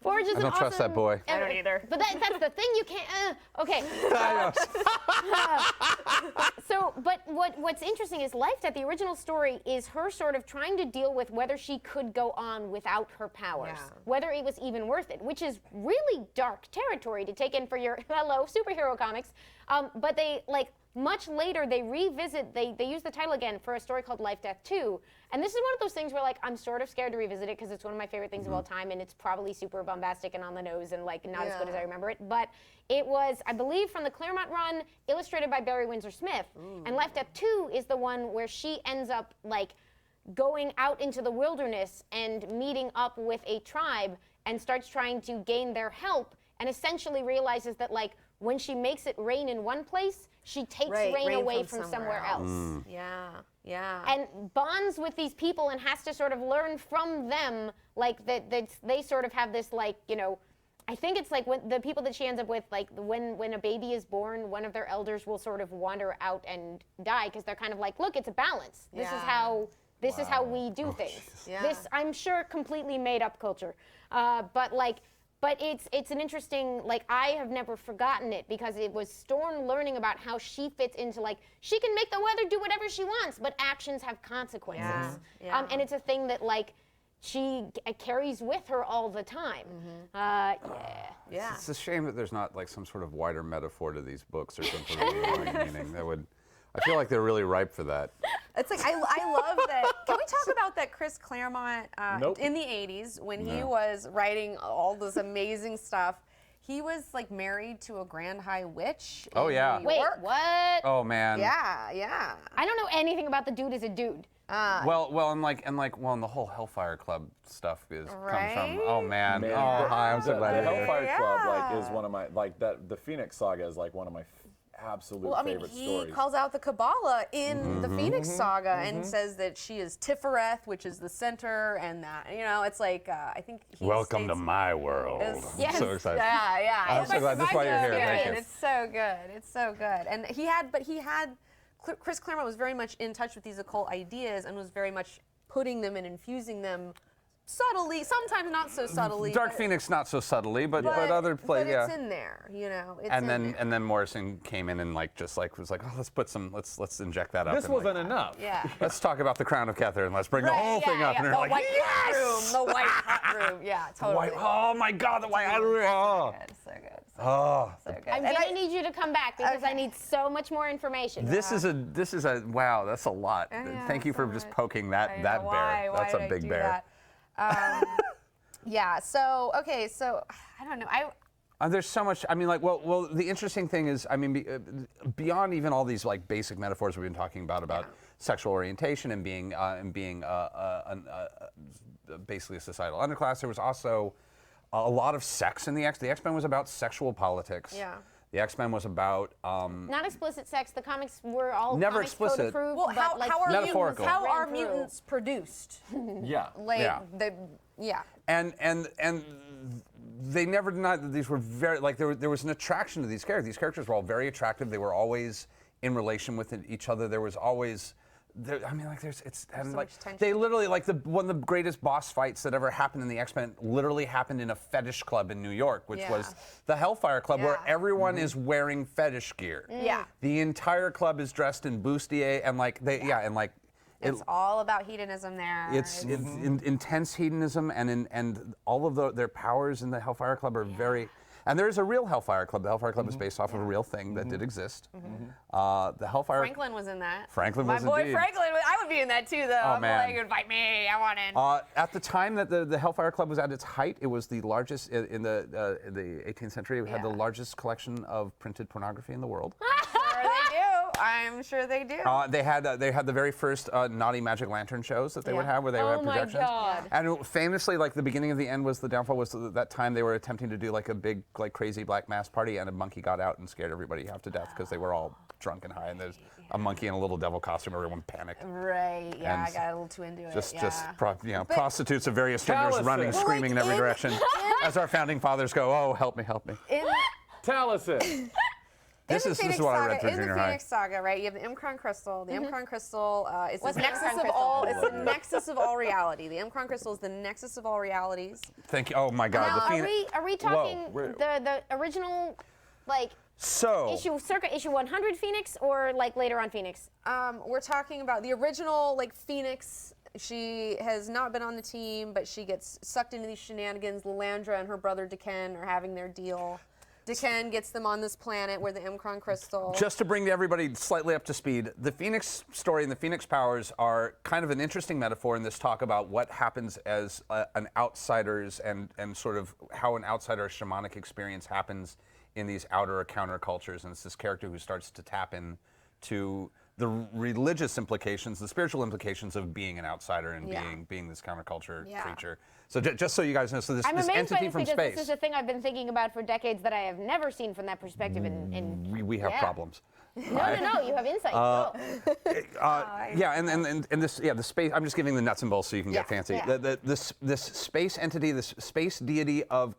S3: Forge is
S4: I don't trust that boy.
S6: I don't either.
S3: But that's the thing, you can't. Okay. So, but what's interesting is Life Death, the original story, is her sort of trying to deal with whether she could go on without her powers, whether it was even worth it, which is really dark territory to take in for your superhero comics. But they, like, much later, they revisit, they use the title again for a story called Life, Death 2. And this is one of those things where, like, I'm sort of scared to revisit it because it's one of my favorite things of all time, and it's probably super bombastic and on the nose and, like, not as good as I remember it. But it was, I believe, from the Claremont run, illustrated by Barry Windsor Smith. And Life, Death 2 is the one where she ends up, like, going out into the wilderness and meeting up with a tribe and starts trying to gain their help, and essentially realizes that, like, when she makes it rain in one place, she takes rain away from somewhere else.
S6: Yeah.
S3: And bonds with these people and has to sort of learn from them, like, that they sort of have this, like, you know, I think it's like when the people that she ends up with, like, when a baby is born, one of their elders will sort of wander out and die, because they're kind of like, look, it's a balance. This is how we do things. This, I'm sure, completely made up culture. But it's an interesting, like, I have never forgotten it, because it was Storm learning about how she fits into, like, she can make the weather do whatever she wants, but actions have consequences. And it's a thing that, like, she carries with her all the time.
S4: It's a shame that there's not like some sort of wider metaphor to these books or some sort of meaning. That would, I feel like they're really ripe for that.
S6: It's like, I love that. Can we talk about that Chris Claremont
S1: Nope.
S6: in the 80s when he was writing all this amazing stuff? He was like married to a Grand High Witch in New York.
S3: Wait, what?
S4: Oh man.
S6: Yeah.
S3: I don't know anything about the dude as a dude.
S4: Well, and the whole Hellfire Club stuff comes
S6: Right?
S4: from. Oh man.
S1: Man,
S4: Oh hi, I'm so glad
S1: the
S4: you're here.
S1: Hellfire Club like is one of my the Phoenix Saga is like one of my absolute
S6: Well, I mean,
S1: favorite
S6: he
S1: stories.
S6: calls out the Kabbalah in the Phoenix Saga and says that she is Tifereth, which is the center, and that, you know, it's like, I think he
S4: Welcome to
S6: states-
S4: my world.
S6: Yes.
S4: So excited.
S6: Yeah.
S4: I'm so glad. That's why you're here. Thank you.
S6: It's so good. It's so good. And Chris Claremont was very much in touch with these occult ideas and was very much putting them and infusing them subtly, sometimes not so subtly.
S4: Dark
S6: but,
S4: Phoenix not so subtly, but other play,
S6: but
S4: yeah.
S6: it's in there, you know. It's
S4: And
S6: in there.
S4: then Morrison came in and was like, oh, let's inject that up.
S1: This
S4: and,
S1: wasn't enough.
S6: Yeah.
S4: Let's talk about the Crown of Catherine. Let's bring the whole thing up. And
S6: the
S4: they're like,
S6: white hot
S4: yes!
S6: room, the white hot room. Yeah, totally.
S4: Oh my God, the white hot room. Oh.
S6: So good.
S4: Oh.
S6: So good.
S3: I'm gonna need you to come back because I need so much more information.
S4: This is a wow. That's a lot.
S6: Yeah,
S4: Thank you for
S6: so
S4: just
S6: much.
S4: poking that
S6: I
S4: that
S6: know,
S4: bear.
S6: why
S4: That's
S6: did
S4: a
S6: I
S4: big
S6: do
S4: bear.
S6: that? Yeah. So okay. So I don't know.
S4: There's so much. I mean, like, well. The interesting thing is, I mean, beyond even all these like basic metaphors we've been talking about sexual orientation and being basically a societal underclass, there was also a lot of sex in the X. The X-Men was about sexual politics.
S6: Yeah.
S4: The X-Men was about
S3: not explicit sex. The comics were all
S4: Never
S3: comics code
S4: explicit.
S3: approved,
S6: Well,
S3: but
S6: how
S3: like
S6: are mutants?
S4: Metaphorical.
S6: How
S3: ran
S6: are
S3: through.
S6: mutants produced?
S1: Yeah.
S6: Like
S4: Yeah.
S6: yeah.
S4: and they never denied that these were very like there was an attraction to these characters. These characters were all very attractive. They were always in relation with each other. There was always I mean, like, it's and
S6: so
S4: like
S6: much tension.
S4: they literally like one of the greatest boss fights that ever happened in the X-Men literally happened in a fetish club in New York, which
S6: Yeah.
S4: was the Hellfire Club, where
S6: Yeah.
S4: everyone is wearing fetish gear.
S6: Yeah.
S4: The entire club is dressed in bustier and like
S6: It's all about hedonism there.
S4: it's intense hedonism and all of their powers in the Hellfire Club are very. And there is a real Hellfire Club. The Hellfire Club is based off of a real thing that did exist. The Hellfire.
S6: Franklin was in that.
S4: Franklin
S6: My
S4: was
S6: boy
S4: indeed.
S6: Franklin. I would be in that too, though.
S4: Oh,
S6: I'm
S4: man.
S6: like, invite me. I want in.
S4: At the time that the Hellfire Club was at its height, it was the largest in the 18th century. It had the
S6: Yeah.
S4: largest collection of printed pornography in the world.
S6: Sure they do. I'm sure they do.
S4: They had the very first naughty magic lantern shows that they would
S6: Yeah.
S4: have, where they would have
S3: Oh my
S4: projections.
S3: God.
S4: And famously, like the beginning of the end was the downfall was that time they were attempting to do like a big like crazy black mass party, and a monkey got out and scared everybody half to death because they were all drunk and high, and there's a monkey in a little devil costume. Everyone panicked.
S6: Right. Yeah,
S4: And
S6: I got a little too into it.
S4: Just
S6: yeah.
S4: prostitutes of various genders
S1: Taliesin.
S4: running,
S1: Well,
S4: screaming in every
S6: in-
S4: direction, as our founding fathers go, "Oh, help me, help me."
S6: In,
S1: Taliesin.
S4: This
S6: in the
S4: is
S6: Phoenix
S4: what I
S6: Saga,
S4: read for
S6: in the
S4: junior high.
S6: Phoenix Saga, right? You have the Imcron Crystal. The Imcron Crystal is
S3: What's
S6: the
S3: the
S6: nexus
S3: Imcron
S6: of
S3: Crystal?
S6: all. It's the nexus of all reality. The Imcron Crystal is the nexus of all realities.
S4: Thank you. Oh my God.
S3: Now,
S4: the
S3: are
S4: Phoenix.
S3: we talking
S1: Whoa.
S3: the original, like
S4: So.
S3: circa issue 100 Phoenix, or like later on Phoenix?
S6: We're talking about the original, like, Phoenix. She has not been on the team, but she gets sucked into these shenanigans. Lilandra and her brother Deken are having their deal. Deken gets them on this planet where the Imcron Crystal.
S4: Just to bring everybody slightly up to speed, the Phoenix story and the Phoenix powers are kind of an interesting metaphor in this talk about what happens as an outsider's and sort of how an outsider's shamanic experience happens in these outer countercultures. And it's this character who starts to tap into the religious implications, the spiritual implications of being an outsider and
S6: Yeah.
S4: being this counterculture
S6: Yeah.
S4: creature. So just so you guys know, so this
S3: I'm amazed by
S4: entity
S3: this
S4: from
S3: because
S4: space,
S3: this is a thing I've been thinking about for decades that I have never seen from that perspective.
S4: we have
S3: yeah.
S4: problems.
S3: No, you have insight. Go.
S4: Yeah, and this, the space. I'm just giving the nuts and bolts so you can get fancy.
S6: yeah.
S4: This space entity, this space deity of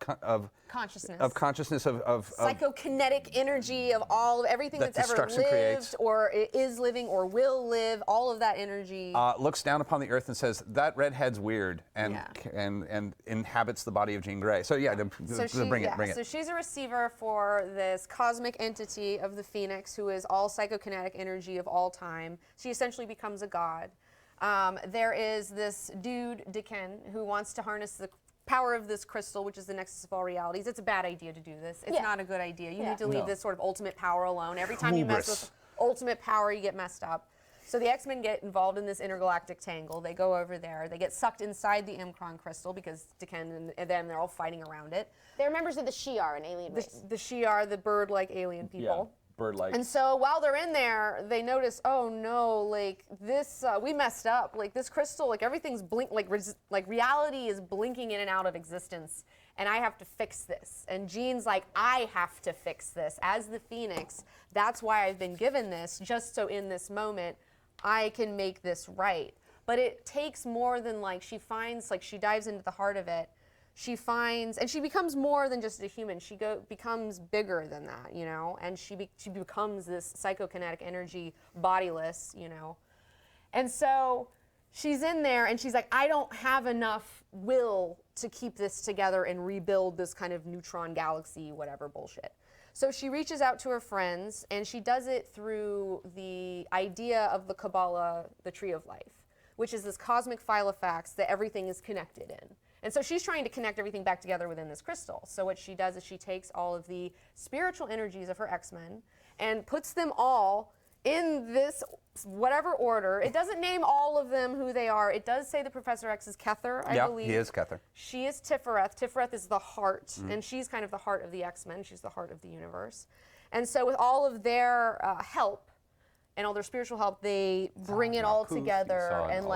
S6: Consciousness.
S4: of
S6: Psychokinetic energy of everything
S4: That
S6: that's ever
S4: destruction
S6: lived
S4: creates.
S6: or is living or will live, all of that energy.
S4: looks down upon the earth and says that redhead's weird and
S6: Yeah.
S4: and inhabits the body of Jean Grey. So yeah, bring it.
S6: So she's a receiver for this cosmic entity of the Phoenix, who is all psychokinetic energy of all time. She essentially becomes a god. There is this dude, Deken, who wants to harness the power of this crystal, which is the nexus of all realities. It's a bad idea to do this. It's
S3: Yeah.
S6: not a good idea. You
S3: Yeah.
S6: need to leave this sort of ultimate power alone. Every time you mess
S4: Hubris.
S6: with ultimate power, you get messed up. So the X-Men get involved in this intergalactic tangle. They go over there. They get sucked inside the Imcron crystal because Deken and them, they're all fighting around it.
S3: They're members of the Shi'ar, an alien race.
S6: The Shi'ar, the bird-like alien people.
S1: Bird-like.
S6: And so while they're in there, they notice, oh no, like this, we messed up. Like this crystal, like everything's like reality is blinking in and out of existence, and I have to fix this. And Jean's like, I have to fix this as the Phoenix. That's why I've been given this, just so in this moment, I can make this right. But it takes more than she finds, she dives into the heart of it. She finds, and she becomes more than just a human. She becomes bigger than that, and she becomes this psychokinetic energy, bodiless, And so she's in there and she's like, I don't have enough will to keep this together and rebuild this kind of neutron galaxy, whatever bullshit. So she reaches out to her friends, and she does it through the idea of the Kabbalah, the Tree of Life, which is this cosmic filofax that everything is connected in. And so she's trying to connect everything back together within this crystal. So what she does is she takes all of the spiritual energies of her X-Men and puts them all in this whatever order. It doesn't name all of them who they are. It does say that Professor X is Kether, I believe.
S4: Yeah, he is Kether.
S6: She is Tifereth. Tifereth is the heart, and she's kind of the heart of the X-Men. She's the heart of the universe. And so with all of their help and all their spiritual help, they bring it all together and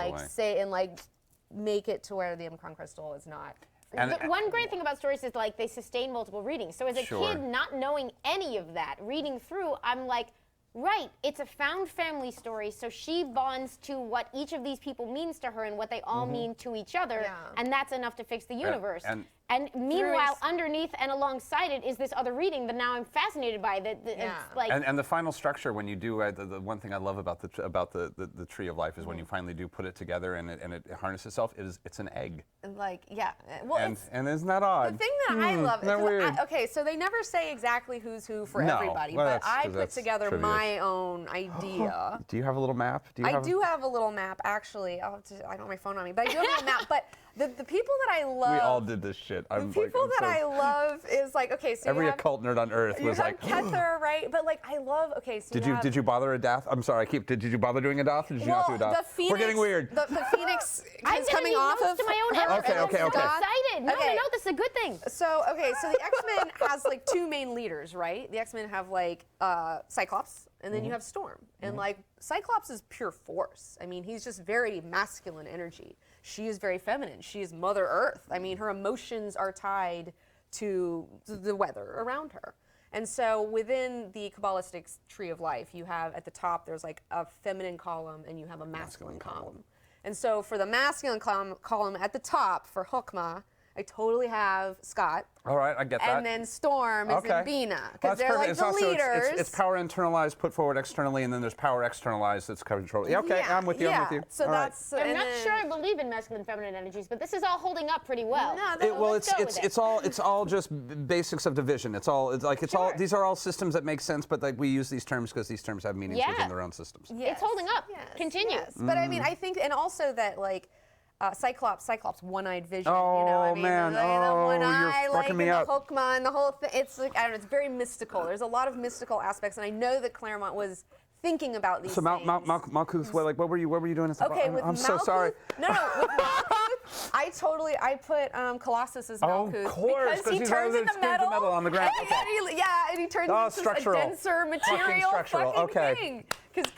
S6: make it to where the Omicron crystal is not.
S4: And
S3: But one great thing about stories is like they sustain multiple readings. So as a kid, not knowing any of that, reading through, I'm like, right, it's a found family story, so she bonds to what each of these people means to her and what they all mean to each other, and that's enough to fix the universe. And meanwhile, underneath and alongside it is this other reading that now I'm fascinated by. It's like
S4: and the final structure, when you do, the one thing I love about the Tree of Life is when you finally do put it together and it harnesses itself, it's an egg.
S6: Like, yeah. Well,
S4: And isn't that odd?
S6: the thing that I love
S4: Isn't that weird?
S6: okay, so they never say exactly who's who for
S4: No.
S6: everybody,
S4: Well,
S6: but
S4: that's-
S6: I
S4: 'cause
S6: put
S4: that's
S6: together
S4: trivia.
S6: my own idea.
S4: Do you have a little map?
S6: I do have a little map, actually. I don't have my phone on me, but I do have a little map. But the people that I love,
S4: We all did this shit.
S6: the people that I love is like, okay, so
S4: every
S6: you have,
S4: occult nerd on earth
S6: you
S4: was
S6: have
S4: like,
S6: Kether, right? But like, I love. Okay, so
S4: Did you bother a Dath? I'm sorry, did you bother doing a Dath? Or did you not do a Dath?
S6: The Phoenix,
S4: We're getting weird.
S6: The Phoenix
S3: I'm
S6: is
S3: gonna
S6: coming
S3: need
S6: off
S3: notes
S6: of
S3: to my own
S6: her.
S3: episode.
S4: Okay,
S3: I'm so
S4: okay.
S3: excited.
S6: Okay.
S3: No, this is a good thing.
S6: So, okay, so the X-Men has like two main leaders, right? The X-Men have like Cyclops, and then you have Storm. And like Cyclops is pure force. I mean, he's just very masculine energy. She is very feminine. She is Mother Earth. I mean, her emotions are tied to the weather around her. And so within the Kabbalistic Tree of Life, you have at the top, there's like a feminine column and you have a masculine column. And so for the masculine column at the top for Hokmah, I totally have Scott.
S4: All right, I get that.
S6: And then Storm is in Bina.
S4: Well,
S6: Because they're like
S4: It's
S6: the
S4: also,
S6: leaders.
S4: It's power internalized, put forward externally, and then there's power externalized that's controlled. Yeah, okay, I'm with you. I'm with you.
S6: So
S4: All right.
S6: that's.
S3: I'm
S6: and
S3: not
S6: then-
S3: sure I believe in masculine and feminine energies, but this is all holding up pretty well.
S6: No,
S3: Let's go with it.
S4: it's all just basics of division. It's all all these are all systems that make sense, but like we use these terms because these terms have meanings
S3: Yeah.
S4: within their own systems.
S3: It's holding up.
S6: Yes,
S3: Continue.
S6: yes. But I mean, I think, and also that like. Cyclops, one-eyed vision.
S4: Oh,
S6: you know, I mean,
S4: man.
S6: the
S4: Oh,
S6: one
S4: you're
S6: eye, like,
S4: fucking me
S6: and
S4: up.
S6: the Hokmah and the whole thing. It's like I don't know. It's very mystical. There's a lot of mystical aspects, and I know that Claremont was thinking about these
S4: So
S6: things.
S4: Malkuth, what were you doing?
S6: Okay, with
S4: I'm
S6: Malkuth,
S4: so sorry.
S6: No, with Malkuth, I put Colossus as Malkuth
S4: Of course,
S6: because he
S4: he's
S6: turns
S4: the
S6: into
S4: metal on the ground.
S6: And
S4: Okay.
S6: and he turns
S4: Oh,
S6: into
S4: structural.
S6: a denser material
S4: structural,
S6: fucking
S4: okay.
S6: thing. Because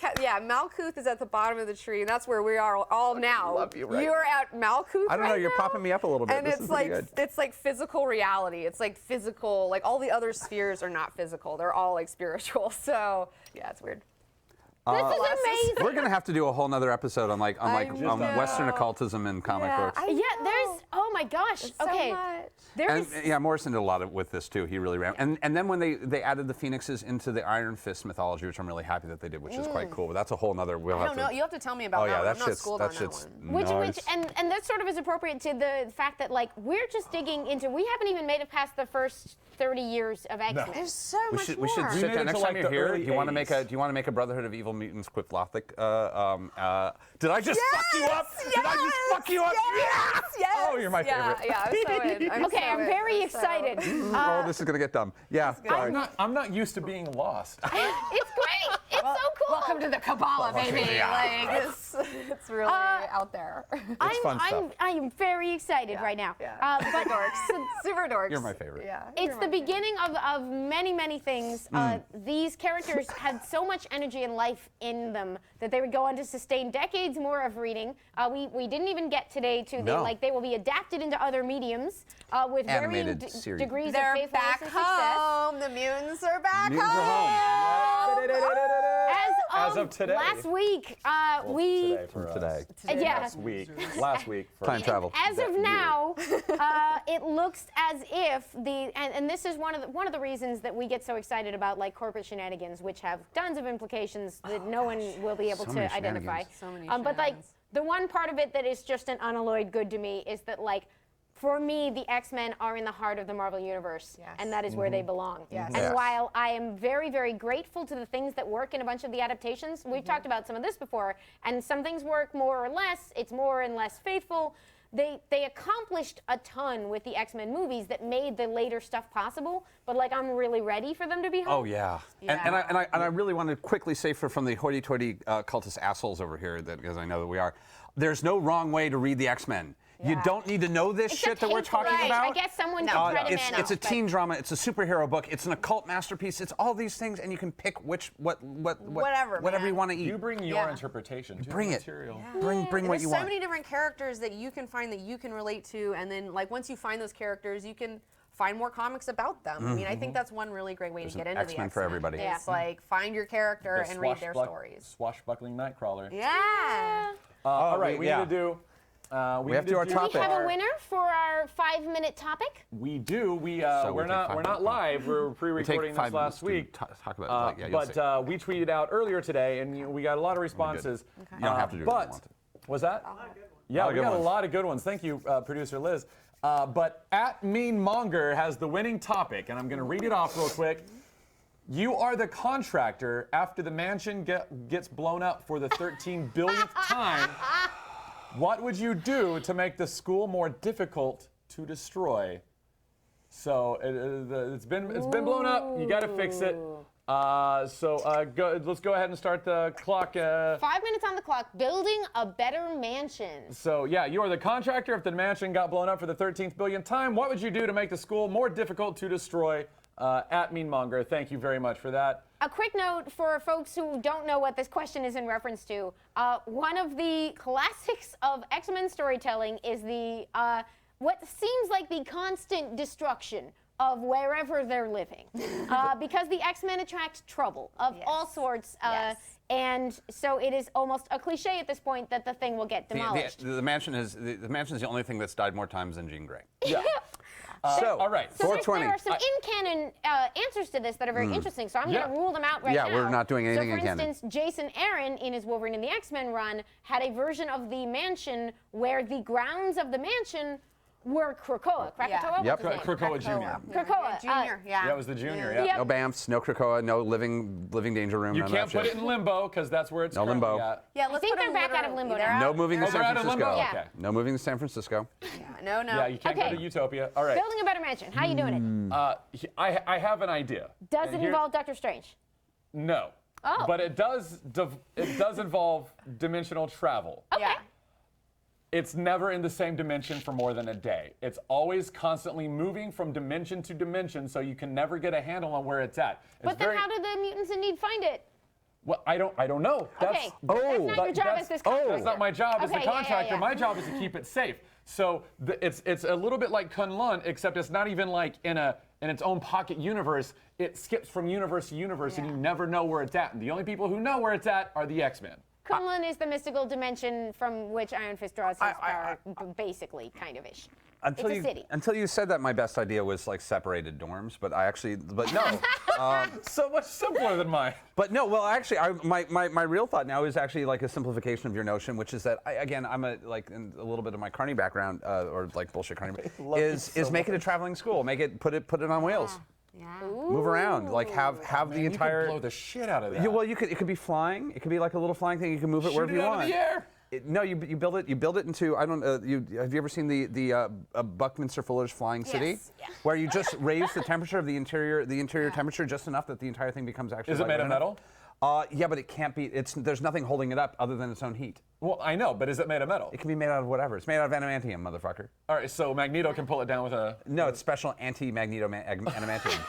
S6: Malkuth is at the bottom of the tree, and that's where we are all now.
S4: love you right
S6: You're at Malkuth.
S4: I don't know,
S6: right
S4: you're
S6: now,
S4: popping me up a little bit.
S6: And
S4: This
S6: it's
S4: is
S6: like
S4: pretty good.
S6: it's like physical reality. It's like physical. Like all the other spheres are not physical. They're all like spiritual. So yeah, it's weird.
S3: This is amazing.
S4: We're gonna have to do a whole nother episode on on
S6: know.
S4: Western occultism and comic books.
S3: There's, oh my gosh. Okay.
S6: So much.
S3: There's,
S4: And yeah, Morrison did a lot with this too. He really ran. And then when they added the Phoenixes into the Iron Fist mythology, which I'm really happy that they did, which is quite cool. But that's a whole nother. We'll
S6: I
S4: have
S6: don't
S4: to.
S6: know. You have to tell me about
S4: Oh
S6: that
S4: yeah,
S6: one.
S4: that
S6: I'm not
S4: shit's
S6: schooled
S4: that
S6: on
S4: shit's
S6: that one.
S3: which and that sort of is appropriate to the fact that like we're just digging into, we haven't even made it past the first 30 years of X-Men.
S6: There's so
S4: We
S6: much
S4: should
S6: more.
S4: sit
S1: made
S4: down
S1: it
S4: next
S1: to,
S4: time
S1: like,
S4: you're
S1: the
S4: here.
S1: early
S4: Do you want to make
S1: 80s.
S4: a Brotherhood of Evil Mutants Quiphlothic? Did I just fuck you up? Did I just fuck you up?
S6: Yes, yes.
S4: Oh, you're my favorite.
S6: Yeah, I'm so in.
S3: Okay, I'm very excited.
S4: Oh, this is gonna get dumb. Yeah. Sorry.
S1: I'm not used to being lost.
S3: It's great. It's so cool.
S6: Welcome to the Kabbalah, baby.
S4: yeah.
S6: Like it's really out there.
S4: fun stuff.
S3: I am very excited right now.
S6: Yeah.
S3: But
S6: Super dorks.
S4: You're my favorite.
S6: Yeah.
S3: it's the beginning of many, many things. These characters had so much energy and life in them that they would go on to sustain decades more of reading. We didn't even get today to they will be adapted into other mediums with varying
S4: Animated series.
S3: degrees
S6: They're
S3: of faithfulness
S6: back
S3: and success.
S6: home. The mutants are back
S4: Mutants are
S6: home.
S1: As of today.
S3: last week,
S1: Today for us.
S4: Today.
S3: yeah.
S1: Last week for
S4: Time travel.
S3: As of now, it looks as if and this is one of the reasons that we get so excited about like corporate shenanigans, which have tons of implications that no one will be able
S4: So
S3: to
S4: many
S3: identify.
S4: shenanigans.
S6: So many
S3: But like
S6: shenanigans.
S3: the one part of it that is just an unalloyed good to me is that, like, for me, the X-Men are in the heart of the Marvel Universe,
S6: Yes.
S3: and that is where they belong.
S6: Yes.
S3: And while I am very, very grateful to the things that work in a bunch of the adaptations, we've talked about some of this before, and some things work more or less, it's more and less faithful. They accomplished a ton with the X-Men movies that made the later stuff possible, but like I'm really ready for them to be home.
S4: Oh yeah. And I really want to quickly say from the hoity-toity cultist assholes over here, that because I know that we are, there's no wrong way to read the X-Men. You don't need to know this shit that we're talking about.
S3: I guess someone can try to man up.
S4: It's a teen drama. It's a superhero book. It's an occult masterpiece. It's all these things, and you can pick whatever you want to eat.
S1: You bring your interpretation to
S4: Bring
S1: the
S4: it.
S1: material.
S4: Bring what
S6: There's
S4: you
S6: so
S4: want.
S6: many different characters that you can find that you can relate to, and then like once you find those characters, you can find more comics about them. I mean, I think that's one really great way to get into the
S4: X-Men for everybody.
S6: Yeah. It's like find your character
S1: The
S6: and read their stories.
S1: Swashbuckling Nightcrawler.
S6: Yeah.
S1: All right, we
S4: yeah.
S1: need to do.
S4: We have to do our
S3: Do
S4: topic.
S3: we have a winner for our 5-minute topic?
S1: We do.
S4: So
S1: We're
S4: we take
S1: not
S4: 5 minutes.
S1: live. We're
S4: We
S1: pre-recording
S4: take
S1: this
S4: 5
S1: last
S4: minutes to
S1: week.
S4: talk about it. You'll see.
S1: But we tweeted out earlier today, and we got a lot of responses.
S4: You don't have to do it if you
S1: But
S4: want to.
S1: was that? Yeah,
S4: lot
S1: we
S4: of good
S1: got a
S4: ones.
S1: lot of good ones. Thank you, producer Liz. But @MeanMonger has the winning topic, and I'm going to read it off real quick. You are the contractor after the mansion gets blown up for the 13 billionth time. What would you do to make the school more difficult to destroy? So it's been blown up. You got to fix it. Let's go ahead and start the clock.
S3: 5 minutes on the clock. Building a better mansion.
S1: So yeah, you are the contractor. If the mansion got blown up for the 13th billionth time, what would you do to make the school more difficult to destroy? @MeanMonger, thank you very much for that.
S3: A quick note for folks who don't know what this question is in reference to. One of the classics of X-Men storytelling is the what seems like the constant destruction of wherever they're living, because the X-Men attract trouble of all sorts. And so it is almost a cliche at this point that the thing will get demolished.
S4: The mansion is the only thing that's died more times than Jean Grey.
S1: Yeah.
S4: So,
S1: all right.
S3: So there
S4: 420.
S3: are some in-canon answers to this that are very interesting, so I'm going to rule them out right now.
S4: Yeah, we're not doing anything in
S3: So, for
S4: canon.
S3: instance, Jason Aaron, in his Wolverine and the X-Men run, had a version of the mansion where the grounds of the mansion were Krakoa. Krakatoa?
S4: Yep.
S3: What's his name?
S1: Krakoa Jr.
S3: Krakoa.
S6: Junior.
S1: Yeah, it was the junior. Yeah.
S3: Yep.
S4: No Bamfs, no Krakoa, no living danger room.
S1: You
S4: none
S1: can't
S4: of that
S1: put
S4: shit.
S1: it in limbo because that's where it's
S4: No
S1: currently
S4: limbo.
S1: at.
S6: Yeah, let's
S3: think
S6: put
S3: they're
S6: them
S3: back out of
S6: literally-
S3: limbo
S6: they're
S3: now.
S4: No
S6: out-
S4: moving to
S1: Oh,
S4: San
S1: they're out of
S4: Francisco.
S1: limbo?
S3: Yeah.
S1: Okay.
S4: No moving to San Francisco.
S6: No.
S1: Yeah, you can't
S3: Okay.
S1: go to Utopia. All right.
S3: Building a better mansion. How are you doing it?
S1: I have an idea.
S3: Does
S1: And
S3: it
S1: here-
S3: involve Doctor Strange?
S1: No.
S3: Oh.
S1: But it does involve dimensional travel.
S6: Yeah.
S1: It's never in the same dimension for more than a day. It's always constantly moving from dimension to dimension, so you can never get a handle on where it's at. It's
S3: But then how do the mutants in need find it?
S1: Well, I don't know.
S3: Okay, that's not your job as this contractor.
S1: That's not my job as the
S3: Okay, yeah,
S1: contractor.
S3: yeah.
S1: My job is to keep it safe. So it's a little bit like Kunlun, except it's not even like in its own pocket universe. It skips from universe to universe, and you never know where it's at. And the only people who know where it's at are the X-Men.
S3: Kunlun is the mystical dimension from which Iron Fist draws his power, basically, kind of ish.
S4: Until
S3: It's a city.
S4: Until you said that, my best idea was like separated dorms, but no.
S1: So much simpler than mine.
S4: But no, well, actually, my real thought now is actually like a simplification of your notion, which is that I'm a in a little bit of my Carney background or like bullshit Carney is make it a traveling school, put it on wheels, move around, like have the
S1: You
S4: entire.
S1: could blow the shit out of that.
S4: Yeah, well, it could be flying. It could be like a little flying thing. You can move it
S1: Shoot
S4: wherever
S1: it
S4: you
S1: out
S4: want.
S1: of the air.
S4: No, you build it. You build it into. I don't. Have you ever seen the Buckminster Fuller's Flying City?
S6: Yes. Yeah.
S4: Where you just raise the temperature of the interior temperature just enough that the entire thing becomes actually.
S1: Is it made
S4: lighter
S1: of
S4: enough.
S1: metal?
S4: Yeah, but it can't be. There's nothing holding it up other than its own heat.
S1: Well, I know, but is it made of metal?
S4: It can be made out of whatever. It's made out of adamantium, motherfucker.
S1: All right, so Magneto can pull it down with a.
S4: No, it's special anti-magneto adamantium.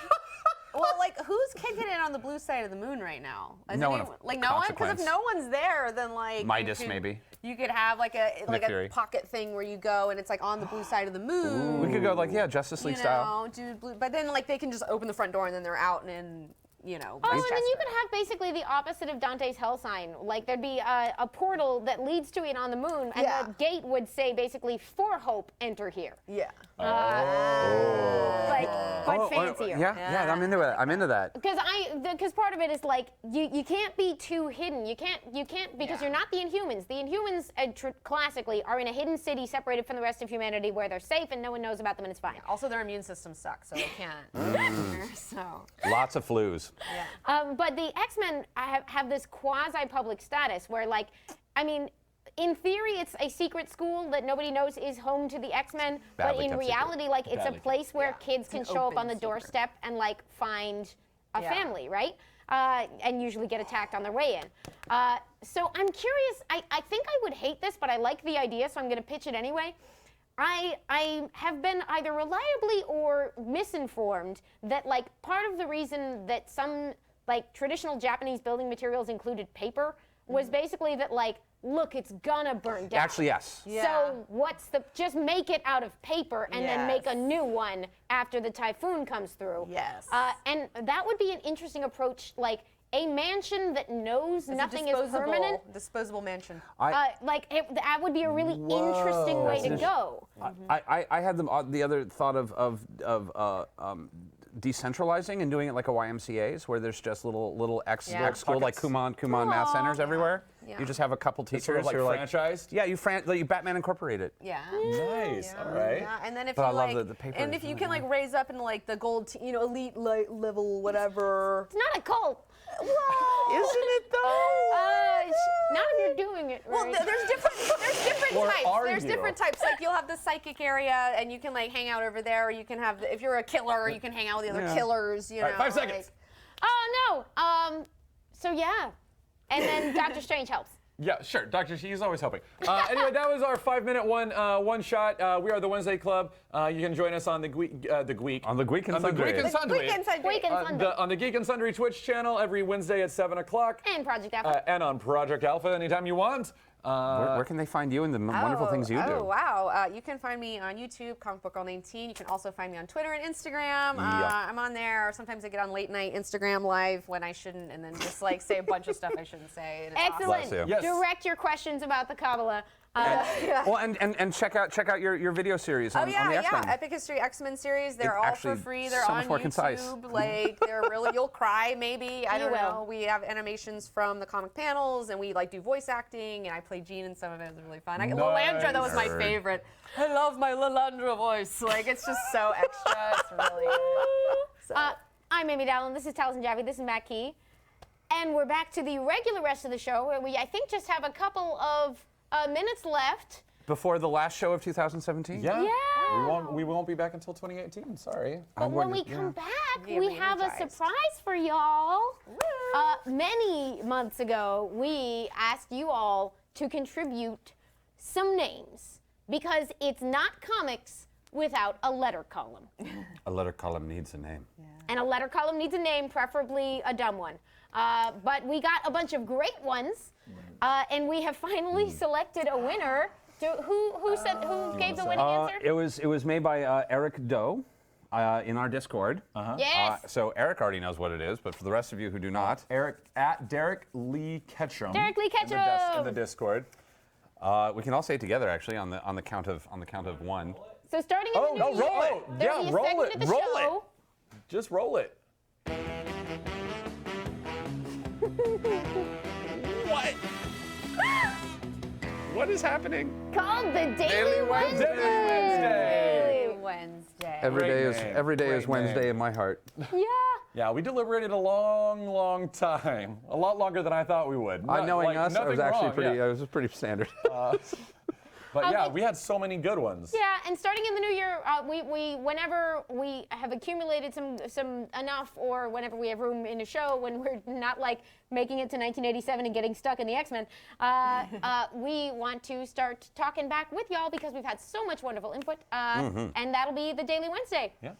S6: Well, like, who's kicking it on the blue side of the moon right now? Is
S4: No one
S6: anyone-
S4: of
S6: like no one, because
S4: consequence.
S6: if no one's there, then like
S4: Midas,
S6: you could,
S4: maybe.
S6: You could have like a
S4: Fury.
S6: pocket thing where you go and it's like on the blue side of the moon.
S4: We could go like Justice League
S6: you
S4: style.
S6: know, do blue, but then like they can just open the front door and then they're out and you know.
S3: Oh, and then you
S6: Westchester.
S3: could have basically the opposite of Dante's hell sign. Like there'd be a portal that leads to it on the moon, and
S6: Yeah.
S3: the gate would say basically, "For hope, enter here."
S6: Yeah.
S3: Like, but
S4: Oh,
S3: fancier.
S4: yeah, I'm into it. I'm into that.
S3: Because part of it is like you can't be too hidden. You can't because you're not the Inhumans. The Inhumans classically are in a hidden city separated from the rest of humanity where they're safe and no one knows about them and it's fine.
S6: Also, their immune system sucks, so they can't. So.
S4: Lots of flus.
S3: But the X-Men have this quasi-public status where, like, I mean, in theory, it's a secret school that nobody knows is home to the X-Men, but
S4: Badly
S3: in
S4: kept
S3: reality, like, it's
S1: Badly
S3: a place where
S6: Yeah.
S3: kids can
S6: It's
S3: show up
S6: open
S3: on the
S6: secret.
S3: doorstep and, like, find a
S6: Yeah.
S3: family, right? And usually get attacked on their way in. So I'm curious, I think I would hate this, but I like the idea, so I'm going to pitch it anyway. I have been either reliably or misinformed that, like, part of the reason that some, like, traditional Japanese building materials included paper was basically that, like, look, it's gonna burn down.
S4: Actually, yes.
S6: Yeah.
S3: So just make it out of paper and then make a
S6: Yes.
S3: new one after the typhoon comes through.
S6: Yes.
S3: And that would be an interesting approach, like a mansion that knows nothing is permanent.
S6: Disposable mansion.
S3: That would be a really interesting way to go.
S4: I had the other thought of decentralizing and doing it like a YMCA's, where there's just little X school like Kumon math centers everywhere.
S6: Yeah.
S4: You just have a couple teachers
S1: Sort of like
S4: who are
S1: franchised.
S4: yeah, you Batman incorporate it.
S6: Yeah.
S1: Nice. All right.
S6: Yeah, and then if
S4: But
S6: you
S4: I love
S6: like,
S4: the paper
S6: and if you
S4: design,
S6: can like raise up into like the gold, elite level, whatever.
S3: It's not a cult.
S6: Isn't it though?
S3: Not if you're doing it right.
S6: Well, there's different
S1: Or
S6: types.
S1: are
S6: There's
S1: you?
S6: different types. Like you'll have the psychic area, and you can like hang out over there. Or you can have, if you're a killer, you can hang out with the other
S4: Yeah.
S6: killers. You know.
S1: All right, 5 seconds.
S3: Oh no. So yeah, and then Doctor Strange helps.
S1: Yeah, sure. Dr. She's always helping. Anyway, that was our 5-minute one shot. We are the Wednesday Club. You can join us on the Gweek
S4: On the Gweek and
S1: on the Gweek and
S4: Sundry.
S1: Sundry.
S6: Weekend side.
S3: Week and Sunday.
S1: On the Geek and Sundry Twitch channel every Wednesday at 7 o'clock.
S3: And Project Alpha.
S1: And on Project Alpha anytime you want.
S4: Where can they find you and the wonderful things you do?
S6: Oh, wow. You can find me on YouTube, Comic Book All 19. You can also find me on Twitter and Instagram.
S4: Yeah.
S6: I'm on there. Sometimes I get on late night Instagram live when I shouldn't, and then just like say a bunch of stuff I shouldn't say. And it's
S3: Excellent.
S4: Bless you.
S1: Yes.
S3: Direct your questions about the Kabbalah.
S4: Well, and check out your video series on,
S6: Oh yeah,
S4: on the
S6: yeah.
S4: X-Men.
S6: Epic History X-Men series. They're
S4: It's
S6: all
S4: actually
S6: for free. They're
S4: so
S6: on
S4: much more
S6: YouTube.
S4: concise.
S6: Like they're really, you'll cry maybe. I
S3: You
S6: don't
S3: will.
S6: know. We have animations from the comic panels, and we like do voice acting. And I play Jean in some of it. It was really fun. Lilandra, that was my
S4: Nerd.
S6: favorite. I love my Lilandra voice. Like it's just so extra. It's really good. So.
S3: I'm Amy Dallen. This is Taliesin Jaffe. This is Matt Key. And we're back to the regular rest of the show where we, I think, just have a couple of minutes left.
S4: Before the last show of 2017?
S1: Yeah.
S3: Yeah.
S1: We won't be back until 2018. Sorry.
S3: But when we
S4: yeah.
S3: come back,
S6: Get
S3: we have a
S6: re-energized.
S3: surprise for y'all. Many months ago, we asked you all to contribute some names because it's not comics without a letter column.
S4: A letter column needs a name.
S3: And a letter column needs a name, preferably a dumb one. But we got a bunch of great ones, and we have finally selected a winner. Who gave the winning answer?
S4: It was made by Eric Doe in our Discord.
S3: Yes.
S4: So Eric already knows what it is, but for the rest of you who do not,
S1: Eric at Derek Lee Ketchum.
S3: Derek Lee Ketchum.
S1: In the Discord.
S4: we can all say it together actually on the count of one.
S3: So starting in the new
S1: no,
S3: year,
S1: roll it.
S3: there'll
S1: Yeah,
S3: be a
S1: roll
S3: segment
S1: it,
S3: of the
S1: roll
S3: show
S1: Just roll it.
S4: What? What is happening?
S3: called the Daily Wednesday.
S6: Wednesday.
S4: Every
S1: Great
S4: day is
S1: name. Great
S4: Wednesday
S1: name.
S4: in my heart.
S3: Yeah.
S1: Yeah, we deliberated a long time. A lot longer than I thought we would.
S4: Knowing us, it was actually pretty.
S1: Yeah.
S4: It was pretty standard.
S1: But yeah,
S3: Okay.
S1: we had so many good ones.
S3: Yeah, and starting in the new year, whenever we have accumulated some enough, or whenever we have room in a show, when we're not like making it to 1987 and getting stuck in the X-Men, we want to start talking back with y'all because we've had so much wonderful input, and that'll be the Daily Wednesday.
S1: Yeah.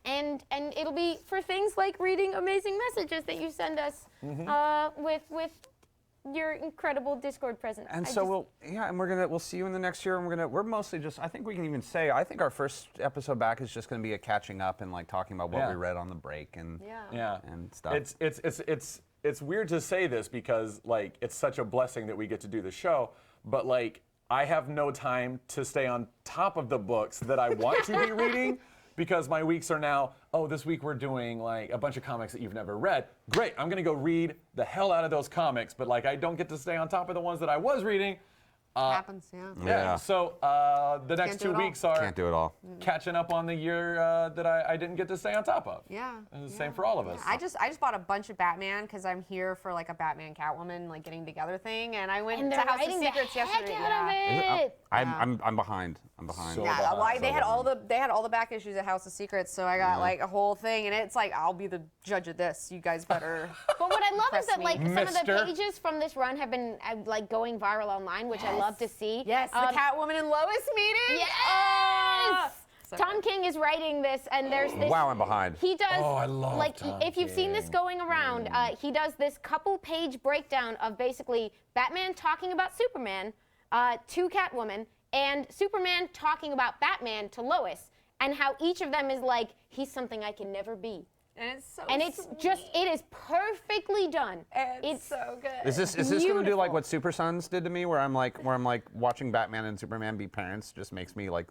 S3: And it'll be for things like reading amazing messages that you send us with your incredible Discord presence.
S4: And
S3: I
S4: so
S3: just-
S4: we'll see you in the next year, and we're mostly just, I think we can even say, I think our first episode back is just going to be a catching up and like talking about what
S1: Yeah.
S4: we read on the break and
S1: Yeah.
S4: and stuff.
S1: It's weird to say this because like it's such a blessing that we get to do the show, but like I have no time to stay on top of the books that I want to be reading because my weeks are now, oh, this week we're doing like a bunch of comics that you've never read. Great, I'm gonna go read the hell out of those comics, but like I don't get to stay on top of the ones that I was reading.
S6: Happens, yeah.
S4: Yeah.
S1: So the next
S6: do
S1: 2
S6: it all.
S1: weeks are
S4: Can't do it all.
S1: catching up on the year that I didn't get to stay on top of.
S6: Yeah.
S1: And the same for all of us.
S6: I just bought a bunch of Batman because I'm here for like a Batman Catwoman like getting together thing, and I went
S3: and
S6: to
S3: they're
S6: House of
S3: writing the
S6: Secrets
S3: heck
S6: yesterday.
S3: out of
S6: Yeah.
S3: it.
S4: I'm behind. I'm behind.
S1: So
S6: Yeah,
S1: behind.
S6: well, they
S1: So
S6: had all the back issues at House of Secrets, so I got like a whole thing, and it's like I'll be the judge of this. You guys better.
S3: But what I love is
S6: Impress
S3: that
S6: me.
S3: like some of
S1: Mister.
S3: the pages from this run have been like going viral online, which I love to see.
S6: Yes, the Catwoman and Lois meeting.
S3: Yes.
S6: So
S3: Tom King is writing this, and there's this.
S4: Wow, I'm behind.
S3: He does.
S1: Oh, I love
S3: like
S1: Tom
S3: if you've seen this
S1: King.
S3: going around, he does this couple-page breakdown of basically Batman talking about Superman to Catwoman, and Superman talking about Batman to Lois, and how each of them is like, he's something I can never be.
S6: And it's so.
S3: And it's just, it is perfectly done.
S6: It's so good.
S4: Is this going to do like
S3: beautiful.
S4: what Super Sons did to me, where I'm like watching Batman and Superman be parents just makes me like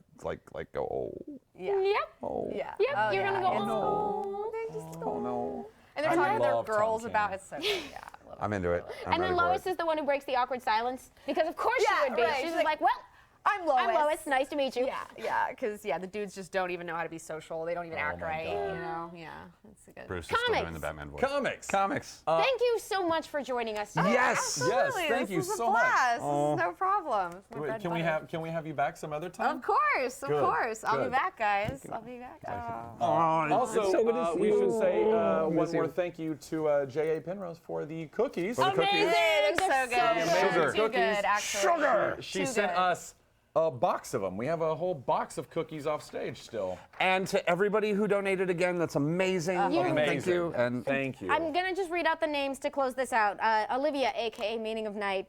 S4: go oh
S6: Yeah.
S3: Yep.
S4: oh
S6: Yeah.
S3: Yep,
S6: Oh,
S3: you're
S6: yeah.
S3: gonna go,
S6: It's-
S3: oh.
S6: They just
S4: oh no.
S6: And they're
S1: I
S6: talking to their
S1: love Tom
S6: girls
S1: King.
S6: about it's so good. Yeah. I love it.
S4: I'm into it. I'm
S3: And
S4: ready
S3: then
S4: for
S3: Lois
S4: it.
S3: is the one who breaks the awkward silence, because of course
S6: Yeah,
S3: she would be.
S6: right.
S3: She's
S6: She's
S3: just like, well,
S6: I'm Lois.
S3: I'm Lois, nice to meet you.
S6: Yeah, because the dudes just don't even know how to be social. They don't even act
S1: my
S6: right.
S1: God.
S6: You know. Yeah. It's good.
S4: Bruce is still
S3: Comics.
S4: doing the Batman voice.
S1: Comics.
S3: Thank you so much for joining us today.
S4: Yes.
S6: Absolutely.
S1: thank you
S6: this is
S1: so
S6: a
S1: much.
S6: blast.
S4: Oh.
S6: This is no problem. It's my
S1: Wait,
S6: bread
S1: can we
S6: butter.
S1: have you back some other time?
S6: Of course, of
S1: Good,
S6: course. I'll be
S1: good.
S6: back, guys. I'll be back.
S1: Also, we should say one more thank you to J.A. Penrose for the cookies.
S4: For the cookies.
S6: Amazing. They're so
S3: They're
S6: good.
S3: so
S6: They're
S4: Sugar.
S6: too
S1: Cookies.
S6: good, actually.
S4: Sugar.
S1: She
S6: Too
S1: sent
S6: good.
S1: us a box of them. We have a whole box of cookies off stage still.
S4: And to everybody who donated again, that's amazing. Thank you. And
S1: Thank you.
S3: I'm going to just read out the names to close this out. Olivia, a.k.a. Meaning of Night.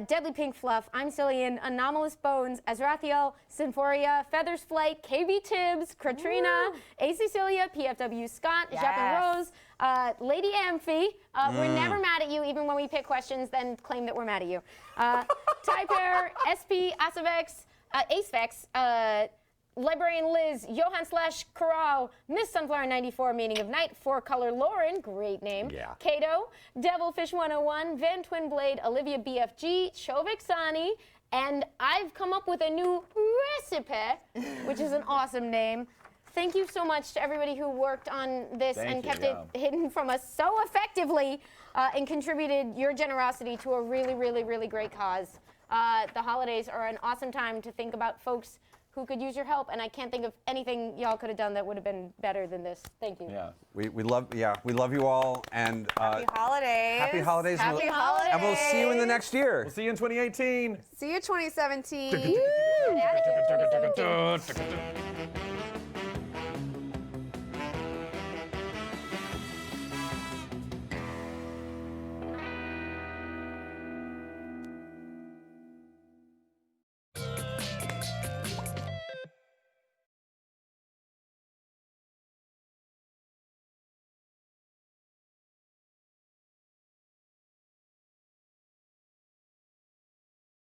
S3: Deadly Pink Fluff. I'm Cillian. Anomalous Bones. Azrathiel. Symphoria. Feathers Flight. KB Tibbs. Katrina. A. Cecilia. PFW Scott.
S6: Yes.
S3: Jap and Rose. Lady Amphi. We're never mad at you, even when we pick questions, then claim that we're mad at you. Typer. SP. Asavex. Acevex. Librarian Liz, Johan / Corral, Miss Sunflower 94, Meaning of Night, 4-Color Lauren, great name.
S4: Yeah.
S3: Kato, Devilfish 101, Van Twin Blade, Olivia BFG, Shovik Sani, and I've come up with a new recipe, which is an awesome name. Thank you so much to everybody who worked on this
S1: Thank
S3: and
S1: you,
S3: kept
S1: yeah.
S3: it hidden from us so effectively and contributed your generosity to a really, really, really great cause. The holidays are an awesome time to think about folks who could use your help, and I can't think of anything y'all could have done that would have been better than this. Thank you.
S1: Yeah.
S4: we love you all, and
S6: Happy holidays.
S4: happy holidays.
S6: Happy holidays.
S4: And we'll see you in the next year.
S1: We'll see you in 2018.
S6: See you 2017.
S3: Get out of here, 2017.